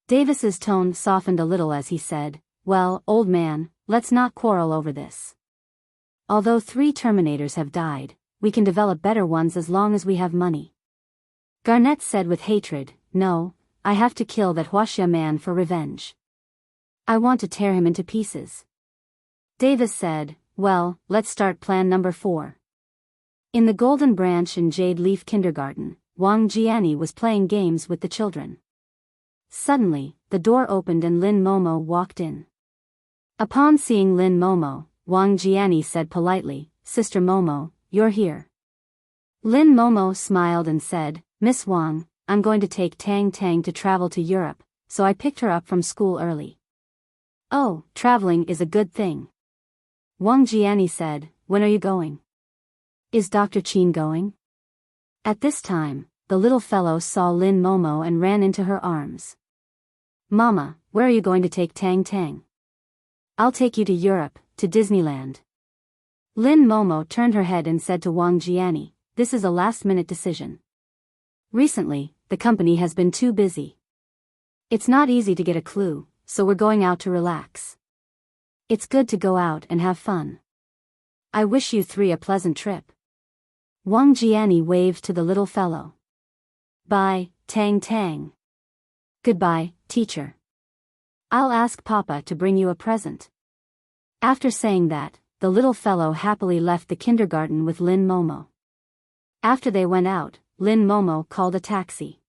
Davis's tone softened a little as he said, well, old man, let's not quarrel over this. Although 3 Terminators have died, we can develop better ones as long as we have money. Garnett said with hatred, no, I have to kill that Huaxia man for revenge. I want to tear him into pieces. Davis said, well, let's start Plan Number 4. In the Golden Branch and Jade Leaf Kindergarten, Wang Jiani was playing games with the children. Suddenly, the door opened and Lin Momo walked in. Upon seeing Lin Momo, Wang Jiani said politely, Sister Momo, you're here. Lin Momo smiled and said, Miss Wang, I'm going to take Tang Tang to travel to Europe, so I picked her up from school early. Oh, traveling is a good thing. Wang Jiani said, when are you going? Is Dr. Qin going? At this time, the little fellow saw Lin Momo and ran into her arms. Mama, where are you going to take Tang Tang? I'll take you to Europe, to Disneyland. Lin Momo turned her head and said to Wang Jiani, this is a last-minute decision. Recently, the company has been too busy. It's not easy to get a clue, so we're going out to relax. It's good to go out and have fun. I wish you 3 a pleasant trip. Wang Jiani waved to the little fellow. Bye, Tang Tang. Goodbye, teacher. I'll ask Papa to bring you a present. After saying that, the little fellow happily left the kindergarten with Lin Momo. After they went out, Lin Momo called a taxi.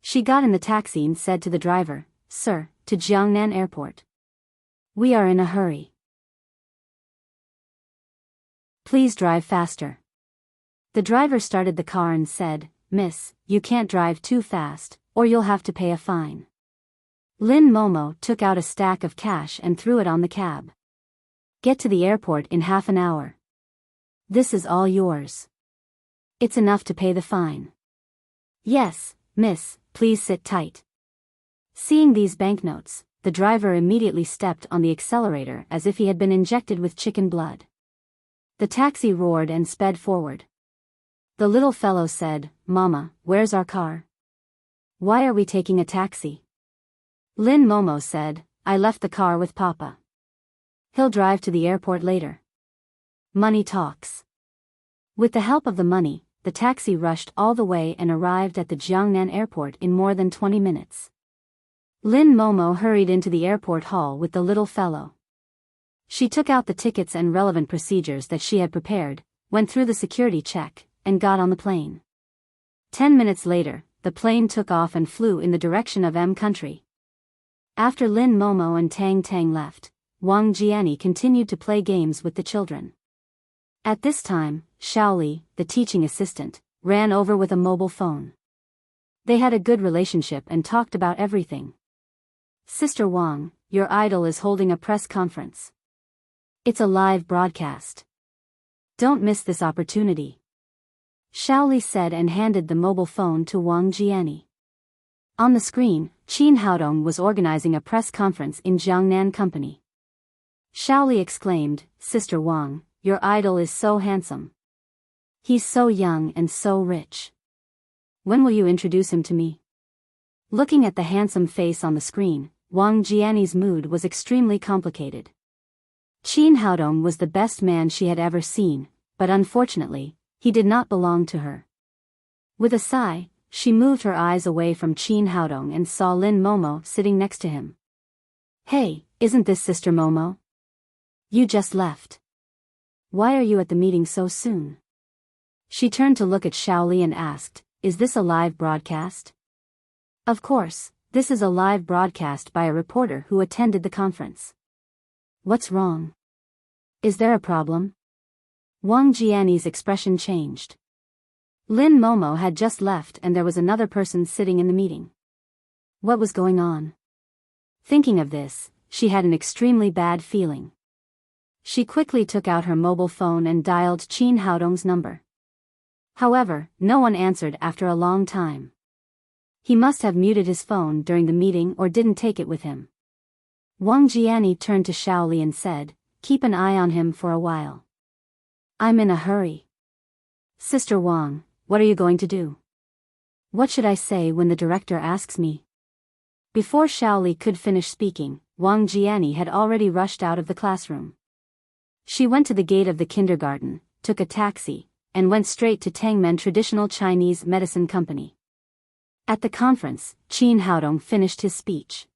She got in the taxi and said to the driver, Sir, to Jiangnan Airport. We are in a hurry. Please drive faster. The driver started the car and said, Miss, you can't drive too fast, or you'll have to pay a fine. Lin Momo took out a stack of cash and threw it on the cab. Get to the airport in half an hour. This is all yours. It's enough to pay the fine. Yes, miss, please sit tight. Seeing these banknotes, the driver immediately stepped on the accelerator as if he had been injected with chicken blood. The taxi roared and sped forward. The little fellow said, Mama, where's our car? Why are we taking a taxi? Lin Momo said, I left the car with Papa. He'll drive to the airport later. Money talks. With the help of the money, the taxi rushed all the way and arrived at the Jiangnan airport in more than 20 minutes. Lin Momo hurried into the airport hall with the little fellow. She took out the tickets and relevant procedures that she had prepared, went through the security check, and got on the plane. 10 minutes later, the plane took off and flew in the direction of M country. After Lin Momo and Tang Tang left, Wang Jiani continued to play games with the children. At this time, Shaoli, the teaching assistant, ran over with a mobile phone. They had a good relationship and talked about everything. Sister Wang, your idol is holding a press conference. It's a live broadcast. Don't miss this opportunity. Shaoli said and handed the mobile phone to Wang Jiani. On the screen, Qin Haodong was organizing a press conference in Jiangnan Company. Shaoli exclaimed, Sister Wang, your idol is so handsome. He's so young and so rich. When will you introduce him to me? Looking at the handsome face on the screen, Wang Jianni's mood was extremely complicated. Qin Haodong was the best man she had ever seen, but unfortunately, he did not belong to her. With a sigh, she moved her eyes away from Qin Haodong and saw Lin Momo sitting next to him. "Hey, isn't this Sister Momo? You just left. Why are you at the meeting so soon?" She turned to look at Shaoli and asked, "Is this a live broadcast?" "Of course, this is a live broadcast by a reporter who attended the conference." "What's wrong? Is there a problem?" Wang Jianni's expression changed. Lin Momo had just left and there was another person sitting in the meeting. What was going on? Thinking of this, she had an extremely bad feeling. She quickly took out her mobile phone and dialed Qin Haodong's number. However, no one answered after a long time. He must have muted his phone during the meeting or didn't take it with him. Wang Jianni turned to Shaoli and said, "Keep an eye on him for a while. I'm in a hurry." "Sister Wang, what are you going to do? What should I say when the director asks me?" Before Shaoli could finish speaking, Wang Jianni had already rushed out of the classroom. She went to the gate of the kindergarten, took a taxi, and went straight to Tangmen Traditional Chinese Medicine Company. At the conference, Qin Haodong finished his speech.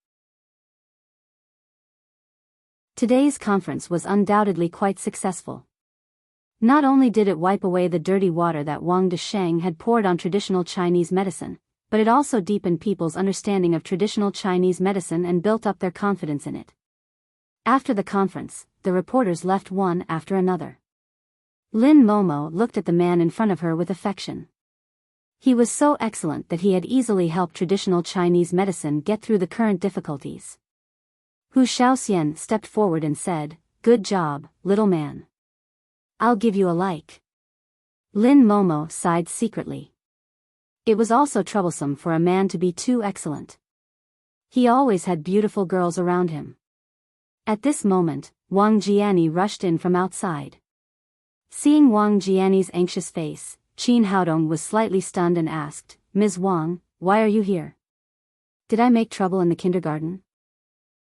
Today's conference was undoubtedly quite successful. Not only did it wipe away the dirty water that Wang Desheng had poured on traditional Chinese medicine, but it also deepened people's understanding of traditional Chinese medicine and built up their confidence in it. After the conference, the reporters left one after another. Lin Momo looked at the man in front of her with affection. He was so excellent that he had easily helped traditional Chinese medicine get through the current difficulties. Hu Shaoxian stepped forward and said, "Good job, little man. I'll give you a like." Lin Momo sighed secretly. It was also troublesome for a man to be too excellent. He always had beautiful girls around him. At this moment, Wang Jianni rushed in from outside. Seeing Wang Jianni's anxious face, Qin Haodong was slightly stunned and asked, "Ms. Wang, why are you here? Did I make trouble in the kindergarten?"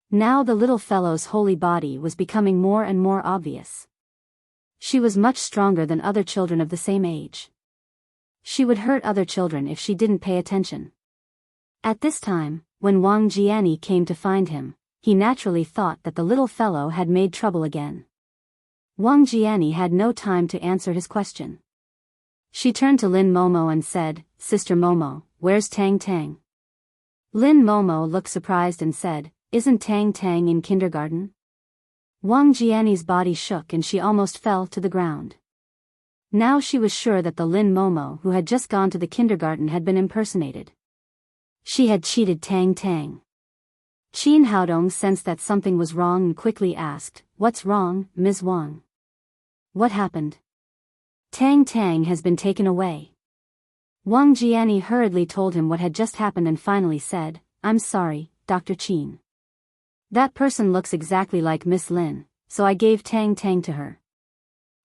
Now the little fellow's holy body was becoming more and more obvious. She was much stronger than other children of the same age. She would hurt other children if she didn't pay attention. At this time, when Wang Jianni came to find him, he naturally thought that the little fellow had made trouble again. Wang Jianni had no time to answer his question. She turned to Lin Momo and said, "Sister Momo, where's Tang Tang?" Lin Momo looked surprised and said, "Isn't Tang Tang in kindergarten?" Wang Jianni's body shook and she almost fell to the ground. Now she was sure that the Lin Momo who had just gone to the kindergarten had been impersonated. She had cheated Tang Tang. Qin Haodong sensed that something was wrong and quickly asked, "What's wrong, Ms. Wang? What happened?" "Tang Tang has been taken away." Wang Jianni hurriedly told him what had just happened and finally said, "I'm sorry, Dr. Qin. That person looks exactly like Miss Lin, so I gave Tang Tang to her."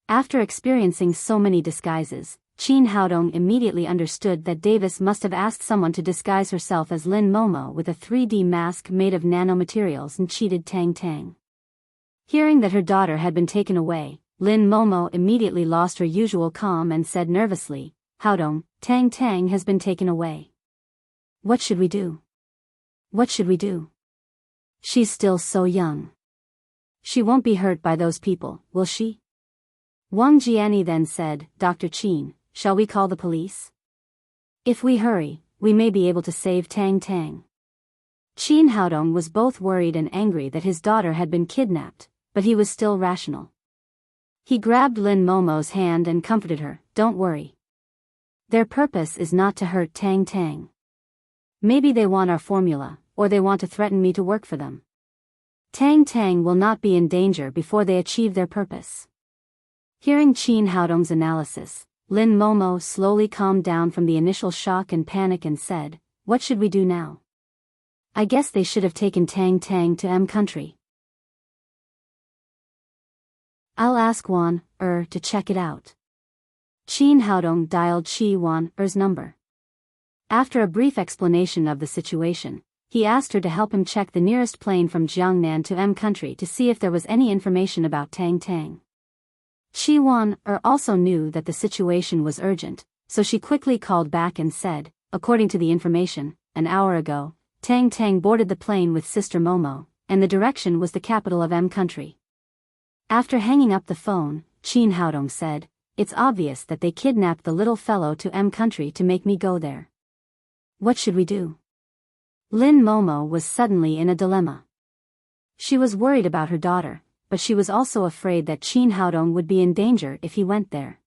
After experiencing so many disguises, Qin Haodong immediately understood that Davis must have asked someone to disguise herself as Lin Momo with a 3D mask made of nanomaterials and cheated Tang Tang. Hearing that her daughter had been taken away, Lin Momo immediately lost her usual calm and said nervously, "Haodong, Tang Tang has been taken away. What should we do? What should we do? She's still so young. She won't be hurt by those people, will she?" Wang Jianni then said, "Dr. Qin, shall we call the police? If we hurry, we may be able to save Tang Tang." Qin Haodong was both worried and angry that his daughter had been kidnapped, but he was still rational. He grabbed Lin Momo's hand and comforted her, "Don't worry. Their purpose is not to hurt Tang Tang. Maybe they want our formula, or they want to threaten me to work for them. Tang Tang will not be in danger before they achieve their purpose." Hearing Qin Haodong's analysis, Lin Momo slowly calmed down from the initial shock and panic and said, "What should we do now? I guess they should have taken Tang Tang to M country. I'll ask Wan to check it out." Qin Haodong dialed Qi Wan number. After a brief explanation of the situation, he asked her to help him check the nearest plane from Jiangnan to M country to see if there was any information about Tang Tang. Chi Wan-er also knew that the situation was urgent, so she quickly called back and said, according to the information, an hour ago, Tang Tang boarded the plane with Sister Momo, and the direction was the capital of M country. After hanging up the phone, Qin Haodong said, "It's obvious that they kidnapped the little fellow to M country to make me go there. What should we do?" Lin Momo was suddenly in a dilemma. She was worried about her daughter, but she was also afraid that Qin Haodong would be in danger if he went there.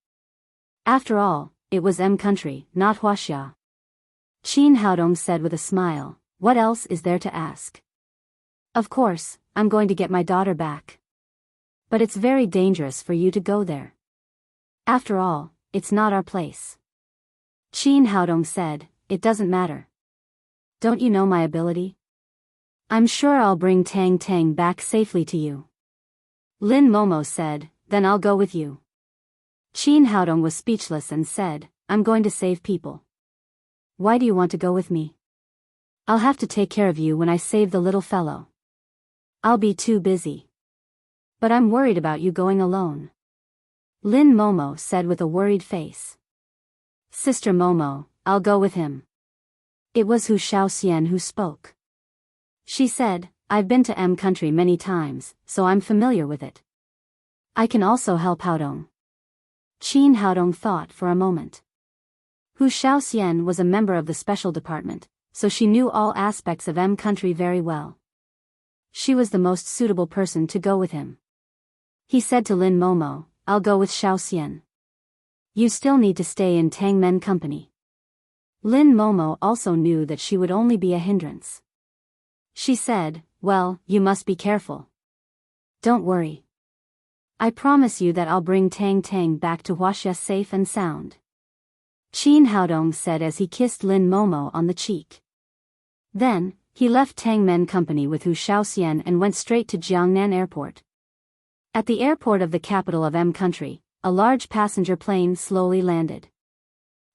After all, it was M country, not Huaxia. Qin Haodong said with a smile, "What else is there to ask? Of course, I'm going to get my daughter back. But it's very dangerous for you to go there. After all, it's not our place." Qin Haodong said, "It doesn't matter. Don't you know my ability? I'm sure I'll bring Tang Tang back safely to you." Lin Momo said, "Then I'll go with you." Qin Haodong was speechless and said, "I'm going to save people. Why do you want to go with me? I'll have to take care of you when I save the little fellow. I'll be too busy. But I'm worried about you going alone." Lin Momo said with a worried face. "Sister Momo, I'll go with him." It was Hu Shaoxian who spoke. She said, "I've been to M country many times, so I'm familiar with it. I can also help Haodong." Qin Haodong thought for a moment. Hu Shaoxian was a member of the special department, so she knew all aspects of M country very well. She was the most suitable person to go with him. He said to Lin Momo, "I'll go with Shaoxian. You still need to stay in Tangmen company." Lin Momo also knew that she would only be a hindrance. She said, "Well, you must be careful. Don't worry. I promise you that I'll bring Tang Tang back to Huaxia safe and sound." Qin Haodong said as he kissed Lin Momo on the cheek. Then, he left Tangmen company with Hu Shaoxian and went straight to Jiangnan Airport. At the airport of the capital of M country, a large passenger plane slowly landed.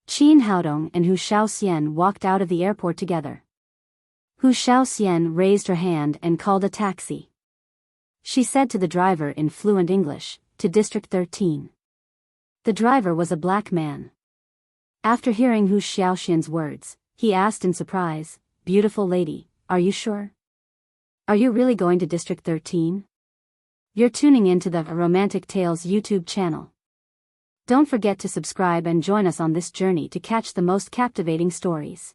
Qin Haodong and Hu Shaoxian walked out of the airport together. Hu Shaoxian raised her hand and called a taxi. She said to the driver in fluent English, "To District 13. The driver was a black man. After hearing Hu Shaoxian's words, he asked in surprise, "Beautiful lady, are you sure? Are you really going to District 13? You're tuning into the Romantic Tales YouTube channel. Don't forget to subscribe and join us on this journey to catch the most captivating stories.